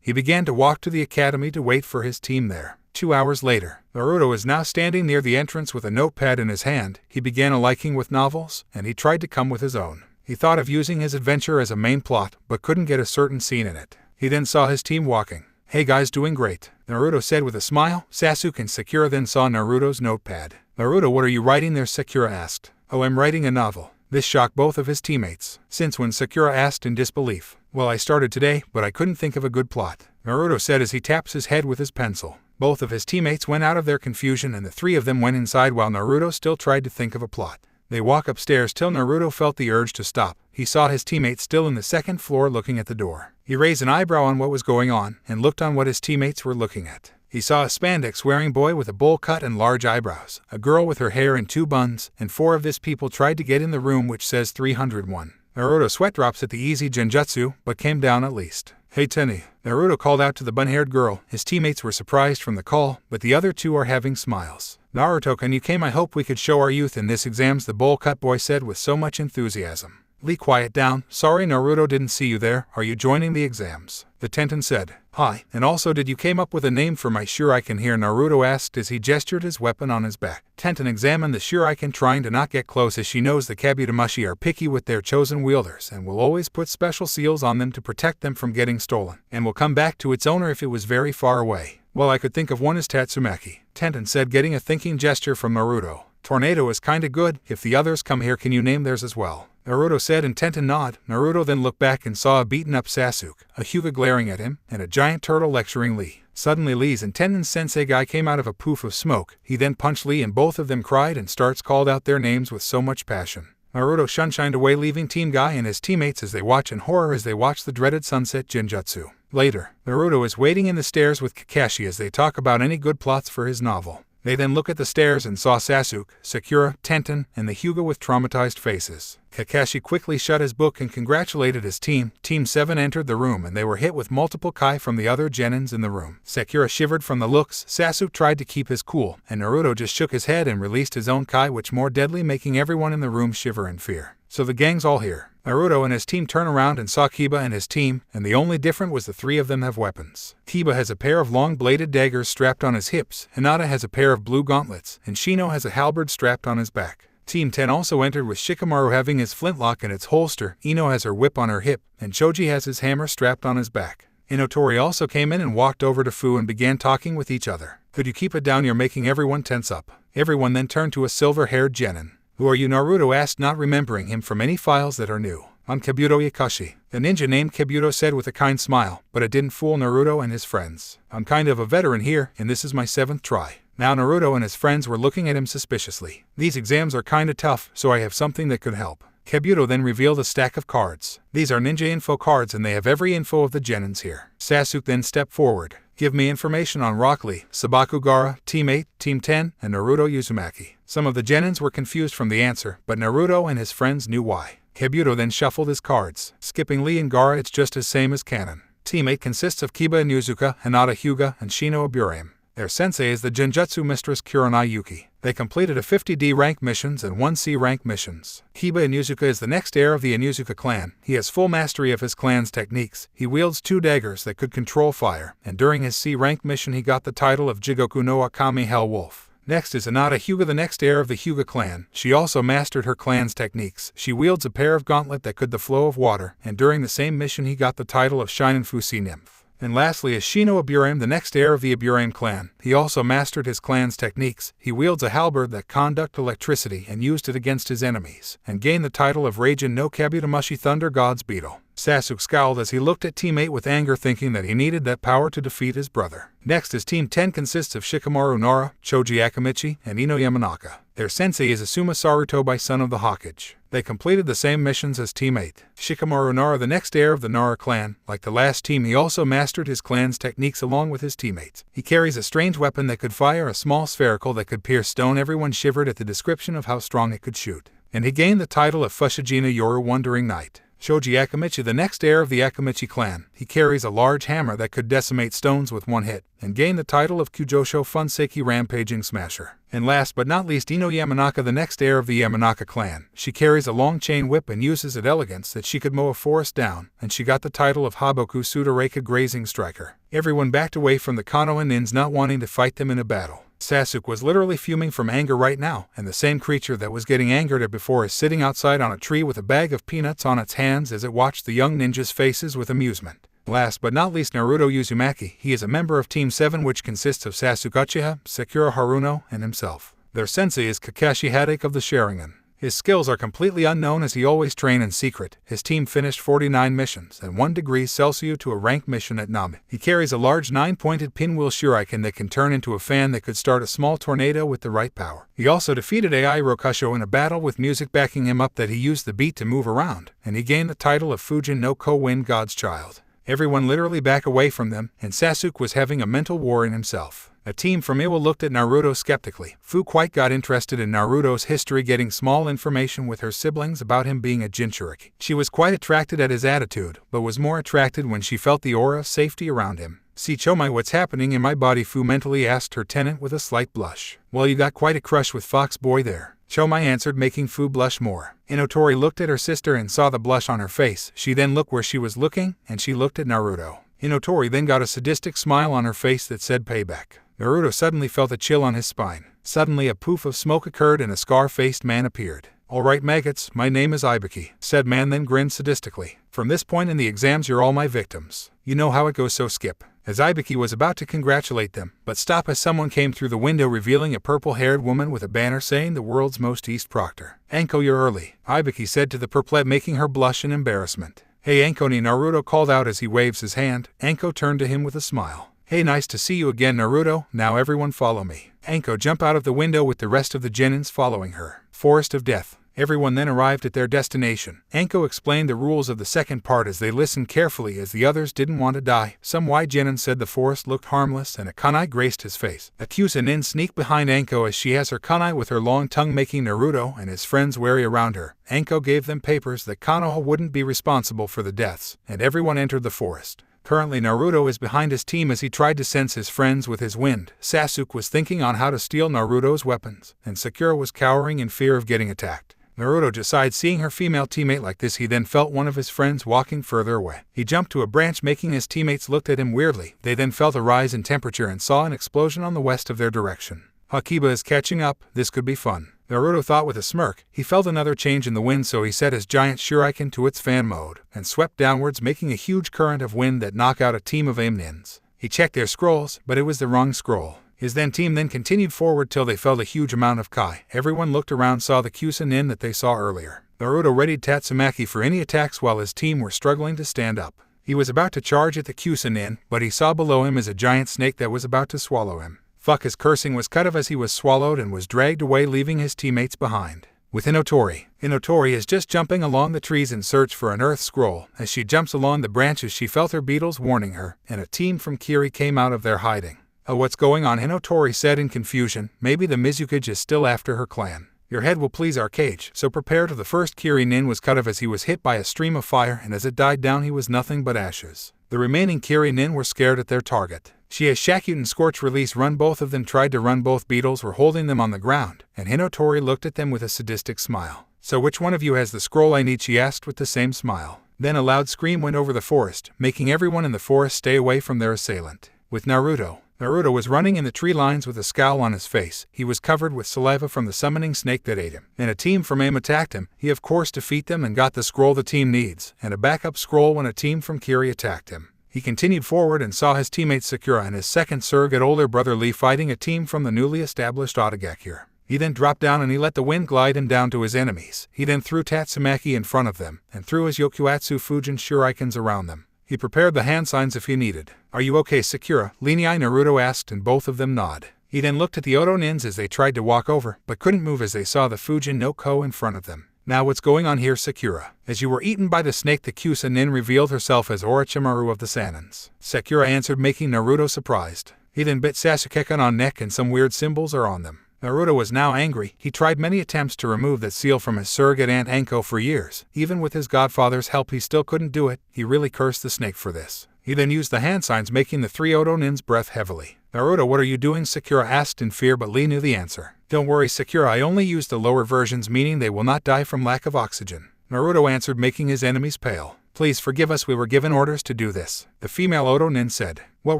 He began to walk to the academy to wait for his team there. 2 hours later, Naruto is now standing near the entrance with a notepad in his hand. He began a liking with novels, and he tried to come with his own. He thought of using his adventure as a main plot, but couldn't get a certain scene in it. He then saw his team walking. Hey guys, doing great, Naruto said with a smile. Sasuke and Sakura then saw Naruto's notepad. Naruto, what are you writing there? Sakura asked. Oh, I'm writing a novel. This shocked both of his teammates. Since when? Sakura asked in disbelief. Well, I started today, but I couldn't think of a good plot, Naruto said as he taps his head with his pencil. Both of his teammates went out of their confusion and the 3 of them went inside while Naruto still tried to think of a plot. They walked upstairs till Naruto felt the urge to stop. He saw his teammates still in the 2nd floor looking at the door. He raised an eyebrow on what was going on and looked on what his teammates were looking at. He saw a spandex-wearing boy with a bowl cut and large eyebrows, a girl with her hair in 2 buns, and 4 of these people tried to get in the room which says 301. Naruto sweat drops at the easy genjutsu, but came down at least. Hey Tenny, Naruto called out to the bun-haired girl. His teammates were surprised from the call, but the other 2 are having smiles. Naruto, can you came? I hope we could show our youth in this exams, the bowl-cut boy said with so much enthusiasm. Lee, quiet down. Sorry, Naruto didn't see you there. Are you joining the exams? The Tenten said. Hi, and also did you came up with a name for my Shuriken here? Naruto asked as he gestured his weapon on his back. Tenten examined the Shuriken, trying to not get close as she knows the Kabut-Mushi are picky with their chosen wielders and will always put special seals on them to protect them from getting stolen, and will come back to its owner if it was very far away. Well, I could think of one as Tatsumaki, Tenten said, getting a thinking gesture from Naruto. Tornado is kinda good. If the others come here, can you name theirs as well? Naruto said, and Tenten nodded. Naruto then looked back and saw a beaten-up Sasuke, a Hyuga glaring at him, and a giant turtle lecturing Lee. Suddenly Lee's and Tenten's sensei guy came out of a poof of smoke. He then punched Lee and both of them cried and Starts called out their names with so much passion. Naruto shunshined away, leaving Team Guy and his teammates as they watch in horror as they watch the dreaded sunset genjutsu. Later, Naruto is waiting in the stairs with Kakashi as they talk about any good plots for his novel. They then look at the stairs and saw Sasuke, Sakura, Tenten, and the Hyuga with traumatized faces. Kakashi quickly shut his book and congratulated his team. Team 7 entered the room and they were hit with multiple kai from the other genins in the room. Sakura shivered from the looks, Sasuke tried to keep his cool, and Naruto just shook his head and released his own kai, which more deadly, making everyone in the room shiver in fear. So the gang's all here. Naruto and his team turn around and saw Kiba and his team, and the only difference was the three of them have weapons. Kiba has a pair of long-bladed daggers strapped on his hips, Hinata has a pair of blue gauntlets, and Shino has a halberd strapped on his back. Team 10 also entered with Shikamaru having his flintlock in its holster, Ino has her whip on her hip, and Choji has his hammer strapped on his back. Hinotori also came in and walked over to Fu and began talking with each other. Could you keep it down, you're making everyone tense up. Everyone then turned to a silver-haired genin. Who are you? Naruto asked, not remembering him from any files that are new. I'm Kabuto Yakashi. The ninja named Kabuto said with a kind smile, but it didn't fool Naruto and his friends. I'm kind of a veteran here, and this is my 7th try. Now Naruto and his friends were looking at him suspiciously. These exams are kinda tough, so I have something that could help. Kabuto then revealed a stack of cards. These are ninja info cards and they have every info of the genins here. Sasuke then stepped forward. Give me information on Rock Lee, Sabakugara, Team 8, Team 10, and Naruto Uzumaki. Some of the genins were confused from the answer, but Naruto and his friends knew why. Kabuto then shuffled his cards. Skipping Lee and Gaara, it's just as same as canon. Team 8 consists of Kiba and Yuzuka, Hinata Hyuga, and Shino Aburame. Their sensei is the Genjutsu mistress Kurenai Yuki. They completed a 50D rank missions and 1C rank missions. Kiba Inuzuka is the next heir of the Inuzuka clan. He has full mastery of his clan's techniques. He wields 2 daggers that could control fire, and during his C rank mission he got the title of Jigoku no Akame Hell Wolf. Next is Hinata Hyuga, the next heir of the Hyuga clan. She also mastered her clan's techniques. She wields a pair of gauntlet that could the flow of water, and during the same mission he got the title of Shinin Fusi Nymph. And lastly is Shino Aburame, the next heir of the Aburame clan. He also mastered his clan's techniques. He wields a halberd that conduct electricity and used it against his enemies, and gained the title of Raijin no Kabut-Mushi Thunder God's Beetle. Sasuke scowled as he looked at Team 8 with anger, thinking that he needed that power to defeat his brother. Next is Team 10 consists of Shikamaru Nara, Choji Akamichi, and Ino Yamanaka. Their sensei is Asuma Sarutobi, son of the Hokage. They completed the same missions as Team 8. Shikamaru Nara, the next heir of the Nara clan. Like the last team, he also mastered his clan's techniques along with his teammates. He carries a strange weapon that could fire a small spherical that could pierce stone. Everyone shivered at the description of how strong it could shoot. And he gained the title of Fushigina Yoru Wandering Knight. Shoji Akamichi, the next heir of the Akamichi clan. He carries a large hammer that could decimate stones with one hit, and gained the title of Kyujosho Funseki Rampaging Smasher. And last but not least, Ino Yamanaka, the next heir of the Yamanaka clan. She carries a long chain whip and uses it elegance that she could mow a forest down, and she got the title of Haboku Sudareka Grazing Striker. Everyone backed away from the Konoha nins, not wanting to fight them in a battle. Sasuke was literally fuming from anger right now, and the same creature that was getting angered at before is sitting outside on a tree with a bag of peanuts on its hands as it watched the young ninjas' faces with amusement. Last but not least, Naruto Uzumaki. He is a member of Team 7, which consists of Sasuke Uchiha, Sakura Haruno, and himself. Their sensei is Kakashi Hadake of the Sharingan. His skills are completely unknown as he always trained in secret. His team finished 49 missions and 1 degree Celsius to a rank mission at Nami. He carries a large 9-pointed pinwheel shuriken that can turn into a fan that could start a small tornado with the right power. He also defeated Ai Rokasho in a battle with music backing him up that he used the beat to move around, and he gained the title of Fujin no Ko-Wind God's Child. Everyone literally backed away from them, and Sasuke was having a mental war in himself. A team from Iwa looked at Naruto skeptically. Fu quite got interested in Naruto's history, getting small information with her siblings about him being a Jinchuriki. She was quite attracted at his attitude, but was more attracted when she felt the aura of safety around him. See Chomai, what's happening in my body? Fu mentally asked her tenant with a slight blush. Well, you got quite a crush with Fox Boy there. Chomai answered, making Fu blush more. Hinotori looked at her sister and saw the blush on her face. She then looked where she was looking, and she looked at Naruto. Hinotori then got a sadistic smile on her face that said payback. Naruto suddenly felt a chill on his spine. Suddenly a poof of smoke occurred and a scar-faced man appeared. All right, maggots, my name is Ibiki, said man, then grinned sadistically. From this point in the exams you're all my victims. You know how it goes, so skip. As Ibiki was about to congratulate them, but stop as someone came through the window revealing a purple-haired woman with a banner saying the world's most East Proctor. Anko, you're early, Ibiki said to the perplexed, making her blush in embarrassment. Hey Ankoni, Naruto called out as he waves his hand. Anko turned to him with a smile. Hey, nice to see you again, Naruto. Now everyone follow me. Anko jumped out of the window with the rest of the genins following her. Forest of Death. Everyone then arrived at their destination. Anko explained the rules of the second part as they listened carefully as the others didn't want to die. Some Genin said the forest looked harmless and a kunai graced his face. A Chunnin sneaked behind Anko as she has her kunai with her long tongue, making Naruto and his friends wary around her. Anko gave them papers that Konoha wouldn't be responsible for the deaths, and everyone entered the forest. Currently Naruto is behind his team as he tried to sense his friends with his wind. Sasuke was thinking on how to steal Naruto's weapons, and Sakura was cowering in fear of getting attacked. Naruto decides seeing her female teammate like this, he then felt one of his friends walking further away. He jumped to a branch, making his teammates look at him weirdly. They then felt a rise in temperature and saw an explosion on the west of their direction. Kiba is catching up, this could be fun. Naruto thought with a smirk. He felt another change in the wind, so he set his giant shuriken to its fan mode and swept downwards, making a huge current of wind that knocked out a team of nins. He checked their scrolls, but it was the wrong scroll. His team then continued forward till they felt a huge amount of kai. Everyone looked around, saw the Chunnin that they saw earlier. Naruto readied Tatsumaki for any attacks while his team were struggling to stand up. He was about to charge at the Chunnin, but he saw below him as a giant snake that was about to swallow him. Fuck, his cursing was cut off as he was swallowed and was dragged away, leaving his teammates behind. With Hinotori. Hinotori is just jumping along the trees in search for an earth scroll. As she jumps along the branches, she felt her beetles warning her, and a team from Kiri came out of their hiding. Oh, what's going on? Hinotori said in confusion. Maybe the Mizukage is still after her clan. Your head will please our cage, so prepare to. The first Kiri-nin was cut off as he was hit by a stream of fire, and as it died down he was nothing but ashes. The remaining Kiri-nin were scared at their target. She has Shakuten Scorch Release Run. Both of them tried to run. Both beetles were holding them on the ground, and Hinotori looked at them with a sadistic smile. So which one of you has the scroll I need? She asked with the same smile. Then a loud scream went over the forest, making everyone in the forest stay away from their assailant. With Naruto. Naruto was running in the tree lines with a scowl on his face. He was covered with saliva from the summoning snake that ate him. And a team from AIM attacked him. He of course defeated them and got the scroll the team needs, and a backup scroll when a team from Kiri attacked him. He continued forward and saw his teammate Sakura and his second surrogate older brother Lee fighting a team from the newly established Konohagakire. He then dropped down and he let the wind glide him down to his enemies. He then threw Tatsumaki in front of them, and threw his Yokuatsu Fujin shurikens around them. He prepared the hand signs if he needed. Are you okay, Sakura? Linei Naruto asked, and both of them nod. He then looked at the Oto-nins as they tried to walk over, but couldn't move as they saw the Fujin no Ko in front of them. Now what's going on here, Sakura? As you were eaten by the snake, the Chunnin revealed herself as Orochimaru of the Sanins. Sakura answered, making Naruto surprised. He then bit Sasuke on neck and some weird symbols are on them. Naruto was now angry. He tried many attempts to remove that seal from his surrogate aunt Anko for years. Even with his godfather's help he still couldn't do it. He really cursed the snake for this. He then used the hand signs, making the three Oto-nins breath heavily. Naruto, what are you doing? Sakura asked in fear, but Lee knew the answer. Don't worry, Sakura, I only used the lower versions, meaning they will not die from lack of oxygen. Naruto answered, making his enemies pale. Please forgive us, we were given orders to do this. The female Oto-nin said. What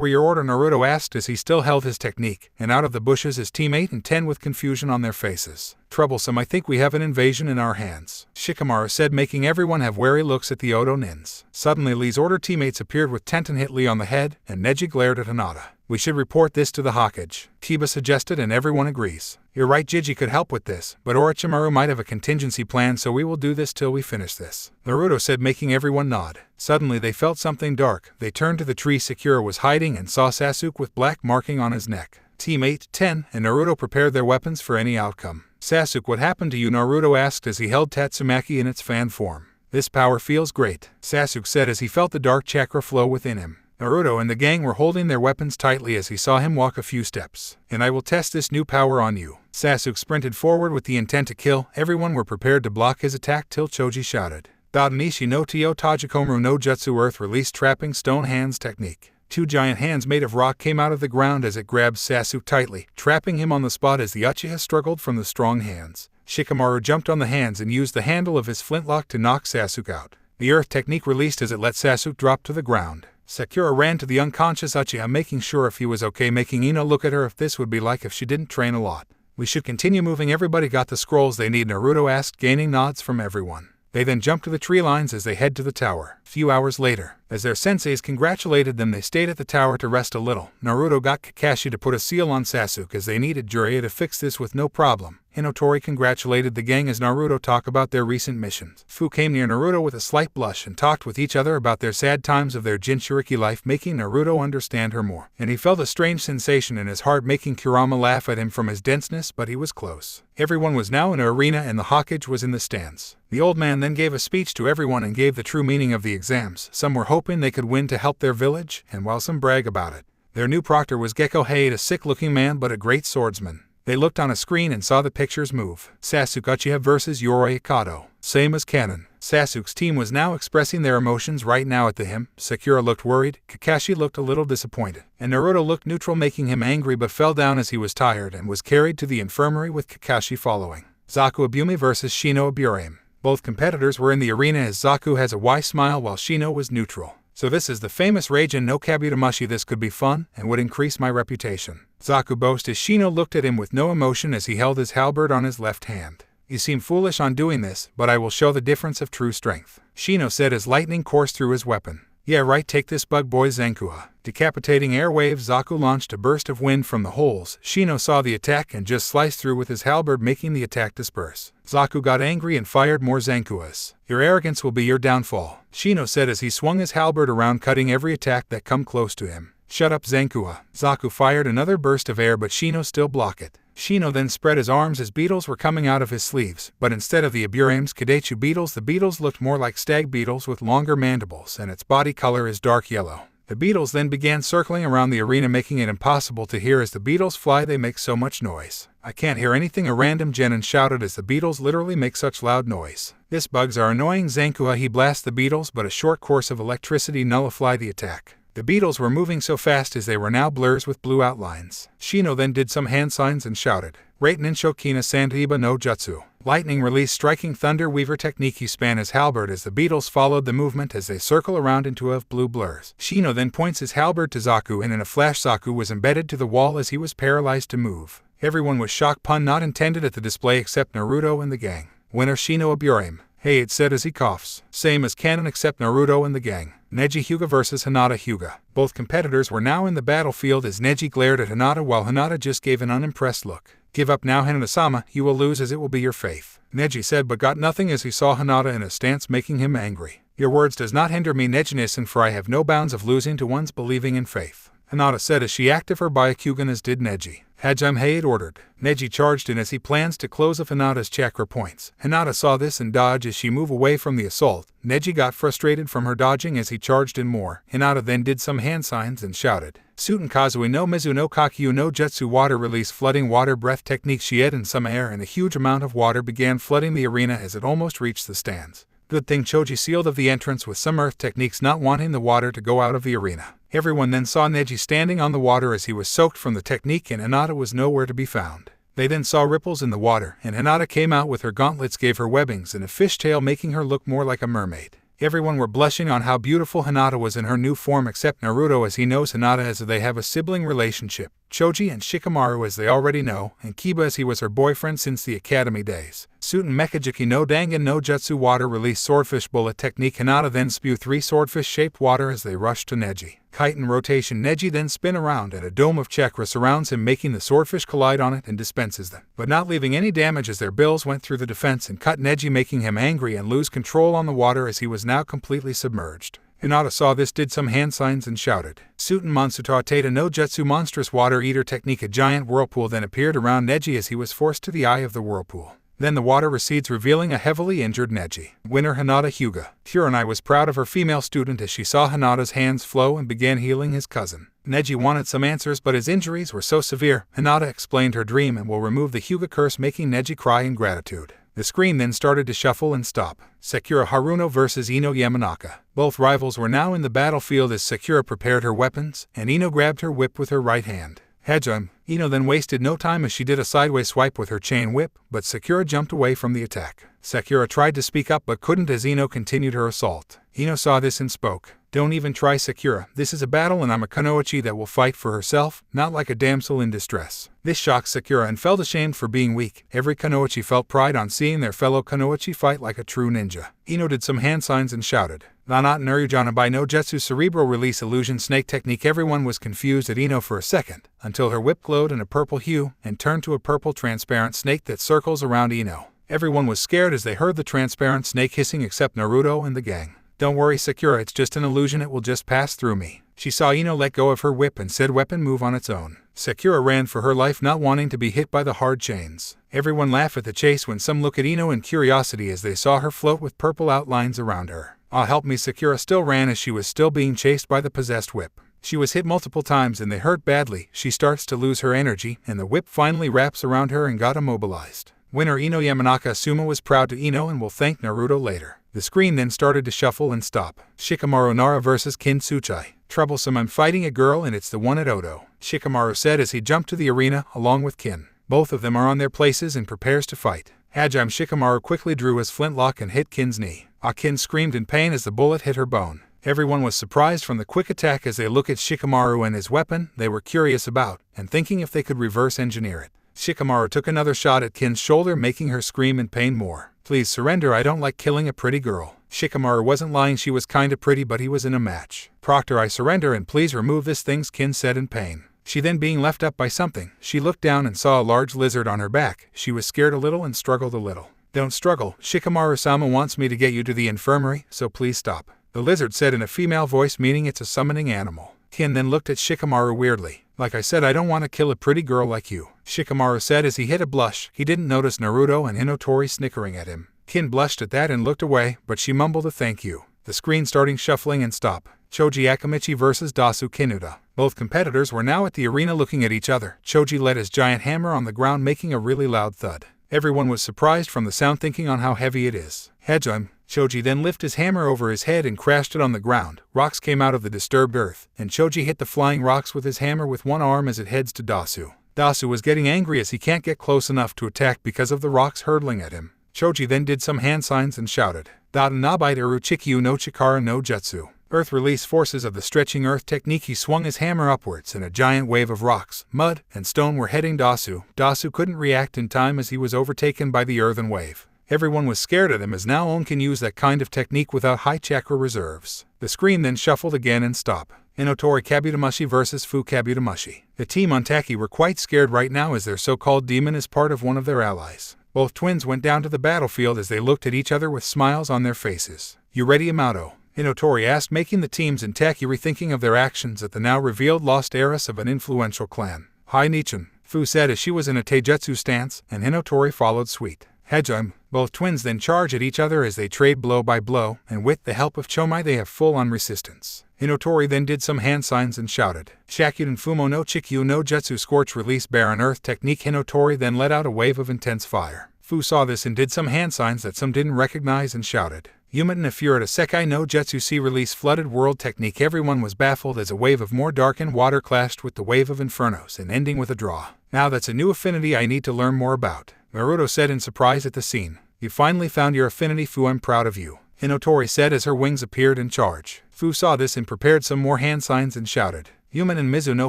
were your orders? Naruto asked as he still held his technique, and out of the bushes his teammate and 10 with confusion on their faces. Troublesome, I think we have an invasion in our hands, Shikamaru said, making everyone have wary looks at the Oto-nins. Suddenly Lee's order teammates appeared with Tenten hit Lee on the head, and Neji glared at Hinata. We should report this to the Hokage, Kiba suggested, and everyone agrees. You're right, Jiji could help with this, but Orochimaru might have a contingency plan, so we will do this till we finish this, Naruto said, making everyone nod. Suddenly they felt something dark. They turned to the tree Sakura was hiding and saw Sasuke with black marking on his neck. Teammate 10 and Naruto prepared their weapons for any outcome. Sasuke, what happened to you? Naruto asked as he held Tatsumaki in its fan form. This power feels great, Sasuke said as he felt the dark chakra flow within him. Naruto and the gang were holding their weapons tightly as he saw him walk a few steps. And I will test this new power on you. Sasuke sprinted forward with the intent to kill. Everyone were prepared to block his attack till Choji shouted. Dodanishi no Tio Tajikomaru no Jutsu Earth Release Trapping Stone Hands Technique. 2 giant hands made of rock came out of the ground as it grabbed Sasuke tightly, trapping him on the spot as the Uchiha struggled from the strong hands. Shikamaru jumped on the hands and used the handle of his flintlock to knock Sasuke out. The earth technique released as it let Sasuke drop to the ground. Sakura ran to the unconscious Uchiha, making sure if he was okay, making Ino look at her if this would be like if she didn't train a lot. We should continue moving. Everybody got the scrolls they need? Naruto asked, gaining nods from everyone. They then jumped to the tree lines as they head to the tower. A few hours later, As their senseis congratulated them, they stayed at the tower to rest a little. Naruto got Kakashi to put a seal on Sasuke as they needed Jiraiya to fix this with no problem. Hinotori congratulated the gang as Naruto talked about their recent missions. Fu came near Naruto with a slight blush and talked with each other about their sad times of their Jinchuriki life, making Naruto understand her more. And he felt a strange sensation in his heart, making Kurama laugh at him from his denseness, but he was close. Everyone was now in an arena and the Hokage was in the stands. The old man then gave a speech to everyone and gave the true meaning of the exams. Some were hoping they could win to help their village, and while some brag about it. Their new proctor was Gekko Hade, a sick-looking man but a great swordsman. They looked on a screen and saw the pictures move. Sasuke Uchiha vs Yoroi Ikado. Same as canon. Sasuke's team was now expressing their emotions right now at him. Sakura looked worried, Kakashi looked a little disappointed, and Naruto looked neutral, making him angry but fell down as he was tired and was carried to the infirmary with Kakashi following. Zaku Abumi vs Shino Aburame. Both competitors were in the arena as Zaku has a wry smile while Shino was neutral. So this is the famous Raijin no Kabut-Mushi. This could be fun and would increase my reputation. Zaku boasted. Shino looked at him with no emotion as he held his halberd on his left hand. You seem foolish on doing this, but I will show the difference of true strength, Shino said as lightning coursed through his weapon. Yeah right, take this bug boy Zankuha. Decapitating airwaves, Zaku launched a burst of wind from the holes. Shino saw the attack and just sliced through with his halberd, making the attack disperse. Zaku got angry and fired more Zankuhas. Your arrogance will be your downfall, Shino said as he swung his halberd around, cutting every attack that come close to him. Shut up Zankuha. Zaku fired another burst of air but Shino still blocked it. Shino then spread his arms as beetles were coming out of his sleeves, but instead of the Aburame's Kadechu beetles, the beetles looked more like stag beetles with longer mandibles, and its body color is dark yellow. The beetles then began circling around the arena, making it impossible to hear as the beetles fly. They make so much noise. I can't hear anything, a random Genin shouted as the beetles literally make such loud noise. This bugs are annoying Zankuha. He blasts the beetles, but a short course of electricity nullified the attack. The beetles were moving so fast as they were now blurs with blue outlines. Shino then did some hand signs and shouted, Rate Ninsho Kina Santiba no Jutsu. Lightning released striking thunder weaver technique. He span his halberd as the beetles followed the movement as they circle around into of blue blurs. Shino then points his halberd to Zaku, and in a flash Zaku was embedded to the wall as he was paralyzed to move. Everyone was shocked, pun not intended, at the display except Naruto and the gang. Winner Shino Aburame. Hey, it said as he coughs. Same as canon except Naruto and the gang. Neji Hyuga vs Hinata Hyuga. Both competitors were now in the battlefield as Neji glared at Hinata while Hinata just gave an unimpressed look. Give up now Hinata-sama, you will lose as it will be your faith, Neji said, but got nothing as he saw Hinata in a stance, making him angry. Your words does not hinder me Neji-nisan, for I have no bounds of losing to one's believing in faith, Hinata said as she acted her Byakugan as did Neji. Hajime Hade ordered. Neji charged in as he plans to close off Hinata's chakra points. Hinata saw this and dodged as she moved away from the assault. Neji got frustrated from her dodging as he charged in more. Hinata then did some hand signs and shouted, Suten Kazui no Mizu no Kakyu no Jutsu. Water release flooding water breath technique. She had in some air and a huge amount of water began flooding the arena as it almost reached the stands. Good thing Choji sealed of the entrance with some earth techniques, not wanting the water to go out of the arena. Everyone then saw Neji standing on the water as he was soaked from the technique, and Hinata was nowhere to be found. They then saw ripples in the water, and Hinata came out with her gauntlets, gave her webbings and a fishtail, making her look more like a mermaid. Everyone were blushing on how beautiful Hinata was in her new form except Naruto, as he knows Hinata as they have a sibling relationship, Choji and Shikamaru as they already know, and Kiba as he was her boyfriend since the academy days. Suten Mekajiki no Dangan no Jutsu. Water release swordfish bullet technique. Hinata then spew 3 swordfish-shaped water as they rushed to Neji. Chitin rotation. Neji then spin around and a dome of chakra surrounds him, making the swordfish collide on it and dispenses them, but not leaving any damage as their bills went through the defense and cut Neji, making him angry and lose control on the water as he was now completely submerged. Hinata saw this, did some hand signs and shouted, Suten Monsuta Teta no Jutsu. Monstrous water eater technique. A giant whirlpool then appeared around Neji as he was forced to the eye of the whirlpool. Then the water recedes, revealing a heavily injured Neji. Winner Hinata Hyuga. Kurenai was proud of her female student as she saw Hinata's hands flow and began healing his cousin. Neji wanted some answers, but his injuries were so severe. Hinata explained her dream and will remove the Hyuga curse, making Neji cry in gratitude. The screen then started to shuffle and stop. Sakura Haruno vs Ino Yamanaka. Both rivals were now in the battlefield as Sakura prepared her weapons, and Ino grabbed her whip with her right hand. Hajime. Ino then wasted no time as she did a sideways swipe with her chain whip, but Sakura jumped away from the attack. Sakura tried to speak up but couldn't as Ino continued her assault. Ino saw this and spoke. Don't even try, Sakura. This is a battle and I'm a kunoichi that will fight for herself, not like a damsel in distress. This shocked Sakura and felt ashamed for being weak. Every kunoichi felt pride on seeing their fellow kunoichi fight like a true ninja. Ino did some hand signs and shouted, Nanat Narujanabai no Jetsu Cerebral Release Illusion Snake Technique. Everyone was confused at Ino for a second, until her whip glowed in a purple hue and turned to a purple transparent snake that circles around Ino. Everyone was scared as they heard the transparent snake hissing except Naruto and the gang. Don't worry Sakura, it's just an illusion, it will just pass through me. She saw Ino let go of her whip and said weapon move on its own. Sakura ran for her life, not wanting to be hit by the hard chains. Everyone laughed at the chase when some look at Ino in curiosity as they saw her float with purple outlines around her. Ah, help me. Sakura still ran as she was still being chased by the possessed whip. She was hit multiple times and they hurt badly. She starts to lose her energy and the whip finally wraps around her and got immobilized. Winner Ino Yamanaka Asuma was proud to Ino and will thank Naruto later. The screen then started to shuffle and stop. Shikamaru Nara vs Kin Tsuchai. Troublesome, I'm fighting a girl and it's the one at Odo, Shikamaru said as he jumped to the arena along with Kin. Both of them are on their places and prepares to fight. Hajime Shikamaru quickly drew his flintlock and hit Kin's knee. Kin screamed in pain as the bullet hit her bone. Everyone was surprised from the quick attack as they looked at Shikamaru and his weapon they were curious about, and thinking if they could reverse engineer it. Shikamaru took another shot at Kin's shoulder, making her scream in pain more. Please surrender, I don't like killing a pretty girl. Shikamaru wasn't lying, she was kinda pretty but he was in a match. Proctor, I surrender and please remove this thing, Kin said in pain. She then being left up by something, she looked down and saw a large lizard on her back. She was scared a little and struggled a little. Don't struggle, Shikamaru-sama wants me to get you to the infirmary, so please stop. The lizard said in a female voice, meaning it's a summoning animal. Kin then looked at Shikamaru weirdly. Like I said, I don't want to kill a pretty girl like you, Shikamaru said as he hit a blush. He didn't notice Naruto and Hinotori snickering at him. Kin blushed at that and looked away, but she mumbled a thank you. The screen starting shuffling and stop. Choji Akamichi vs Dasu Kinuta. Both competitors were now at the arena looking at each other. Choji let his giant hammer on the ground, making a really loud thud. Everyone was surprised from the sound, thinking on how heavy it is. Hejime. Choji then lifted his hammer over his head and crashed it on the ground. Rocks came out of the disturbed earth, and Choji hit the flying rocks with his hammer with one arm as it heads to Dasu. Dasu was getting angry as he can't get close enough to attack because of the rocks hurtling at him. Choji then did some hand signs and shouted, Dadanabite Eru Chikyu no Chikara no Jutsu. Earth release forces of the stretching earth technique. He swung his hammer upwards and a giant wave of rocks, mud, and stone were heading Dasu. Dasu couldn't react in time as he was overtaken by the earthen wave. Everyone was scared of him as now one can use that kind of technique without high chakra reserves. The screen then shuffled again and stopped. Hinotori Kabut-Mushi vs Fu Kabut-Mushi. The team on Taki were quite scared right now as their so-called demon is part of one of their allies. Both twins went down to the battlefield as they looked at each other with smiles on their faces. You ready, Amato? Hinotori asked, making the teams in Taki rethinking of their actions at the now revealed lost heiress of an influential clan. Hi Nichin, Fu said as she was in a taijutsu stance, and Hinotori followed suit. Hejime. Both twins then charge at each other as they trade blow by blow, and with the help of Chomai they have full-on resistance. Hinotori then did some hand signs and shouted, Shakuden Fumo no Chikyu no Jutsu Scorch Release Barren Earth Technique. Hinotori then let out a wave of intense fire. Fu saw this and did some hand signs that some didn't recognize and shouted, Yumata Nafurita Sekai no Jutsu Sea Release Flooded World Technique. Everyone was baffled as a wave of more darkened water clashed with the wave of Infernos and ending with a draw. Now that's a new affinity I need to learn more about, Naruto said in surprise at the scene. You finally found your affinity, Fu, I'm proud of you, Hinotori said as her wings appeared in charge. Fu saw this and prepared some more hand signs and shouted, Yuman and Mizu no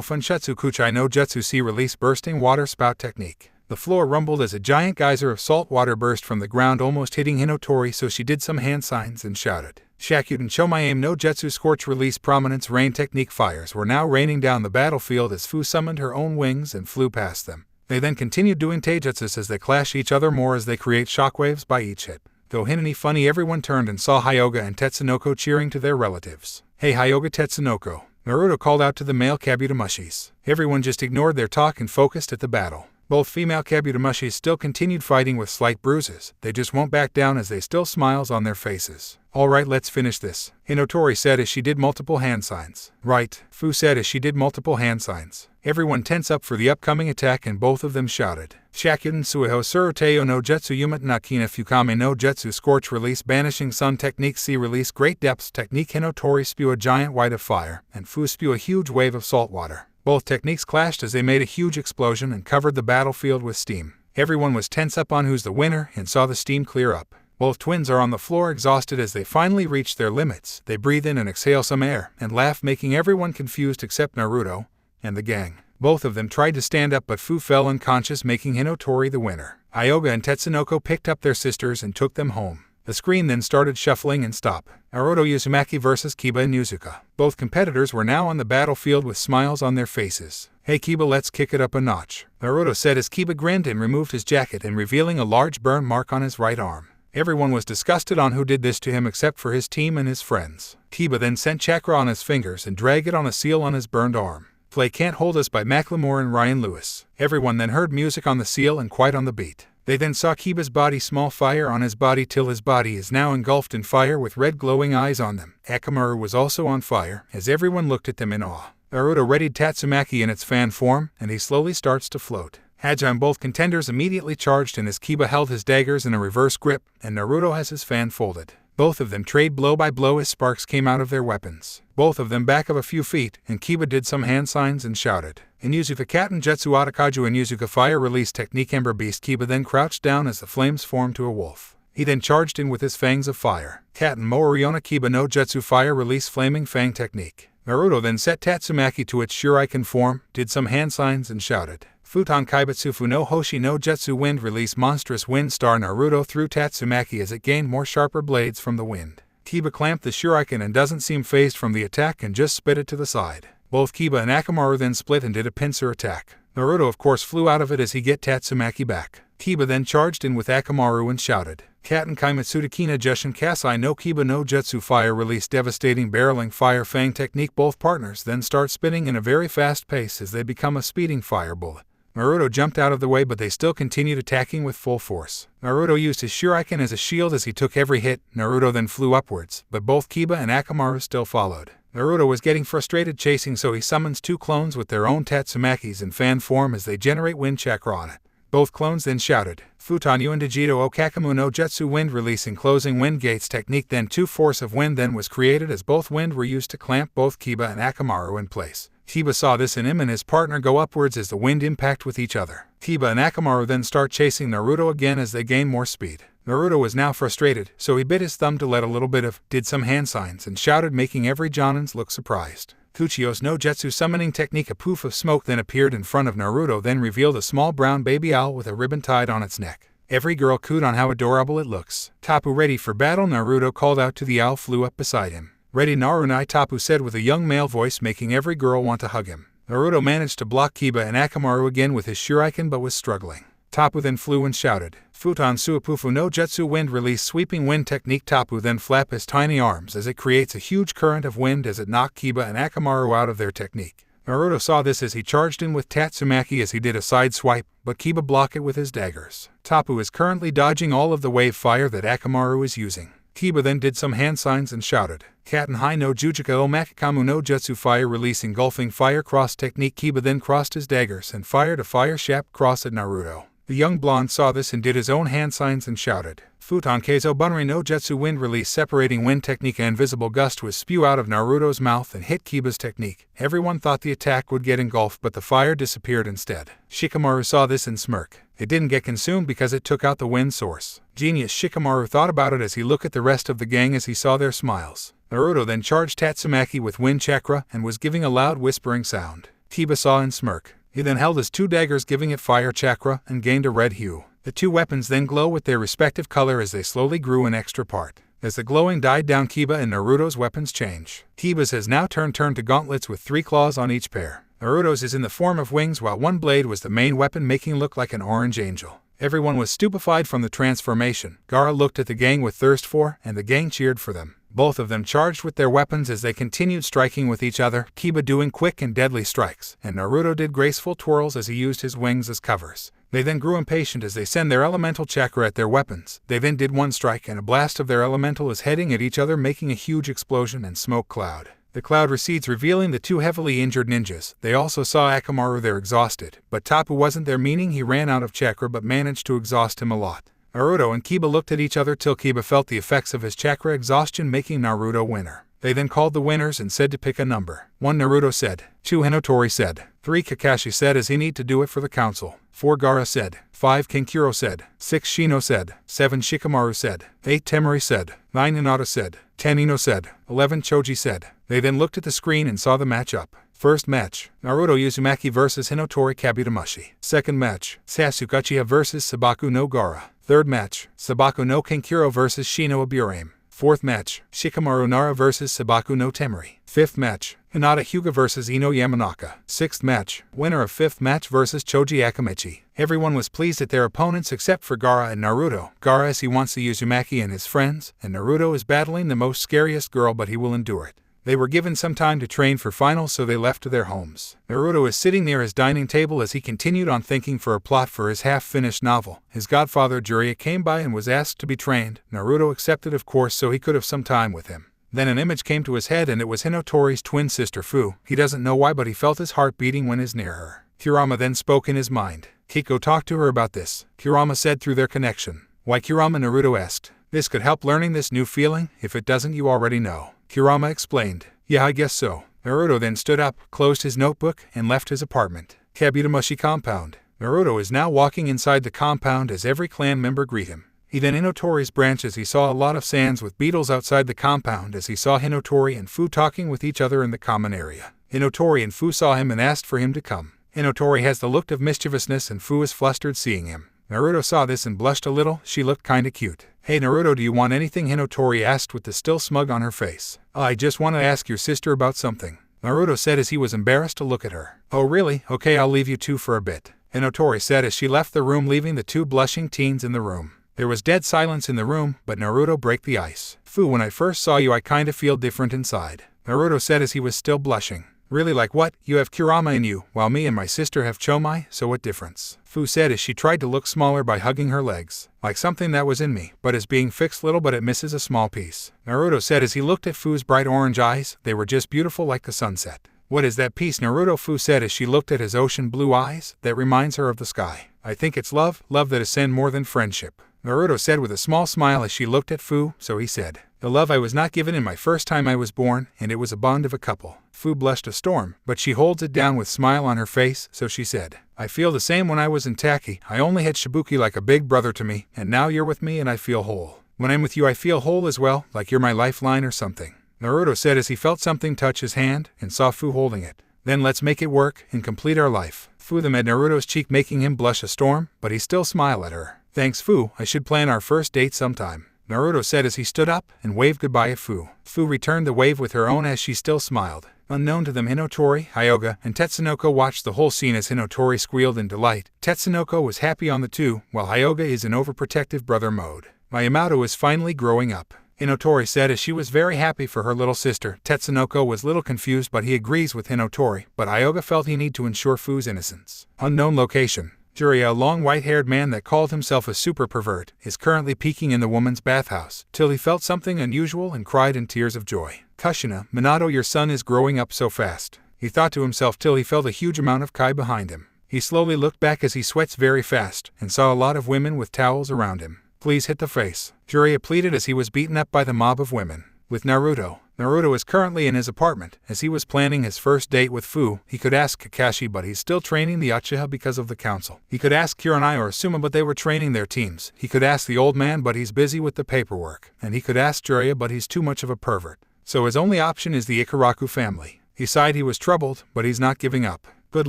Funshutsu Kuchai no Jutsu Sea Release Bursting Water Spout Technique. The floor rumbled as a giant geyser of salt water burst from the ground, almost hitting Hinotori, so she did some hand signs and shouted, Shakuden Chomayame no Jutsu Scorch Release Prominence Rain Technique. Fires were now raining down the battlefield as Fu summoned her own wings and flew past them. They then continued doing taijutsus as they clash each other more as they create shockwaves by each hit. Though Hinani funny, everyone turned and saw Hyoga and Tetsunoko cheering to their relatives. Hey Hyoga, Tetsunoko, Naruto called out to the male Kabut-Mushis. Everyone just ignored their talk and focused at the battle. Both female Kabut-Mushis still continued fighting with slight bruises. They just won't back down as they still smiles on their faces. Alright, let's finish this, Hinotori said as she did multiple hand signs. Right, Fu said as she did multiple hand signs. Everyone tense up for the upcoming attack and both of them shouted, Shakuden Suiho Suruteo no Jutsu Yumata Nakina Fukame no Jutsu Scorch Release Banishing Sun Technique. Sea Release Great Depths Technique. Hinotori spew a giant white of fire, and Fu spew a huge wave of salt water. Both techniques clashed as they made a huge explosion and covered the battlefield with steam. Everyone was tense up on who's the winner and saw the steam clear up. Both twins are on the floor exhausted as they finally reach their limits. They breathe in and exhale some air and laugh, making everyone confused except Naruto and the gang. Both of them tried to stand up but Fu fell unconscious, making Hinotori the winner. Hyoga and Tetsunoko picked up their sisters and took them home. The screen then started shuffling and stopped. Naruto Uzumaki vs Kiba and Yuzuka. Both competitors were now on the battlefield with smiles on their faces. "Hey Kiba, let's kick it up a notch," Naruto said as Kiba grinned and removed his jacket and revealing a large burn mark on his right arm. Everyone was disgusted on who did this to him except for his team and his friends. Kiba then sent chakra on his fingers and dragged it on a seal on his burned arm. Play Can't Hold Us by Macklemore and Ryan Lewis. Everyone then heard music on the seal and quite on the beat. They then saw Kiba's body small fire on his body till his body is now engulfed in fire with red glowing eyes on them. Akamaru was also on fire as everyone looked at them in awe. Naruto readied Tatsumaki in its fan form and he slowly starts to float. Hajime both contenders immediately charged and as Kiba held his daggers in a reverse grip and Naruto has his fan folded. Both of them trade blow by blow as sparks came out of their weapons. Both of them back of a few feet, and Kiba did some hand signs and shouted. In Yuzuka Katen Jutsu Atakaju and Yuzuka Fire Release Technique Ember Beast, Kiba then crouched down as the flames formed to a wolf. He then charged in with his fangs of fire. Katen Moriona Kiba no Jutsu Fire Release Flaming Fang Technique. Naruto then set Tatsumaki to its shuriken form, did some hand signs and shouted. Futon Kaibatsufu no Hoshi no Jutsu Wind Release Monstrous Wind Star. Naruto threw Tatsumaki as it gained more sharper blades from the wind. Kiba clamped the shuriken and doesn't seem phased from the attack and just spit it to the side. Both Kiba and Akamaru then split and did a pincer attack. Naruto of course flew out of it as he get Tatsumaki back. Kiba then charged in with Akamaru and shouted. Katen Kaimatsudakina Jushin Kasai no Kiba no Jutsu Fire Release Devastating Barreling Fire Fang Technique. Both partners then start spinning in a very fast pace as they become a speeding fire bullet. Naruto jumped out of the way but they still continued attacking with full force. Naruto used his shuriken as a shield as he took every hit. Naruto then flew upwards, but both Kiba and Akamaru still followed. Naruto was getting frustrated chasing so he summons two clones with their own Tatsumakis in fan form as they generate wind chakra on it. Both clones then shouted, Futon Yuan Digito o Kakamu no Jutsu Wind Releasing Closing Wind Gates Technique. Then two Force of Wind then was created as both wind were used to clamp both Kiba and Akamaru in place. Kiba saw this and him and his partner go upwards as the wind impact with each other. Kiba and Akamaru then start chasing Naruto again as they gain more speed. Naruto was now frustrated, so he bit his thumb to let a little bit of, did some hand signs and shouted making every Jonins look surprised. Kuchiyo's no Jutsu Summoning Technique. A poof of smoke then appeared in front of Naruto then revealed a small brown baby owl with a ribbon tied on its neck. Every girl cooed on how adorable it looks. Tapu ready for battle. Naruto called out to the owl flew up beside him. Ready Narunai, Tapu said with a young male voice making every girl want to hug him. Naruto managed to block Kiba and Akamaru again with his shuriken but was struggling. Tapu then flew and shouted, Futon Suapufu no Jutsu Wind Release Sweeping Wind Technique. Tapu then flapped his tiny arms as it creates a huge current of wind as it knocked Kiba and Akamaru out of their technique. Naruto saw this as he charged in with Tatsumaki as he did a side swipe, but Kiba blocked it with his daggers. Tapu is currently dodging all of the wave fire that Akamaru is using. Kiba then did some hand signs and shouted, Katen Hai no Jujika o Makikamu no Jutsu Fire Release Engulfing Fire Cross Technique. Kiba then crossed his daggers and fired a fire shaft cross at Naruto. The young blonde saw this and did his own hand signs and shouted, Futon Keizo Bunri no Jutsu Wind Release Separating Wind Technique. An invisible gust was spew out of Naruto's mouth and hit Kiba's technique. Everyone thought the attack would get engulfed but the fire disappeared instead. Shikamaru saw this and smirked. It didn't get consumed because it took out the wind source. Genius Shikamaru thought about it as he looked at the rest of the gang as he saw their smiles. Naruto then charged Tatsumaki with wind chakra and was giving a loud whispering sound. Kiba saw and smirked. He then held his two daggers giving it fire chakra and gained a red hue. The two weapons then glow with their respective color as they slowly grew an extra part. As the glowing died down, Kiba and Naruto's weapons change. Kiba's has now turned to gauntlets with 3 claws on each pair. Naruto's is in the form of wings while one blade was the main weapon making look like an orange angel. Everyone was stupefied from the transformation. Gaara looked at the gang with thirst for, and the gang cheered for them. Both of them charged with their weapons as they continued striking with each other, Kiba doing quick and deadly strikes, and Naruto did graceful twirls as he used his wings as covers. They then grew impatient as they sent their elemental chakra at their weapons. They then did one strike and a blast of their elemental is heading at each other making a huge explosion and smoke cloud. The cloud recedes revealing the two heavily injured ninjas. They also saw Akamaru there exhausted, but Tapu wasn't there meaning he ran out of chakra but managed to exhaust him a lot. Naruto and Kiba looked at each other till Kiba felt the effects of his chakra exhaustion making Naruto winner. They then called the winners and said to pick a number. 1 Naruto said. 2 Hinotori said. 3 Kakashi said as he need to do it for the council. 4 Gaara said. 5 Kinkuro said. 6 Shino said. 7 Shikamaru said. 8 Temari said. 9 Hinata said. 10 Ino said. 11 Choji said. They then looked at the screen and saw the matchup. First match, Naruto Uzumaki vs Hinotori Kabut-Mushi. Second match, Sasuke Uchiha vs Sabaku no Gaara. Third match, Sabaku no Kankuro vs Shino Aburame. Fourth match, Shikamaru Nara vs Sabaku no Temari. Fifth match, Hinata Hyuga vs Ino Yamanaka. Sixth match, winner of fifth match vs Choji Akamechi. Everyone was pleased at their opponents except for Gaara and Naruto. Gaara as he wants the Uzumaki and his friends, and Naruto is battling the most scariest girl but he will endure it. They were given some time to train for finals, so they left to their homes. Naruto is sitting near his dining table as he continued on thinking for a plot for his half-finished novel. His godfather Jiraiya came by and was asked to be trained. Naruto accepted of course so he could have some time with him. Then an image came to his head and it was Hinotori's twin sister Fu. He doesn't know why but he felt his heart beating when is near her. Kurama then spoke in his mind. Kiko talked to her about this. Kurama said through their connection. Why Kurama? Naruto asked. This could help learning this new feeling. If it doesn't, you already know. Kurama explained. Yeah, I guess so. Naruto then stood up, closed his notebook, and left his apartment. Kabut-Mushi compound. Naruto is now walking inside the compound as every clan member greet him. He then Hinotori's branch as he saw a lot of sands with beetles outside the compound as he saw Hinotori and Fu talking with each other in the common area. Hinotori and Fu saw him and asked for him to come. Hinotori has the look of mischievousness and Fu is flustered seeing him. Naruto saw this and blushed a little. She looked kinda cute. Hey Naruto, do you want anything? Hinotori asked with the still smug on her face. I just want to ask your sister about something. Naruto said as he was embarrassed to look at her. Oh really? Okay, I'll leave you two for a bit. Hinotori said as she left the room, leaving the two blushing teens in the room. There was dead silence in the room, but Naruto broke the ice. Fu, when I first saw you I kinda feel different inside. Naruto said as he was still blushing. Really, like what? You have Kurama in you, while me and my sister have Chomai, so what difference? Fu said as she tried to look smaller by hugging her legs. Like something that was in me, but is being fixed little but it misses a small piece. Naruto said as he looked at Fu's bright orange eyes. They were just beautiful like the sunset. What is that piece? Naruto Fu said as she looked at his ocean blue eyes. That reminds her of the sky. I think it's love, love that is sent more than friendship. Naruto said with a small smile as she looked at Fu, so he said, the love I was not given in my first time I was born, and it was a bond of a couple. Fu blushed a storm, but she holds it down with smile on her face, so she said, I feel the same when I was in Taki. I only had Shibuki like a big brother to me, and now you're with me and I feel whole. When I'm with you I feel whole as well, like you're my lifeline or something. Naruto said as he felt something touch his hand, and saw Fu holding it. Then let's make it work, and complete our life. Fu then met Naruto's cheek making him blush a storm, but he still smiled at her. Thanks Fu, I should plan our first date sometime. Naruto said as he stood up and waved goodbye at Fu. Fu returned the wave with her own as she still smiled. Unknown to them, Hinotori, Hyuga, and Tatsunoko watched the whole scene as Hinotori squealed in delight. Tatsunoko was happy on the two, while Hyuga is in overprotective brother mode. Yamato is finally growing up. Hinotori said as she was very happy for her little sister. Tatsunoko was little confused but he agrees with Hinotori, but Hyuga felt he need to ensure Fu's innocence. Unknown location. Jiraiya, a long white-haired man that called himself a super pervert, is currently peeking in the woman's bathhouse, till he felt something unusual and cried in tears of joy. Kushina, Minato, your son is growing up so fast. He thought to himself till he felt a huge amount of kai behind him. He slowly looked back as he sweats very fast, and saw a lot of women with towels around him. Please hit the face. Jiraiya pleaded as he was beaten up by the mob of women. With Naruto. Naruto is currently in his apartment, as he was planning his first date with Fu. He could ask Kakashi but he's still training the Uchiha because of the council. He could ask Kurenai or Asuma but they were training their teams. He could ask the old man but he's busy with the paperwork. And he could ask Jiraiya but he's too much of a pervert. So his only option is the Ikaraku family. He sighed. He was troubled, but he's not giving up. Good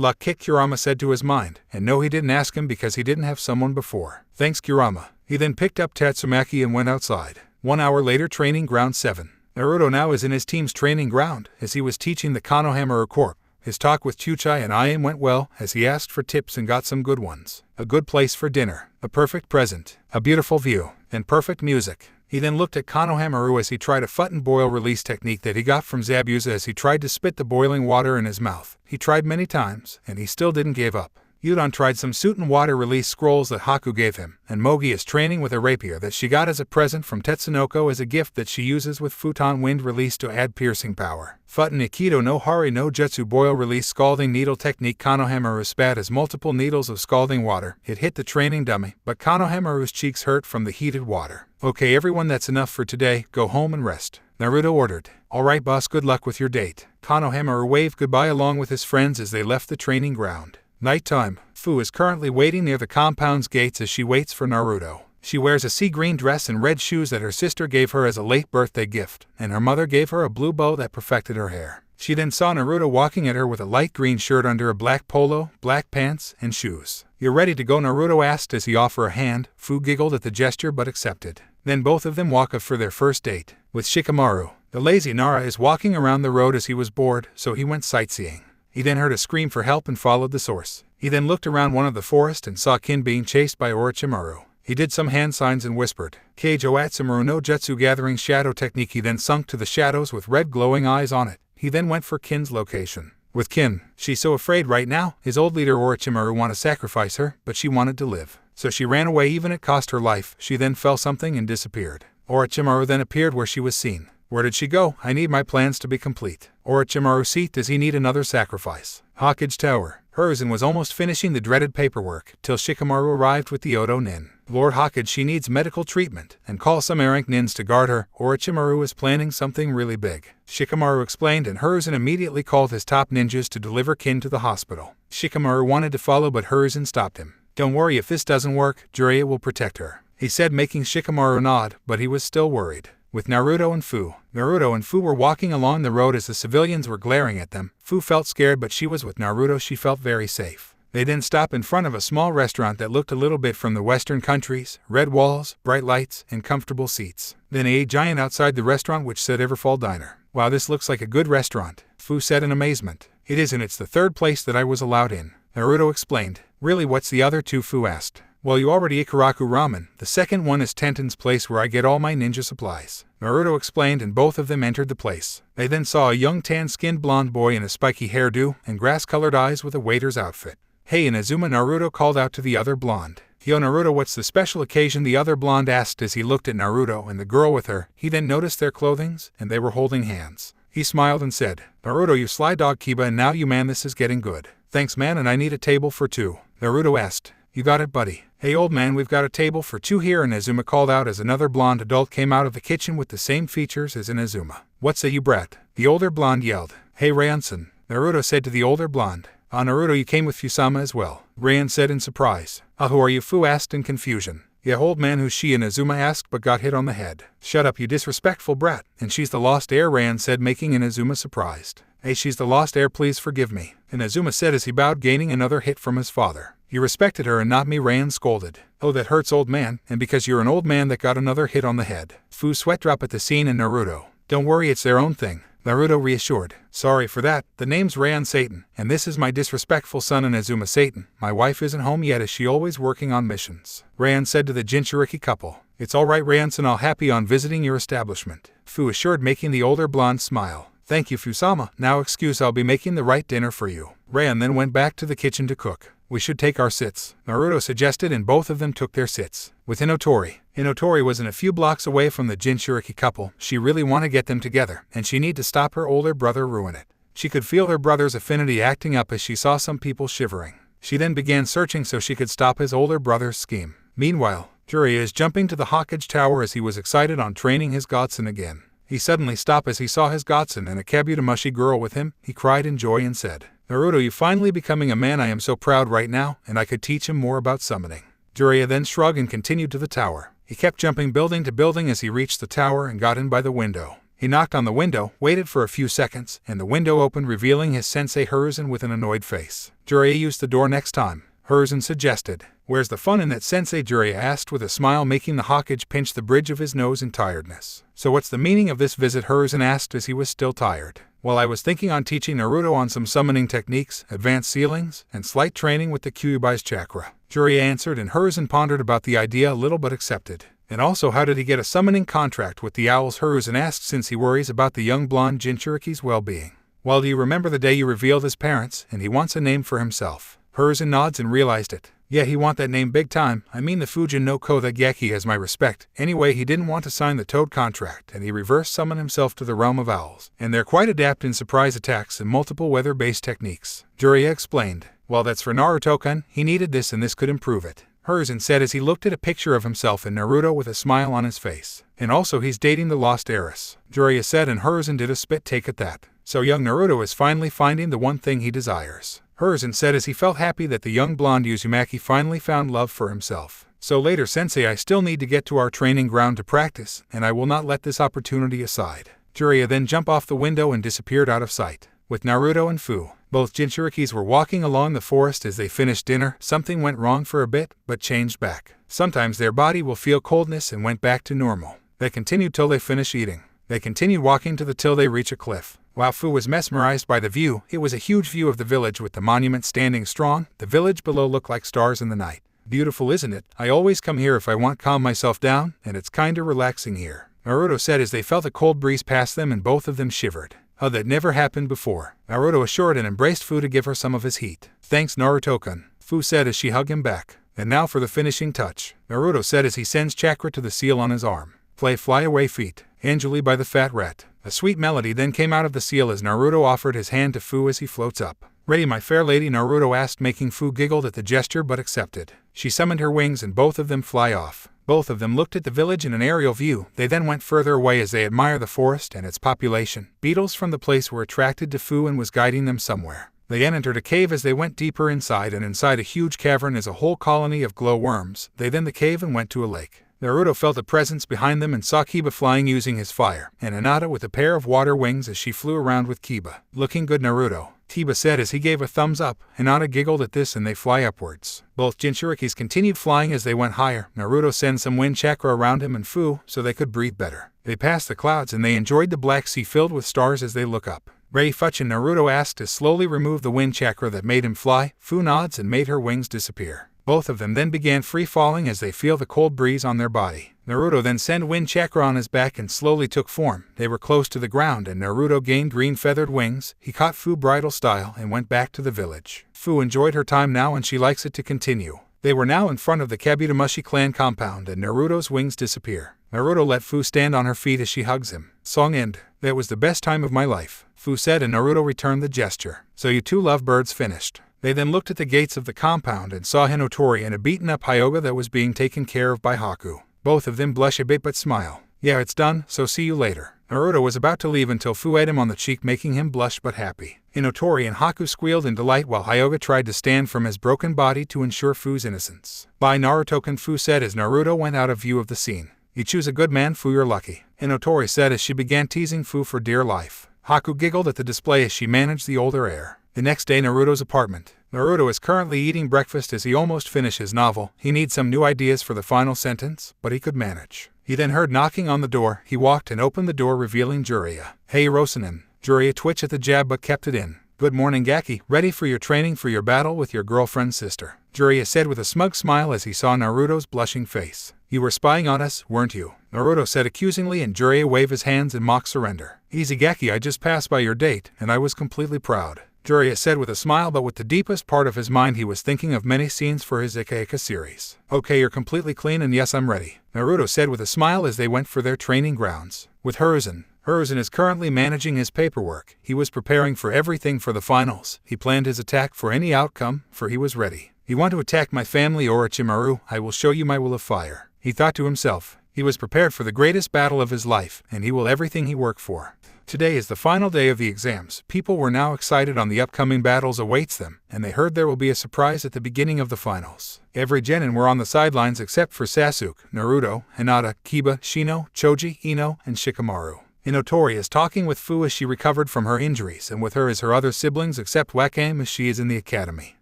luck, Kit, Kurama said to his mind. And no, he didn't ask him because he didn't have someone before. Thanks, Kurama. He then picked up Tatsumaki and went outside. 1 hour later, training ground 7. Naruto now is in his team's training ground, as he was teaching the Konohamaru Corp. His talk with Chuchai and Ian went well, as he asked for tips and got some good ones. A good place for dinner, a perfect present, a beautiful view, and perfect music. He then looked at Konohamaru as he tried a foot and boil release technique that he got from Zabuza as he tried to spit the boiling water in his mouth. He tried many times, and he still didn't give up. Yudon tried some suit and water release scrolls that Haku gave him, and Mogi is training with a rapier that she got as a present from Tatsunoko as a gift that she uses with futon wind release to add piercing power. Futon Ikido no Hari no Jutsu boil release scalding needle technique. Konohamaru spat as multiple needles of scalding water. It hit the training dummy, but Konohamaru's cheeks hurt from the heated water. Okay everyone, that's enough for today, go home and rest. Naruto ordered. Alright boss, good luck with your date. Konohamaru waved goodbye along with his friends as they left the training ground. Nighttime. Fu is currently waiting near the compound's gates as she waits for Naruto. She wears a sea green dress and red shoes that her sister gave her as a late birthday gift, and her mother gave her a blue bow that perfected her hair. She then saw Naruto walking at her with a light green shirt under a black polo, black pants, and shoes. "You're ready to go?" Naruto asked as he offered a hand. Fu giggled at the gesture but accepted. Then both of them walk off for their first date. With Shikamaru, the lazy Nara is walking around the road as he was bored, so he went sightseeing. He then heard a scream for help and followed the source. He then looked around one of the forest and saw Kin being chased by Orochimaru. He did some hand signs and whispered, "Keijo Atsumaru no Jutsu," gathering shadow technique. He then sunk to the shadows with red glowing eyes on it. He then went for Kin's location. With Kin, she's so afraid right now. His old leader Orochimaru wanted to sacrifice her, but she wanted to live. So she ran away even it cost her life. She then felt something and disappeared. Orochimaru then appeared where she was seen. "Where did she go? I need my plans to be complete." Orochimaru seat, "Does he need another sacrifice?" Hokage Tower. Hiruzen was almost finishing the dreaded paperwork, till Shikamaru arrived with the Odo Nin. "Lord Hokage, she needs medical treatment, and call some errant nins to guard her. Orochimaru is planning something really big." Shikamaru explained, and Hiruzen immediately called his top ninjas to deliver Kin to the hospital. Shikamaru wanted to follow, but Hiruzen stopped him. "Don't worry, if this doesn't work, Jiraiya will protect her," he said, making Shikamaru nod, but he was still worried. With Naruto and Fu. Naruto and Fu were walking along the road as the civilians were glaring at them. Fu felt scared, but she was with Naruto. She felt very safe. They then stopped in front of a small restaurant that looked a little bit from the Western countries, red walls, bright lights, and comfortable seats. Then a giant outside the restaurant which said Everfall Diner. "Wow, this looks like a good restaurant," Fu said in amazement. "It is, and it's the third place that I was allowed in," Naruto explained. "Really, what's the other two?" Fu asked. "Well, you already Ikaraku Ramen. The second one is Tenten's place where I get all my ninja supplies," Naruto explained, and both of them entered the place. They then saw a young tan-skinned blonde boy in a spiky hairdo and grass-colored eyes with a waiter's outfit. "Hey, Inazuma," Naruto called out to the other blonde. "Yo, Naruto, what's the special occasion?" the other blonde asked as he looked at Naruto and the girl with her. He then noticed their clothings, and they were holding hands. He smiled and said, "Naruto, you sly dog, Kiba, and now you, man, this is getting good." "Thanks, man, and I need a table for two," Naruto asked. "You got it, buddy." "Hey, old man, we've got a table for two here," Inazuma called out as another blonde adult came out of the kitchen with the same features as Inazuma. "What say you, brat?" the older blonde yelled. "Hey, Ryan-san," Naruto said to the older blonde. "Ah, Naruto, you came with Fusama as well," Ryan said in surprise. "Ah, who are you?" Fu asked in confusion. "Yeah, old man, who's she?" Inazuma asked, but got hit on the head. "Shut up, you disrespectful brat." "And she's the lost heir," Ryan said, making Inazuma surprised. "Hey, she's the lost heir, please forgive me," Inazuma said as he bowed, gaining another hit from his father. "You respected her and not me," Ryan scolded. "Oh, that hurts, old man, and because you're an old man that got another hit on the head." Fu sweat drop at the scene and Naruto. "Don't worry, it's their own thing," Naruto reassured. "Sorry for that. The name's Ryan Satan, and this is my disrespectful son Inazuma Satan. My wife isn't home yet as she always working on missions," Ryan said to the Jinchuriki couple. "It's all right, Ryan-san, I'll happy on visiting your establishment," Fu assured, making the older blonde smile. "Thank you, Fusama. Now excuse, I'll be making the right dinner for you." Ryan then went back to the kitchen to cook. "We should take our sits," Naruto suggested, and both of them took their sits. With Hinotori. Hinotori was in a few blocks away from the Jinchuriki couple. She really wanted to get them together, and she needed to stop her older brother ruin it. She could feel her brother's affinity acting up as she saw some people shivering. She then began searching so she could stop his older brother's scheme. Meanwhile, Jiraiya is jumping to the Hokage Tower as he was excited on training his Godson again. He suddenly stopped as he saw his Godson and a Kabut-Mushi girl with him. He cried in joy and said, "Naruto, you finally becoming a man. I am so proud right now, and I could teach him more about summoning." Jiraiya then shrugged and continued to the tower. He kept jumping building to building as he reached the tower and got in by the window. He knocked on the window, waited for a few seconds, and the window opened, revealing his sensei Hiruzen with an annoyed face. "Jiraiya, use the door next time," Hiruzen suggested. "Where's the fun in that, sensei?" Jiraiya asked with a smile, making the Hokage pinch the bridge of his nose in tiredness. "So what's the meaning of this visit?" Hiruzen asked as he was still tired. "Well, I was thinking on teaching Naruto on some summoning techniques, advanced ceilings, and slight training with the Kyuubi's chakra," Jiraiya answered, and Hiruzen pondered about the idea a little but accepted. "And also, how did he get a summoning contract with the owls?" Hiruzen asked, since he worries about the young blonde Jinchuriki's well-being. "Well, do you remember the day you revealed his parents, and he wants a name for himself?" Hiruzen nods and realized it. "Yeah, he want that name big time. I mean the Fujin no Kodageki has my respect." Anyway, he didn't want to sign the Toad contract, and he reverse summoned himself to the realm of owls. And they're quite adept in surprise attacks and multiple weather-based techniques. Jiraiya explained. "Well, that's for Naruto-kun. He needed this, and this could improve it," Hiruzen said as he looked at a picture of himself and Naruto with a smile on his face. "And also, he's dating the lost heiress," Jiraiya said, and Hiruzen did a spit take at that. "So young Naruto is finally finding the one thing he desires," Hiruzen said as he felt happy that the young blonde Uzumaki finally found love for himself. "So later, sensei, I still need to get to our training ground to practice, and I will not let this opportunity aside." Jiraiya then jumped off the window and disappeared out of sight. With Naruto and Fu, both Jinchurikis were walking along the forest as they finished dinner. Something went wrong for a bit, but changed back. Sometimes their body will feel coldness and went back to normal. They continued till they finish eating. They continued walking till they reach a cliff. While Fu was mesmerized by the view, it was a huge view of the village with the monument standing strong. The village below looked like stars in the night. Beautiful, isn't it? I always come here if I want to calm myself down, and it's kinda relaxing here, Naruto said as they felt a cold breeze pass them and both of them shivered. Oh, that never happened before. Naruto assured and embraced Fu to give her some of his heat. Thanks, Naruto-kun, Fu said as she hugged him back. And now for the finishing touch, Naruto said as he sends chakra to the seal on his arm. Fly away feet, Angeli by the fat rat. A sweet melody then came out of the seal as Naruto offered his hand to Fu as he floats up. Ready, my fair lady, Naruto asked, making Fu giggled at the gesture but accepted. She summoned her wings and both of them fly off. Both of them looked at the village in an aerial view. They then went further away as they admire the forest and its population. Beetles from the place were attracted to Fu and was guiding them somewhere. They entered a cave as they went deeper inside, and inside a huge cavern is a whole colony of glowworms. They then the cave and went to a lake. Naruto felt a presence behind them and saw Kiba flying using his fire, and Hinata with a pair of water wings as she flew around with Kiba. Looking good, Naruto, Kiba said as he gave a thumbs up. Hinata giggled at this and they fly upwards. Both Jinchurikis continued flying as they went higher. Naruto sent some wind chakra around him and Fu so they could breathe better. They passed the clouds and they enjoyed the black sea filled with stars as they look up. Ray Fuchin, Naruto asked to slowly remove the wind chakra that made him fly. Fu nods and made her wings disappear. Both of them then began free-falling as they feel the cold breeze on their body. Naruto then sent wind chakra on his back and slowly took form. They were close to the ground and Naruto gained green feathered wings. He caught Fu bridal style and went back to the village. Fu enjoyed her time now and she likes it to continue. They were now in front of the Kabut-Mushi clan compound and Naruto's wings disappear. Naruto let Fu stand on her feet as she hugs him. Song end. That was the best time of my life, Fu said, and Naruto returned the gesture. So you two lovebirds finished. They then looked at the gates of the compound and saw Hinotori and a beaten-up Hyuga that was being taken care of by Haku. Both of them blush a bit but smile. Yeah, it's done, so see you later. Naruto was about to leave until Fu ate him on the cheek, making him blush but happy. Hinotori and Haku squealed in delight while Hyuga tried to stand from his broken body to ensure Fu's innocence. Bye, Naruto-kun, Fu said as Naruto went out of view of the scene. You choose a good man, Fu, you're lucky, Hinotori said as she began teasing Fu for dear life. Haku giggled at the display as she managed the older heir. The next day, Naruto's apartment. Naruto is currently eating breakfast as he almost finished his novel. He needs some new ideas for the final sentence, but he could manage. He then heard knocking on the door. He walked and opened the door, revealing Jiraiya. Hey, Rosanin. Jiraiya twitched at the jab but kept it in. Good morning, Gaki. Ready for your training for your battle with your girlfriend's sister, Jiraiya said with a smug smile as he saw Naruto's blushing face. You were spying on us, weren't you? Naruto said accusingly, and Jiraiya waved his hands in mock surrender. Easy, Gaki, I just passed by your date, and I was completely proud, Jiraiya said with a smile, but with the deepest part of his mind he was thinking of many scenes for his Ika series. Okay, you're completely clean and yes, I'm ready, Naruto said with a smile as they went for their training grounds. With Hiruzen. Hiruzen is currently managing his paperwork. He was preparing for everything for the finals. He planned his attack for any outcome, for he was ready. You want to attack my family, Orochimaru? I will show you my will of fire, he thought to himself. He was prepared for the greatest battle of his life, and he will everything he worked for. Today is the final day of the exams. People were now excited on the upcoming battles awaits them, and they heard there will be a surprise at the beginning of the finals. Every genin were on the sidelines except for Sasuke, Naruto, Hinata, Kiba, Shino, Choji, Ino, and Shikamaru. Hinotori is talking with Fu as she recovered from her injuries, and with her is her other siblings except Wakame as she is in the academy.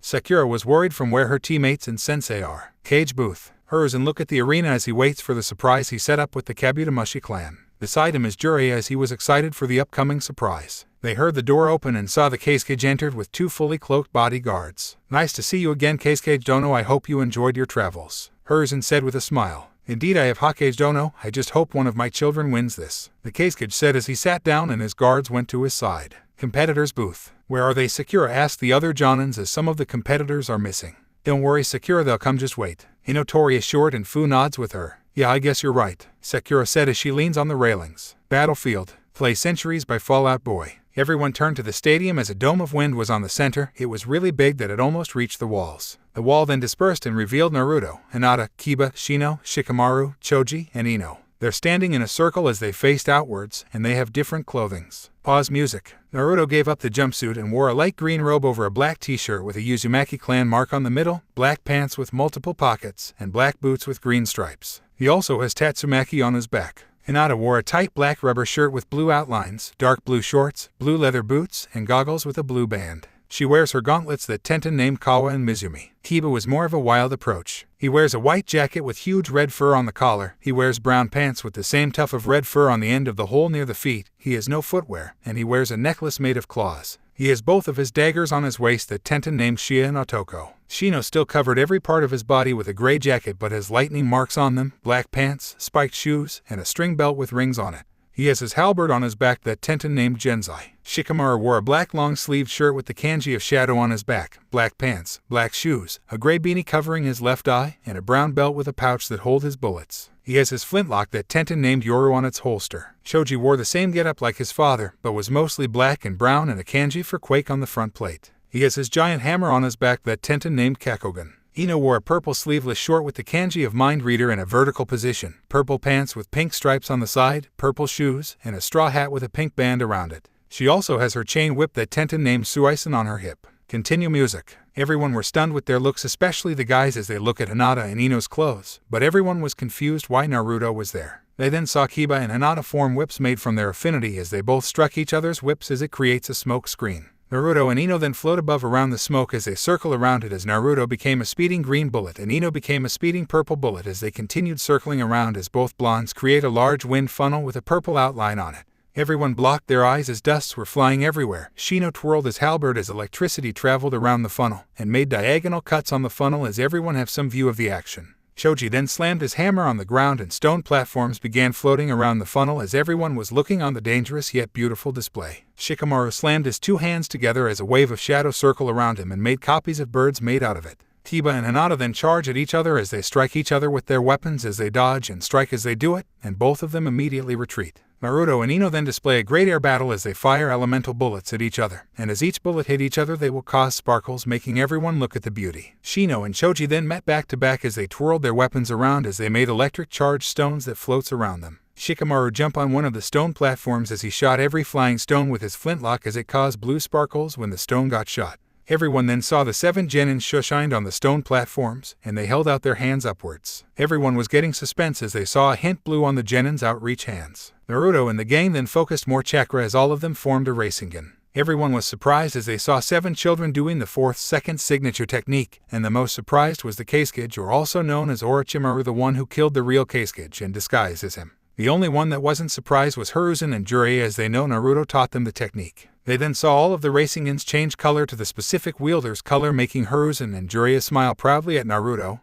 Sakura was worried from where her teammates and sensei are. Cage booth. Hiruzen look at the arena as he waits for the surprise he set up with the Kabut-Mushi clan. Beside him is Jiraiya as he was excited for the upcoming surprise. They heard the door open and saw the Kazekage entered with two fully cloaked bodyguards. Nice to see you again, Kazekage Dono. I hope you enjoyed your travels, Hiruzen said with a smile. Indeed, I have Hokage Dono. I just hope one of my children wins this, the Kazekage said as he sat down and his guards went to his side. Competitors' booth. Where are they? Sakura asked the other Jonins as some of the competitors are missing. Don't worry, Sakura, they'll come, just wait, Hinotori assured, and Fu nods with her. Yeah, I guess you're right, Sakura said as she leans on the railings. Battlefield. Play Centuries by Fall Out Boy. Everyone turned to the stadium as a dome of wind was on the center. It was really big that it almost reached the walls. The wall then dispersed and revealed Naruto, Hinata, Kiba, Shino, Shikamaru, Choji, and Ino. They're standing in a circle as they faced outwards, and they have different clothings. Pause music. Naruto gave up the jumpsuit and wore a light green robe over a black t-shirt with a Uzumaki clan mark on the middle, black pants with multiple pockets, and black boots with green stripes. He also has Tatsumaki on his back. Hinata wore a tight black rubber shirt with blue outlines, dark blue shorts, blue leather boots, and goggles with a blue band. She wears her gauntlets that Tenten named Kawa and Mizumi. Kiba was more of a wild approach. He wears a white jacket with huge red fur on the collar. He wears brown pants with the same tuft of red fur on the end of the hole near the feet. He has no footwear, and he wears a necklace made of claws. He has both of his daggers on his waist that Tenten named Shia and Otoko. Shino still covered every part of his body with a gray jacket but has lightning marks on them, black pants, spiked shoes, and a string belt with rings on it. He has his halberd on his back that Tenten named Genzai. Shikamaru wore a black long-sleeved shirt with the kanji of shadow on his back, black pants, black shoes, a gray beanie covering his left eye, and a brown belt with a pouch that holds his bullets. He has his flintlock that Tenten named Yoru on its holster. Shoji wore the same getup like his father, but was mostly black and brown and a kanji for Quake on the front plate. He has his giant hammer on his back that Tenten named Kakogen. Ino wore a purple sleeveless short with the kanji of Mind Reader in a vertical position, purple pants with pink stripes on the side, purple shoes, and a straw hat with a pink band around it. She also has her chain whip that Tenten named Suisen on her hip. Continue music. Everyone were stunned with their looks, especially the guys as they look at Hinata and Ino's clothes, but everyone was confused why Naruto was there. They then saw Kiba and Hinata form whips made from their affinity as they both struck each other's whips as it creates a smoke screen. Naruto and Ino then float above around the smoke as they circle around it as Naruto became a speeding green bullet and Ino became a speeding purple bullet as they continued circling around as both blondes create a large wind funnel with a purple outline on it. Everyone blocked their eyes as dusts were flying everywhere. Shino twirled his halberd as electricity traveled around the funnel and made diagonal cuts on the funnel as everyone have some view of the action. Shoji then slammed his hammer on the ground and stone platforms began floating around the funnel as everyone was looking on the dangerous yet beautiful display. Shikamaru slammed his two hands together as a wave of shadow circled around him and made copies of birds made out of it. Kiba and Hinata then charge at each other as they strike each other with their weapons as they dodge and strike as they do it, and both of them immediately retreat. Naruto and Ino then display a great air battle as they fire elemental bullets at each other, and as each bullet hit each other they will cause sparkles, making everyone look at the beauty. Shino and Shoji then met back to back as they twirled their weapons around as they made electric charged stones that floats around them. Shikamaru jumped on one of the stone platforms as he shot every flying stone with his flintlock as it caused blue sparkles when the stone got shot. Everyone then saw the 7 Genin shined on the stone platforms, and they held out their hands upwards. Everyone was getting suspense as they saw a hint blue on the Genin's outreach hands. Naruto and the gang then focused more chakra as all of them formed a Rasengan. Everyone was surprised as they saw 7 children doing the 4th second signature technique, and the most surprised was the Kasuke, or also known as Orochimaru, the one who killed the real Kasuke and disguised as him. The only one that wasn't surprised was Hiruzen and Jiraiya as they know Naruto taught them the technique. They then saw all of the Rasengans change color to the specific wielder's color, making Hiruzen and Jiraiya smile proudly at Naruto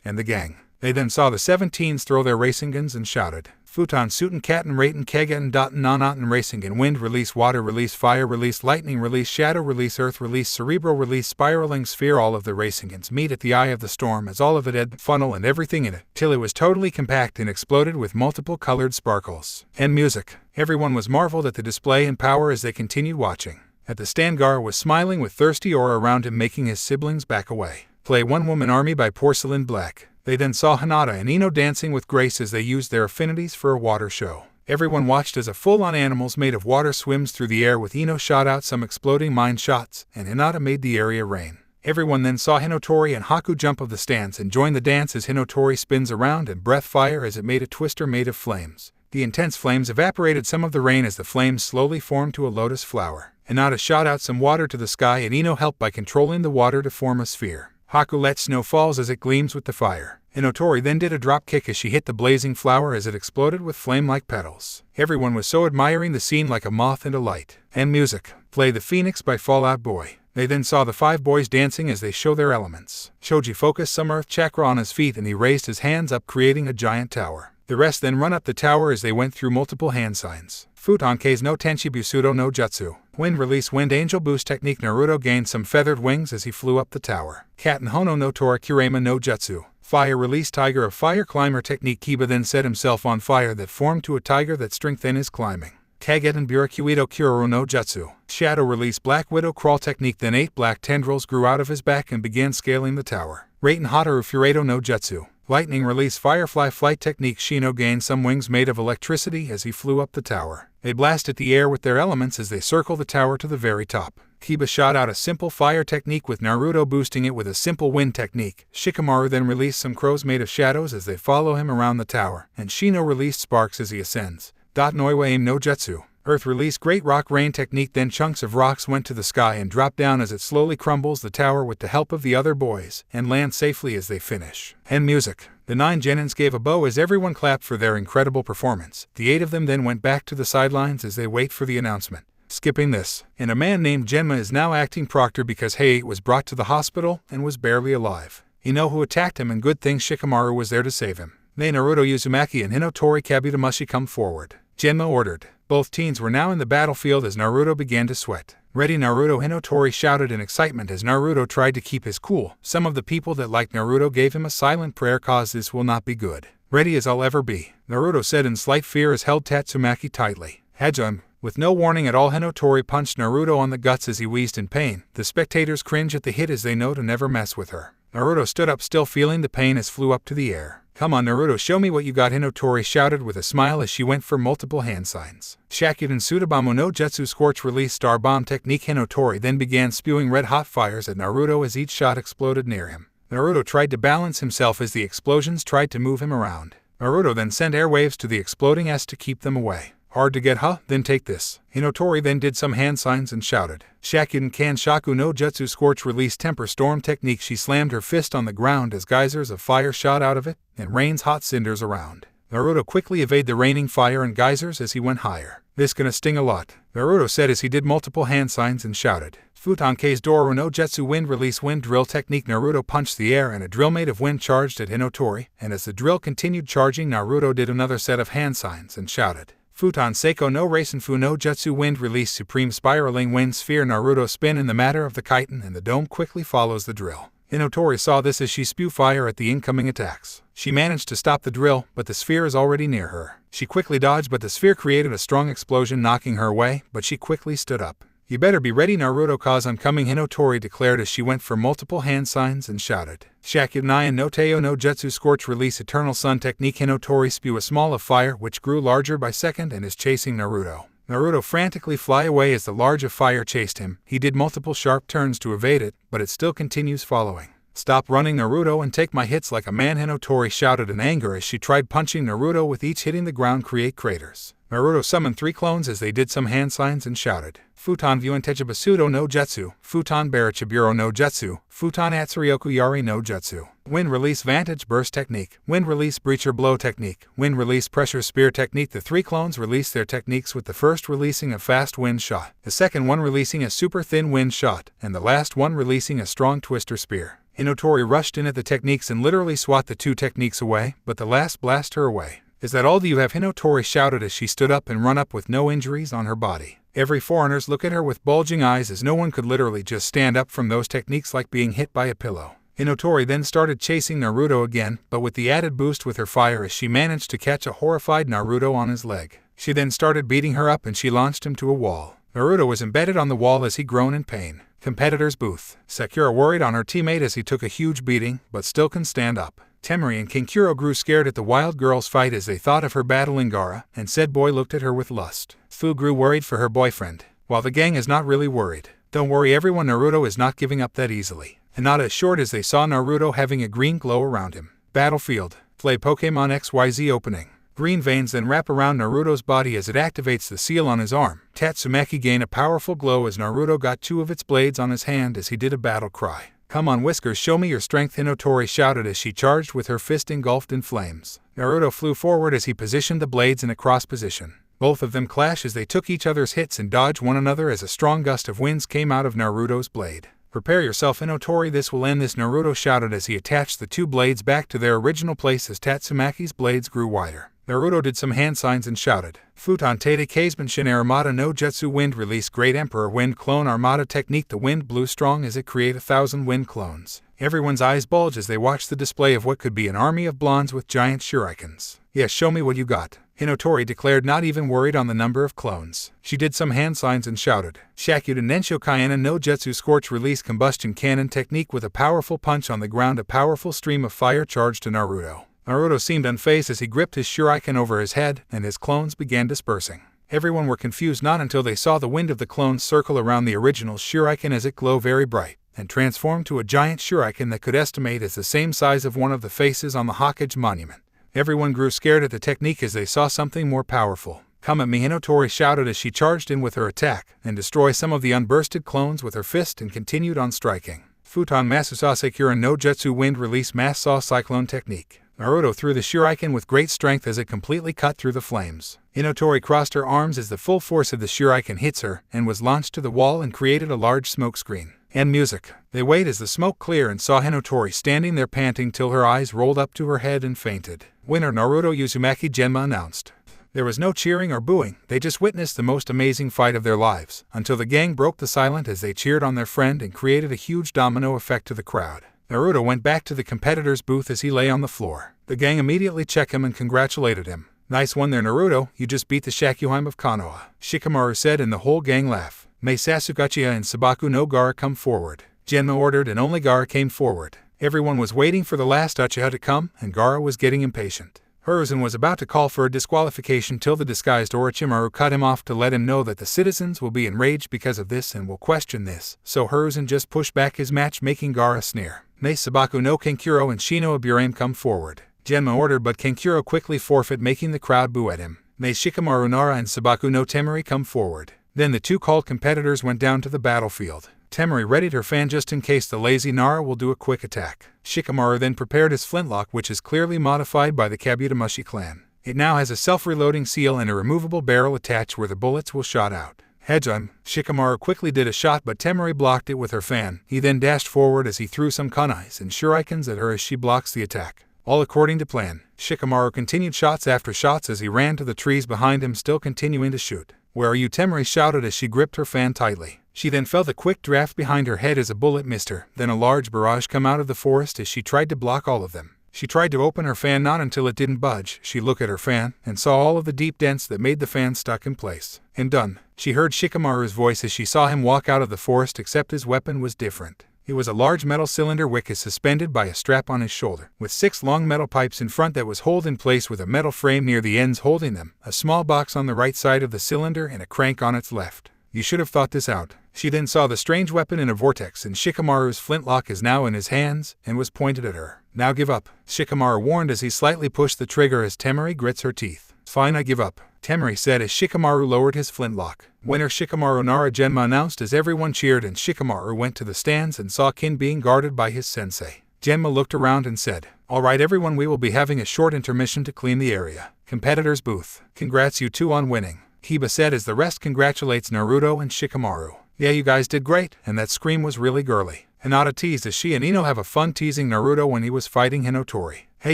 and the gang. They then saw the 17s throw their Rasengans and shouted, Futon Suiten Katten Raten Kegaten Daten Nanaten Rasengan Wind Release Water Release Fire Release Lightning Release Shadow Release Earth Release Cerebral Release Spiraling Sphere. All of the Rasengans meet at the eye of the storm as all of it had the funnel and everything in it, till it was totally compact and exploded with multiple colored sparkles. And music. Everyone was marveled at the display and power as they continued watching. At the stand, Gaara was smiling with thirsty aura around him, making his siblings back away. Play One Woman Army by Porcelain Black. They then saw Hinata and Ino dancing with grace as they used their affinities for a water show. Everyone watched as a full-on animals made of water swims through the air with Ino shot out some exploding mine shots, and Hinata made the area rain. Everyone then saw Hinotori and Haku jump of the stands and join the dance as Hinotori spins around and breath fire as it made a twister made of flames. The intense flames evaporated some of the rain as the flames slowly formed to a lotus flower. Hinata shot out some water to the sky and Ino helped by controlling the water to form a sphere. Haku let snow falls as it gleams with the fire. Hinotori then did a drop kick as she hit the blazing flower as it exploded with flame-like petals. Everyone was so admiring the scene like a moth into light. And music. Play The Phoenix by Fall Out Boy. They then saw the 5 boys dancing as they show their elements. Shoji focused some earth chakra on his feet and he raised his hands up, creating a giant tower. The rest then run up the tower as they went through multiple hand signs. Futonkei's no Tenshi Busudo no Jutsu. Wind Release Wind Angel Boost Technique. Naruto gained some feathered wings as he flew up the tower. Katen Hono no Torakurema no Jutsu. Fire Release Tiger of Fire Climber Technique. Kiba then set himself on fire that formed to a tiger that strengthened his climbing. Kageten Burakuito Kururu no Jutsu. Shadow Release Black Widow Crawl Technique. Then 8 black tendrils grew out of his back and began scaling the tower. Raten Hataru Furedo no Jutsu. Lightning Release Firefly Flight Technique. Shino gained some wings made of electricity as he flew up the tower. They blasted the air with their elements as they circled the tower to the very top. Kiba shot out a simple fire technique with Naruto boosting it with a simple wind technique. Shikamaru then released some crows made of shadows as they follow him around the tower, and Shino released sparks as he ascends. Noiwa aim no jutsu. Earth released great rock rain technique, then chunks of rocks went to the sky and dropped down as it slowly crumbles the tower with the help of the other boys, and land safely as they finish. And music. The 9 Genins gave a bow as everyone clapped for their incredible performance. The 8 of them then went back to the sidelines as they wait for the announcement. Skipping this, and a man named Genma is now acting proctor because Hei was brought to the hospital and was barely alive. You know who attacked him, and good thing Shikamaru was there to save him. Then Naruto, Uzumaki, and Hinotori Kabut-Mushi come forward. Genma ordered. Both teens were now in the battlefield as Naruto began to sweat. Ready Naruto, Hinotori shouted in excitement as Naruto tried to keep his cool. Some of the people that liked Naruto gave him a silent prayer cause this will not be good. Ready as I'll ever be, Naruto said in slight fear as held Tatsumaki tightly. Hajun. With no warning at all, Hinotori punched Naruto on the guts as he wheezed in pain. The spectators cringe at the hit as they know to never mess with her. Naruto stood up, still feeling the pain, as flew up to the air. Come on Naruto, show me what you got, Hinotori shouted with a smile as she went for multiple hand signs. Shakyuden Tsutobamu no Jutsu Scorch release star bomb technique. Hinotori then began spewing red hot fires at Naruto as each shot exploded near him. Naruto tried to balance himself as the explosions tried to move him around. Naruto then sent airwaves to the exploding S to keep them away. Hard to get, huh? Then take this. Hinotori then did some hand signs and shouted. Shakyuden Kanshaku no Jutsu Scorch release temper storm technique. She slammed her fist on the ground as geysers of fire shot out of it and rains hot cinders around. Naruto quickly evaded the raining fire and geysers as he went higher. This gonna sting a lot, Naruto said as he did multiple hand signs and shouted. Futanke's Doru no Jutsu wind release wind drill technique. Naruto punched the air and a drill made of wind charged at Hinotori, and as the drill continued charging, Naruto did another set of hand signs and shouted. Futon Seiko no Raisenfu no Jutsu wind release supreme spiraling wind sphere. Naruto spin in the matter of the chitin and the dome quickly follows the drill. Hinotori saw this as she spew fire at the incoming attacks. She managed to stop the drill, but the sphere is already near her. She quickly dodged, but the sphere created a strong explosion knocking her away, but she quickly stood up. You better be ready Naruto, cause I'm coming, Hinotori declared as she went for multiple hand signs and shouted. Shakyuden no Teo no Jutsu Scorch release eternal sun technique. Hinotori spew a small of fire which grew larger by second and is chasing Naruto. Naruto frantically fly away as the large of fire chased him. He did multiple sharp turns to evade it, but it still continues following. Stop running Naruto and take my hits like a man, Hinotori shouted in anger as she tried punching Naruto with each hitting the ground create craters. Naruto summoned 3 clones as they did some hand signs and shouted. Futon Vyuan Techibasudo no Jutsu, Futon Barachiburou no Jutsu, Futon Atsuryoku Yari no Jutsu. Wind release Vantage Burst technique, Wind release Breacher Blow technique, Wind release Pressure Spear technique. The 3 clones released their techniques with the first releasing a fast wind shot, the second one releasing a super thin wind shot, and the last one releasing a strong twister spear. Hinotori rushed in at the techniques and literally swat the 2 techniques away, but the last blast her away. Is that all you have? Hinotori shouted as she stood up and run up with no injuries on her body. Every foreigners look at her with bulging eyes as no one could literally just stand up from those techniques like being hit by a pillow. Hinotori then started chasing Naruto again, but with the added boost with her fire as she managed to catch a horrified Naruto on his leg. She then started beating her up and she launched him to a wall. Naruto was embedded on the wall as he groaned in pain. Competitor's booth. Sakura worried on her teammate as he took a huge beating, but still can stand up. Temari and Kinkuro grew scared at the wild girls' fight as they thought of her battling Gaara, and said boy looked at her with lust. Fu grew worried for her boyfriend, while the gang is not really worried. Don't worry everyone, Naruto is not giving up that easily. Hinata assured as they saw Naruto having a green glow around him. Battlefield. Play Pokemon XYZ opening. Green veins then wrap around Naruto's body as it activates the seal on his arm. Tatsumaki gained a powerful glow as Naruto got 2 of its blades on his hand as he did a battle cry. Come on Whiskers, show me your strength, Hinotori shouted as she charged with her fist engulfed in flames. Naruto flew forward as he positioned the blades in a cross position. Both of them clashed as they took each other's hits and dodged one another as a strong gust of winds came out of Naruto's blade. Prepare yourself Hinotori, this will end this, Naruto shouted as he attached the 2 blades back to their original place as Tatsumaki's blades grew wider. Naruto did some hand signs and shouted. Futon Tete Kaisbenshin Armada no Jutsu wind release Great Emperor wind clone Armada technique. The wind blew strong as it created 1,000 wind clones. Everyone's eyes bulged as they watched the display of what could be an army of blondes with giant shurikens. Yes, show me what you got, Hinotori declared, not even worried on the number of clones. She did some hand signs and shouted. Shakyuden Nensho Kaiana no Jutsu Scorch release combustion cannon technique. With a powerful punch on the ground, a powerful stream of fire charged to Naruto. Naruto seemed unfazed as he gripped his shuriken over his head, and his clones began dispersing. Everyone were confused not until they saw the wind of the clones circle around the original shuriken as it glowed very bright, and transformed to a giant shuriken that could estimate as the same size of one of the faces on the Hokage monument. Everyone grew scared at the technique as they saw something more powerful. "Come at me," Hinotori shouted as she charged in with her attack, and destroyed some of the unbursted clones with her fist and continued on striking. Futon Masusase Kuren no Jutsu Wind Release Mass Saw Cyclone Technique. Naruto threw the shuriken with great strength as it completely cut through the flames. Hinotori crossed her arms as the full force of the shuriken hits her, and was launched to the wall and created a large smoke screen. And music. They waited as the smoke cleared and saw Hinotori standing there panting till her eyes rolled up to her head and fainted. Winner Naruto Uzumaki Genma announced. There was no cheering or booing, they just witnessed the most amazing fight of their lives, until the gang broke the silence as they cheered on their friend and created a huge domino effect to the crowd. Naruto went back to the competitor's booth as he lay on the floor. The gang immediately checked him and congratulated him. "Nice one there, Naruto, you just beat the Shakuhain of Konoha," Shikamaru said, and the whole gang laughed. "May Sasugachiya and Sabaku no Gaara come forward," Genma ordered, and only Gaara came forward. Everyone was waiting for the last Uchiha to come, and Gaara was getting impatient. Hiruzen was about to call for a disqualification till the disguised Orochimaru cut him off to let him know that the citizens will be enraged because of this and will question this, so Hiruzen just pushed back his match, making Gaara sneer. "May Sabaku no Kankuro and Shino Aburame come forward," Genma ordered, but Kankuro quickly forfeit, making the crowd boo at him. "May Shikamaru Nara and Sabaku no Temari come forward." Then the two called competitors went down to the battlefield. Temari readied her fan just in case the lazy Nara will do a quick attack. Shikamaru then prepared his flintlock, which is clearly modified by the Kabut-Mushi clan. It now has a self-reloading seal and a removable barrel attached where the bullets will shot out. Headshot. Shikamaru quickly did a shot, but Temari blocked it with her fan. He then dashed forward as he threw some kunais and shurikens at her as she blocks the attack. All according to plan. Shikamaru continued shots after shots as he ran to the trees behind him, still continuing to shoot. "Where are you?" Temari shouted as she gripped her fan tightly. She then felt a quick draft behind her head as a bullet missed her, then a large barrage come out of the forest as she tried to block all of them. She tried to open her fan, not until it didn't budge. She looked at her fan, and saw all of the deep dents that made the fan stuck in place. And done. She heard Shikamaru's voice as she saw him walk out of the forest, except his weapon was different. It was a large metal cylinder wick suspended by a strap on his shoulder, with 6 long metal pipes in front that was held in place with a metal frame near the ends holding them, a small box on the right side of the cylinder and a crank on its left. You should have thought this out. She then saw the strange weapon in a vortex, and Shikamaru's flintlock is now in his hands and was pointed at her. "Now give up," Shikamaru warned as he slightly pushed the trigger as Temari grits her teeth. "Fine, I give up," Temari said as Shikamaru lowered his flintlock. Winner Shikamaru Nara Genma announced as everyone cheered, and Shikamaru went to the stands and saw Kin being guarded by his sensei. Genma looked around and said, "All right everyone, we will be having a short intermission to clean the area." Competitor's booth. "Congrats you two on winning," Kiba said as the rest congratulates Naruto and Shikamaru. "Yeah, you guys did great, and that scream was really girly." Hinata teased as she and Ino have a fun teasing Naruto when he was fighting Hinotori. "Hey,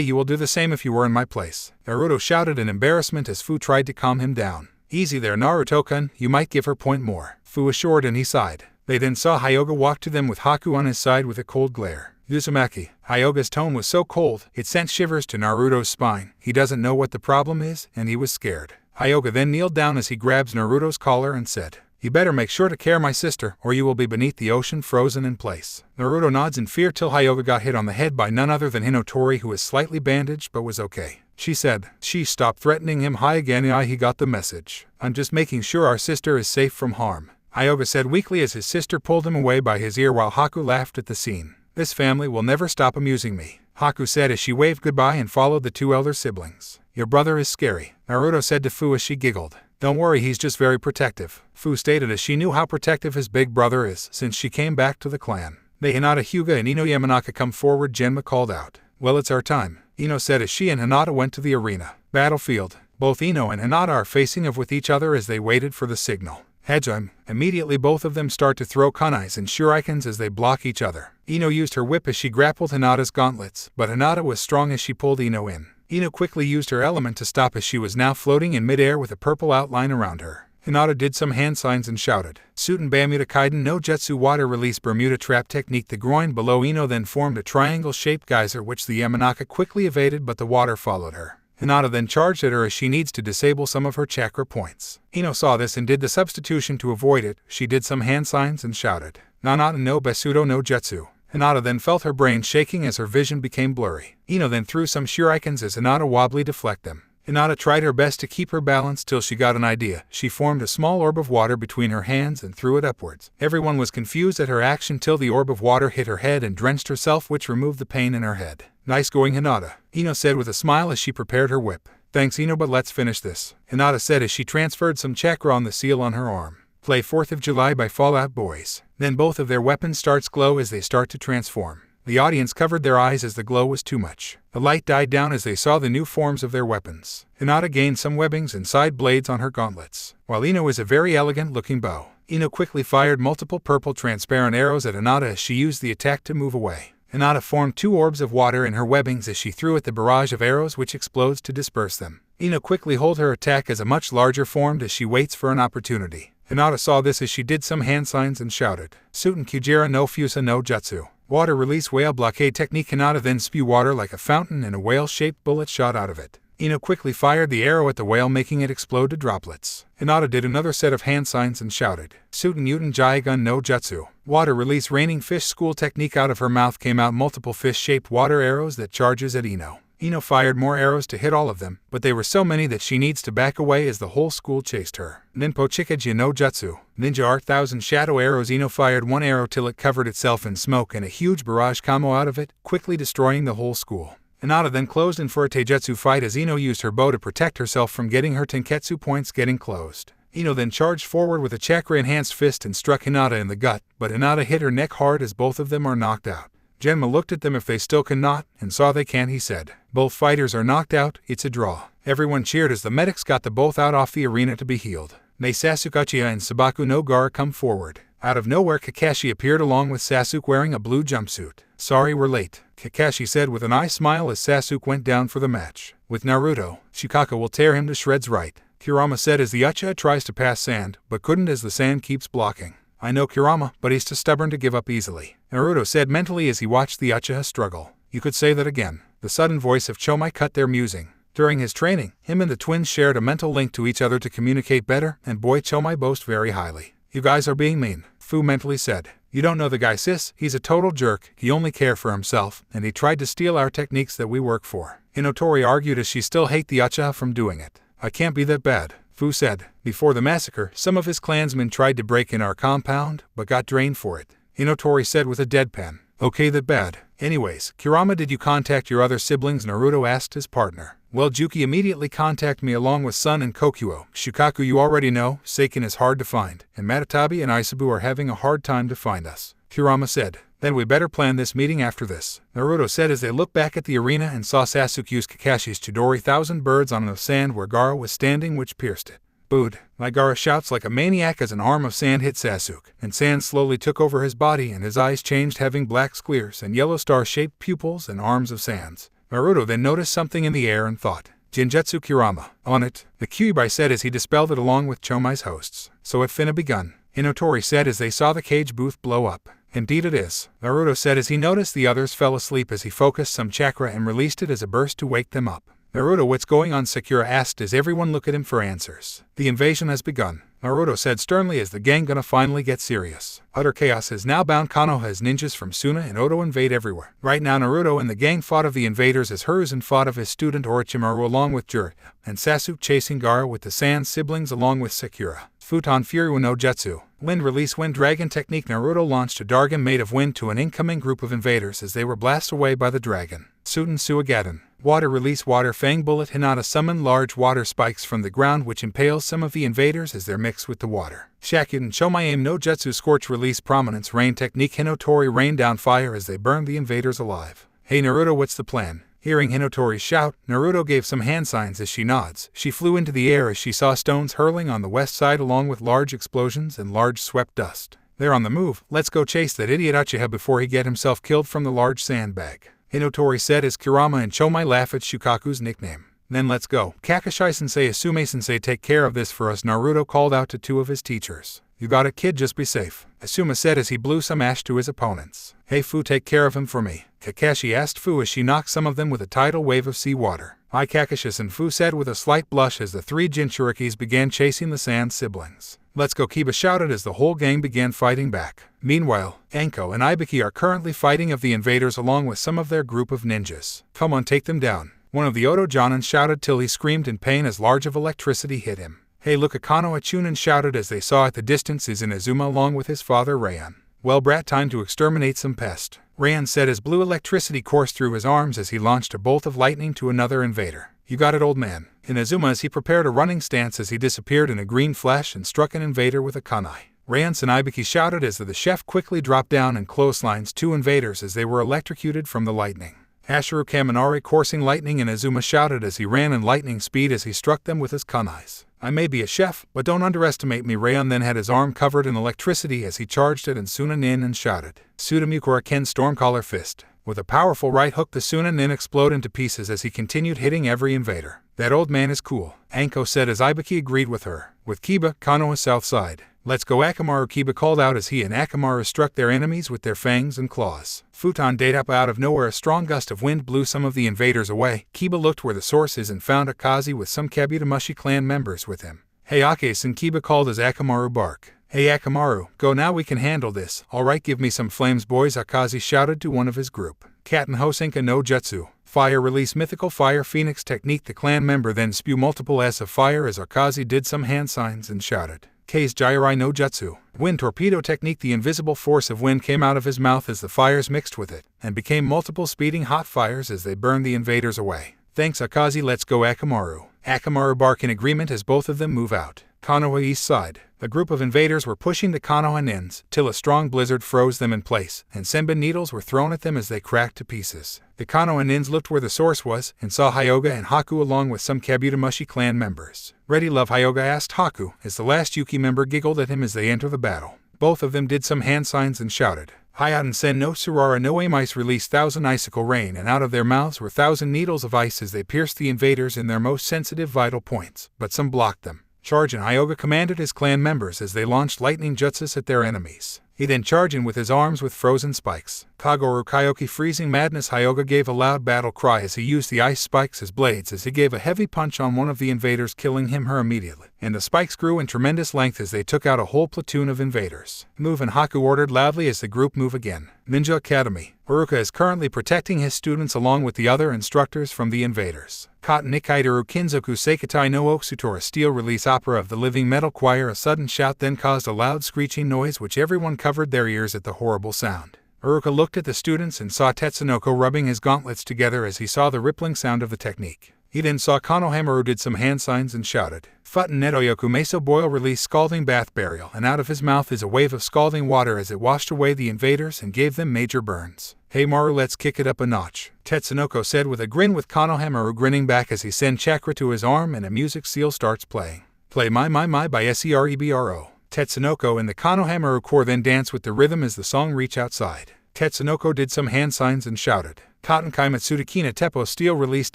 you will do the same if you were in my place," Naruto shouted in embarrassment as Fu tried to calm him down. "Easy there, Naruto-kun, you might give her point more," Fu assured, and he sighed. They then saw Hyoga walk to them with Haku on his side with a cold glare. "Uzumaki." Hyoga's tone was so cold, it sent shivers to Naruto's spine. He doesn't know what the problem is, and he was scared. Hyoga then kneeled down as he grabs Naruto's collar and said, "You better make sure to care my sister, or you will be beneath the ocean frozen in place." Naruto nods in fear till Hyoga got hit on the head by none other than Hinotori, who was slightly bandaged but was okay. She said, "She stopped threatening him. He got the message. I'm just making sure our sister is safe from harm," Hyoga said weakly as his sister pulled him away by his ear while Haku laughed at the scene. "This family will never stop amusing me," Haku said as she waved goodbye and followed the two elder siblings. "Your brother is scary," Naruto said to Fu as she giggled. "Don't worry, he's just very protective," Fu stated as she knew how protective his big brother is since she came back to the clan. "May Hinata, Hyuga, and Ino Yamanaka come forward," Genma called out. "Well, it's our time," Ino said as she and Hinata went to the arena. Battlefield. Both Ino and Hinata are facing off with each other as they waited for the signal. Hedgehog. Immediately both of them start to throw kunais and shurikens as they block each other. Ino used her whip as she grappled Hinata's gauntlets, but Hinata was strong as she pulled Ino in. Ino quickly used her element to stop as she was now floating in midair with a purple outline around her. Hinata did some hand signs and shouted, "Suten Bermuda Kaiden no Jutsu water release Bermuda trap technique." The groin below Ino then formed a triangle-shaped geyser which the Yamanaka quickly evaded, but the water followed her. Hinata then charged at her as she needs to disable some of her chakra points. Ino saw this and did the substitution to avoid it. She did some hand signs and shouted, "Nanata no Besudo no Jutsu." Hinata then felt her brain shaking as her vision became blurry. Ino then threw some shurikens as Hinata wobbly deflect them. Hinata tried her best to keep her balance till she got an idea. She formed a small orb of water between her hands and threw it upwards. Everyone was confused at her action till the orb of water hit her head and drenched herself, which removed the pain in her head. Nice going, Hinata, Ino said with a smile as she prepared her whip. Thanks, Ino, but let's finish this, Hinata said as she transferred some chakra on the seal on her arm. Play 4th of July by Fall Out Boys. Then both of their weapons starts glow as they start to transform. The audience covered their eyes as the glow was too much. The light died down as they saw the new forms of their weapons. Hinata gained some webbings and side blades on her gauntlets, while Ino is a very elegant-looking bow. Ino quickly fired multiple purple transparent arrows at Hinata as she used the attack to move away. Hinata formed 2 orbs of water in her webbings as she threw at the barrage of arrows, which explodes to disperse them. Ino quickly hold her attack as a much larger formed as she waits for an opportunity. Hinata saw this as she did some hand signs and shouted, Suten Kujira no Fusa no Jutsu. Water release whale blockade technique. Hinata then spew water like a fountain and a whale-shaped bullet shot out of it. Ino quickly fired the arrow at the whale, making it explode to droplets. Hinata did another set of hand signs and shouted, Suten Yuten Jaigun no Jutsu. Water release raining fish school technique. Out of her mouth came out multiple fish-shaped water arrows that charges at Ino. Ino fired more arrows to hit all of them, but they were so many that she needs to back away as the whole school chased her. Ninpo Chikaji no Jutsu. Ninja Art 1000 shadow arrows. Ino fired one arrow till it covered itself in smoke and a huge barrage camo out of it, quickly destroying the whole school. Hinata then closed in for a taijutsu fight as Ino used her bow to protect herself from getting her tenketsu points getting closed. Ino then charged forward with a chakra-enhanced fist and struck Hinata in the gut, but Hinata hit her neck hard as both of them are knocked out. Genma looked at them if they still cannot, and saw they can. He said, both fighters are knocked out, it's a draw. Everyone cheered as the medics got the both out off the arena to be healed. May Sasuke and Sabaku no Gara come forward. Out of nowhere Kakashi appeared along with Sasuke wearing a blue jumpsuit. Sorry we're late, Kakashi said with an eye smile as Sasuke went down for the match. With Naruto, Shikaka will tear him to shreds, right? Kurama said as the Uchiha tries to pass sand, but couldn't as the sand keeps blocking. I know Kurama, but he's too stubborn to give up easily, Naruto said mentally as he watched the Uchiha struggle. You could say that again. The sudden voice of Chomai cut their musing. During his training, him and the twins shared a mental link to each other to communicate better, and boy Chomai boast very highly. You guys are being mean, Fu mentally said. You don't know the guy, sis, he's a total jerk, he only cares for himself, and he tried to steal our techniques that we work for. Hinotori argued as she still hate the Uchiha from doing it. I can't be that bad, Fu said. Before the massacre, some of his clansmen tried to break in our compound, but got drained for it. Hinotori said with a deadpan. Okay, that bad. Anyways, Kurama, did you contact your other siblings? Naruto asked his partner. Well, Juki immediately contacted me along with Sun and Kokuo. Shukaku you already know, Seiken is hard to find, and Matatabi and Isabu are having a hard time to find us, Kurama said. Then we better plan this meeting after this, Naruto said as they looked back at the arena and saw Sasuke use Kakashi's Chidori 1000 birds on the sand where Gaara was standing, which pierced it. Booed. Gaara shouts like a maniac as an arm of sand hit Sasuke, and sand slowly took over his body and his eyes changed, having black squares and yellow star-shaped pupils and arms of sands. Naruto then noticed something in the air and thought, Jinjutsu Kurama. On it, the Kyuubi said as he dispelled it along with Chomai's hosts. So it finna begun, Hinotori said as they saw the cage booth blow up. Indeed it is, Naruto said as he noticed the others fell asleep as he focused some chakra and released it as a burst to wake them up. Naruto, what's going on? Sakura asked as everyone looked at him for answers. The invasion has begun, Naruto said sternly as the gang gonna finally get serious. Utter chaos has now bound Konoha as ninjas from Suna and Oto invade everywhere. Right now Naruto and the gang fought of the invaders as Hiruzen fought of his student Orochimaru along with Jiraiya, and Sasuke chasing Gaara with the Sand siblings along with Sakura. Futon Fury no Jutsu. Wind release wind dragon technique. Naruto launched a Dargan made of wind to an incoming group of invaders as they were blasted away by the dragon. Suten Suigaden. Water release water fang bullet. Hinata summoned large water spikes from the ground which impales some of the invaders as they're mixed with the water. Shakyuden Chomai no Jutsu scorch release prominence rain technique. Hinotori rained down fire as they burned the invaders alive. Hey Naruto, what's the plan? Hearing Hinotori's shout, Naruto gave some hand signs as she nods. She flew into the air as she saw stones hurling on the west side along with large explosions and large swept dust. They're on the move, let's go chase that idiot Uchiha before he get himself killed from the large sandbag, Hinotori said as Kurama and Chomai laugh at Shukaku's nickname. Then let's go. Kakashi-sensei, Asume-sensei, take care of this for us, Naruto called out to two of his teachers. You got it, kid, just be safe, Asuma said as he blew some ash to his opponents. Hey Fu, take care of him for me, Kakashi asked Fu as she knocked some of them with a tidal wave of seawater. Hi Kakashi, and Fu said with a slight blush as the three Jinchurikis began chasing the Sand siblings. Let's go, Kiba shouted as the whole gang began fighting back. Meanwhile, Anko and Ibiki are currently fighting of the invaders along with some of their group of ninjas. Come on, take them down, One of the Oto-Jonin shouted till he screamed in pain as large of electricity hit him. Hey look, a Konoha Chunnin shouted as they saw at the distance is Inazuma along with his father Rayan. Well brat, time to exterminate some pest. Rayan said as blue electricity coursed through his arms as he launched a bolt of lightning to another invader. You got it, old man. Inazuma as he prepared a running stance as he disappeared in a green flash and struck an invader with a kunai. Rayan Sanibiki shouted as the chef quickly dropped down and clotheslines two invaders as they were electrocuted from the lightning. Ashiru Kaminari coursing lightning, Inazuma shouted as he ran in lightning speed as he struck them with his kunais. I may be a chef, but don't underestimate me. Rayan then had his arm covered in electricity as he charged at Suna Nin and shouted, Sudamukura Ken Stormcaller Fist. With a powerful right hook, the Suna Nin exploded into pieces as he continued hitting every invader. That old man is cool, Anko said as Ibiki agreed with her. With Kiba, Konoha's south side. Let's go Akamaru, Kiba called out as he and Akamaru struck their enemies with their fangs and claws. Futon date up out of nowhere, a strong gust of wind blew some of the invaders away. Kiba looked where the source is and found Akazi with some Kabut-Mushi clan members with him. Hey Ake-san, Kiba called as Akamaru barked. Hey Akamaru, go now, we can handle this. Alright, give me some flames boys, Akazi shouted to one of his group. Katen Hosenka no Jutsu. Fire release mythical fire phoenix technique. The clan member then spew multiple S of fire as Akazi did some hand signs and shouted. K's Jairai no Jutsu. Wind torpedo technique. The invisible force of wind came out of his mouth as the fires mixed with it, and became multiple speeding hot fires as they burned the invaders away. Thanks Akazi, let's go Akamaru. Akamaru bark in agreement as both of them move out. Konoha east side. A group of invaders were pushing the Konoha nins till a strong blizzard froze them in place, and senbon needles were thrown at them as they cracked to pieces. The Konoha nins looked where the source was and saw Hyoga and Haku along with some Kabut-Mushi clan members. Ready love, Hyoga asked Haku as the last Yuki member giggled at him as they entered the battle. Both of them did some hand signs and shouted. Hayaten sen no Surara no aim. Ice released 1,000 icicle rain, and out of their mouths were 1,000 needles of ice as they pierced the invaders in their most sensitive vital points, but some blocked them. Charge, and Hyoga commanded his clan members as they launched lightning jutsus at their enemies. He then charged in with his arms with frozen spikes. Kagoru Kyoki freezing madness. Hyoga gave a loud battle cry as he used the ice spikes as blades as he gave a heavy punch on one of the invaders, killing him/her immediately. And the spikes grew in tremendous length as they took out a whole platoon of invaders. Move, and Haku ordered loudly as the group move again. Ninja Academy. Uruka is currently protecting his students along with the other instructors from the invaders. Cotton Nikaidaru Kinzoku Seikatai no Oksutora steel release opera of the living metal choir. A sudden shout then caused a loud screeching noise which everyone covered their ears at the horrible sound. Uruka looked at the students and saw Tetsunoko rubbing his gauntlets together as he saw the rippling sound of the technique. He then saw Konohamaru did some hand signs and shouted. Futten Netoyoku Meso boil release scalding bath burial, and out of his mouth is a wave of scalding water as it washed away the invaders and gave them major burns. Hey Maru, let's kick it up a notch, Tetsunoko said with a grin, with Konohamaru grinning back as he sent chakra to his arm and a music seal starts playing. Play My by Serebro. Tetsunoko and the Konohamaru corps then dance with the rhythm as the song reach outside. Tetsunoko did some hand signs and shouted. Kottenkai Matsudakina Teppo steel released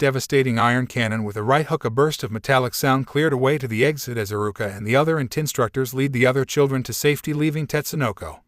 devastating iron cannon with a right hook. A burst of metallic sound cleared away to the exit as Uruka and the other instructors lead the other children to safety, leaving Tetsunoko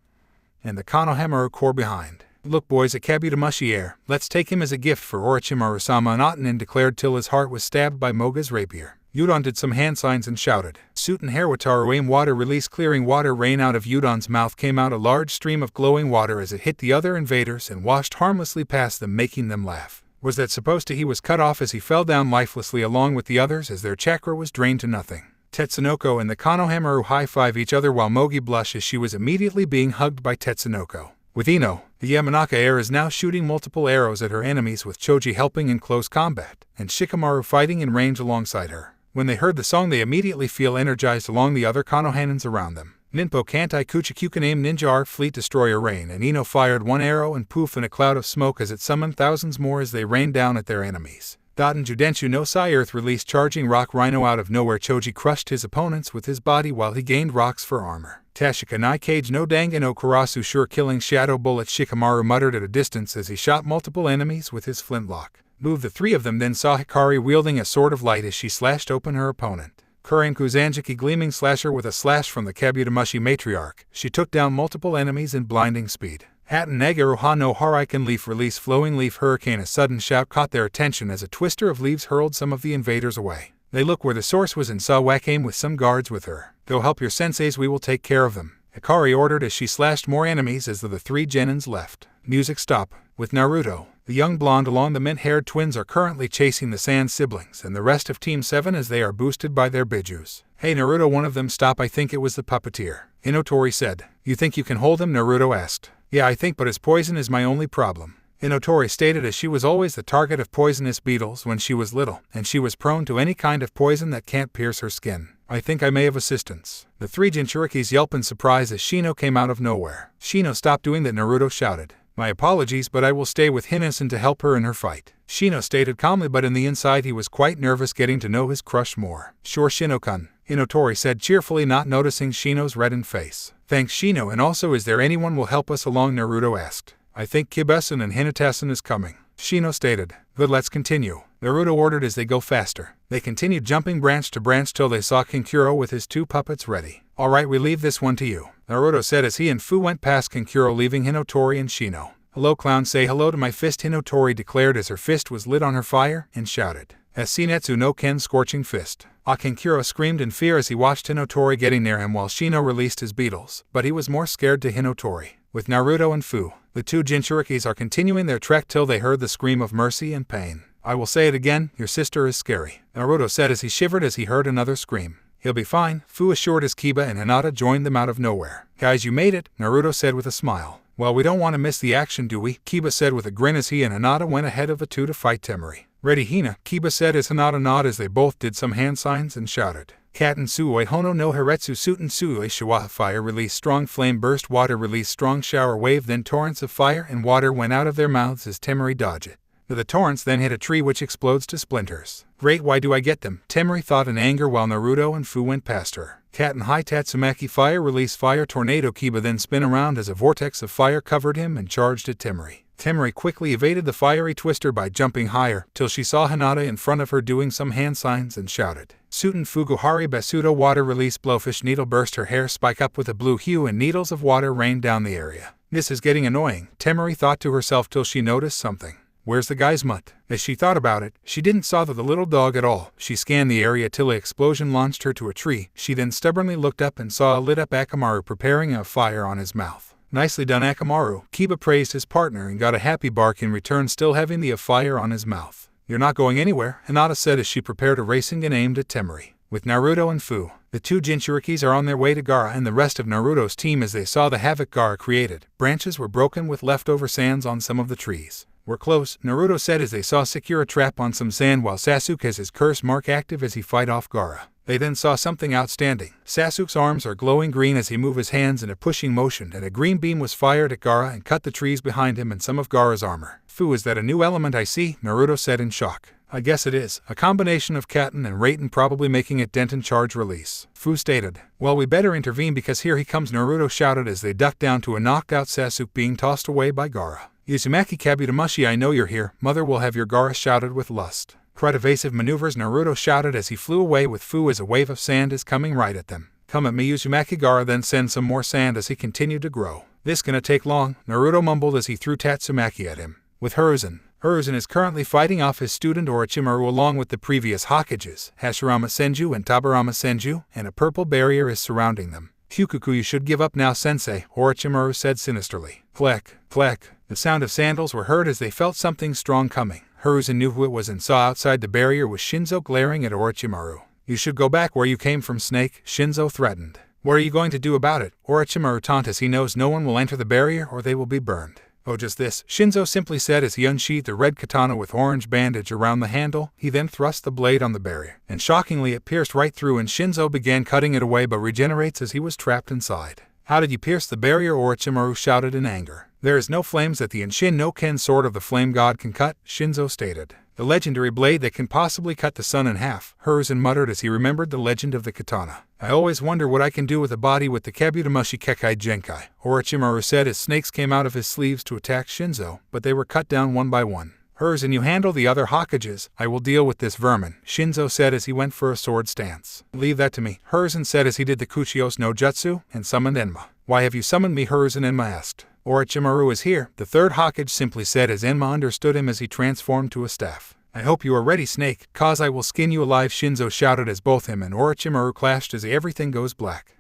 and the Konohamaru corps behind. Look boys, a Kabut-Mushi heir. Let's take him as a gift for Orochimaru-sama, Otanin declared till his heart was stabbed by Moga's rapier. Udon did some hand signs and shouted. Suten Haruwataru aim water release clearing water rain. Out of Udon's mouth came out a large stream of glowing water as it hit the other invaders and washed harmlessly past them, making them laugh. Was that supposed to? He was cut off as he fell down lifelessly along with the others as their chakra was drained to nothing. Tetsunoko and the Konohamaru high-five each other while Mogi blushed as she was immediately being hugged by Tetsunoko. With Ino, the Yamanaka heir is now shooting multiple arrows at her enemies, with Choji helping in close combat, and Shikamaru fighting in range alongside her. When they heard the song, they immediately feel energized along the other Konohanins around them. Ninpo Kantai Kuchikukan aim Ninja Art Fleet Destroyer rain, and Ino fired one arrow and poof in a cloud of smoke as it summoned thousands more as they rained down at their enemies. Daten Judenshu no Sai Earth released charging rock rhino. Out of nowhere, Choji crushed his opponents with his body while he gained rocks for armor. Tashika Nai Cage no Danga no Karasu sure killing shadow bullet. Shikamaru muttered at a distance as he shot multiple enemies with his flintlock. Move. The three of them then saw Hikari wielding a sword of light as she slashed open her opponent. Kurenku Zanjiki gleaming slasher with a slash from the Kabut-Mushi matriarch. She took down multiple enemies in blinding speed. Hatten Nagaruha no Hariken leaf release flowing leaf hurricane. A sudden shout caught their attention as a twister of leaves hurled some of the invaders away. They looked where the source was and saw Wakame with some guards with her. Go help your senseis, we will take care of them, Hikari ordered as she slashed more enemies as the three Genins left. Music stop. With Naruto, The young blonde along the mint-haired twins are currently chasing the Sand siblings and the rest of Team 7 as they are boosted by their bijus. Hey Naruto, one of them stop, I think it was the puppeteer. Hinotori said. You think you can hold him? Naruto asked. Yeah, I think, but his poison is my only problem. Hinotori stated as she was always the target of poisonous beetles when she was little, and she was prone to any kind of poison that can't pierce her skin. I think I may have assistance. The three Jinchurikis yelped in surprise as Shino came out of nowhere. Shino, stop doing that, Naruto shouted. My apologies, but I will stay with Hinasan to help her in her fight. Shino stated calmly, but in the inside he was quite nervous getting to know his crush more. Sure, Shino-kun, Hinotori said cheerfully, not noticing Shino's reddened face. Thanks, Shino, and also is there anyone will help us along? Naruto asked. I think Kiba-san and Hinata-san is coming, Shino stated. Good, let's continue, Naruto ordered as they go faster. They continued jumping branch to branch till they saw Kankuro with his two puppets ready. Alright, we leave this one to you, Naruto said as he and Fu went past Kankuro, leaving Hinotori and Shino. Hello clown, say hello to my fist, Hinotori declared as her fist was lit on her fire, and shouted. As Senetsu no Ken's scorching fist. Kankuro screamed in fear as he watched Hinotori getting near him while Shino released his beetles, but he was more scared to Hinotori. With Naruto and Fu, the two Jinchurikis are continuing their trek till they heard the scream of mercy and pain. I will say it again, your sister is scary, Naruto said as he shivered as he heard another scream. He'll be fine, Fu assured as Kiba and Hinata joined them out of nowhere. Guys, you made it, Naruto said with a smile. Well, we don't want to miss the action, do we? Kiba said with a grin as he and Hinata went ahead of the two to fight Temari. Ready, Hina, Kiba said as Hinata nodded as they both did some hand signs and shouted. Katen Suoi Hono no Haretsu Suten Suoi Shiwa. Fire released strong flame burst, water released strong shower wave, then torrents of fire and water went out of their mouths as Temari dodged it. The torrents then hit a tree which explodes to splinters. Great, why do I get them? Temari thought in anger while Naruto and Fu went past her. Katen High Tatsumaki fire released fire tornado. Kiba then spin around as a vortex of fire covered him and charged at Temari. Temari quickly evaded the fiery twister by jumping higher, till she saw Hinata in front of her doing some hand signs and shouted. Suten Fuguhari Basuto water release blowfish needle burst, her hair spike up with a blue hue and needles of water rained down the area. This is getting annoying, Temari thought to herself till she noticed something. Where's the guy's mutt? As she thought about it, she didn't saw the little dog at all. She scanned the area till an explosion launched her to a tree. She then stubbornly looked up and saw a lit up Akamaru preparing a fire on his mouth. Nicely done, Akamaru, Kiba praised his partner and got a happy bark in return, still having the fire on his mouth. You're not going anywhere, Hinata said as she prepared a racing and aimed at Temari. With Naruto and Fu, the two Jinchurikis are on their way to Gaara and the rest of Naruto's team as they saw the havoc Gaara created. Branches were broken with leftover sands on some of the trees. We're close, Naruto said as they saw Sakura trap on some sand while Sasuke has his curse mark active as he fight off Gaara. They then saw something outstanding. Sasuke's arms are glowing green as he moved his hands in a pushing motion, and a green beam was fired at Gaara and cut the trees behind him and some of Gaara's armor. Fu, is that a new element I see? Naruto said in shock. I guess it is. A combination of Katen and Raiten, probably making it Denton charge release. Fu stated. Well, we better intervene because here he comes, Naruto shouted as they ducked down to a knocked out Sasuke being tossed away by Gaara. Uzumaki Kabut-Mushi, I know you're here. Mother will have your, Gaara shouted with lust. Quite evasive maneuvers, Naruto shouted as he flew away with Fu as a wave of sand is coming right at them. Come at me, Uzumaki. Gaara then send some more sand as he continued to grow. This gonna take long, Naruto mumbled as he threw Tatsumaki at him. With Hiruzen. Hiruzen is currently fighting off his student Orochimaru along with the previous Hokages, Hashirama Senju and Tabarama Senju, and a purple barrier is surrounding them. Hyukuku, you should give up now, sensei, Orochimaru said sinisterly. Clek, clek. The sound of sandals were heard as they felt something strong coming. Hiruzen knew who it was and saw outside the barrier was Shinzo glaring at Orochimaru. You should go back where you came from, Snake, Shinzo threatened. What are you going to do about it? Orochimaru taunted as he knows no one will enter the barrier or they will be burned. Oh, just this, Shinzo simply said as he unsheathed a red katana with orange bandage around the handle. He then thrust the blade on the barrier, and shockingly it pierced right through and Shinzo began cutting it away but regenerates as he was trapped inside. How did you pierce the barrier? Orochimaru shouted in anger. There is no flames that the Inshin no Ken sword of the flame god can cut, Shinzo stated. The legendary blade that can possibly cut the sun in half, Hiruzen muttered as he remembered the legend of the katana. I always wonder what I can do with a body with the Kabut-Mushi Kekai Genkai, Orochimaru said as snakes came out of his sleeves to attack Shinzo, but they were cut down one by one. Hiruzen, you handle the other Hokages, I will deal with this vermin, Shinzo said as he went for a sword stance. Leave that to me, Hiruzen said as he did the Kuchios no Jutsu, and summoned Enma. Why have you summoned me? Hiruzen, Enma asked. Orochimaru is here, the third Hokage simply said as Enma understood him as he transformed to a staff. I hope you are ready, Snake, cause I will skin you alive, Shinzo shouted as both him and Orochimaru clashed as everything goes black.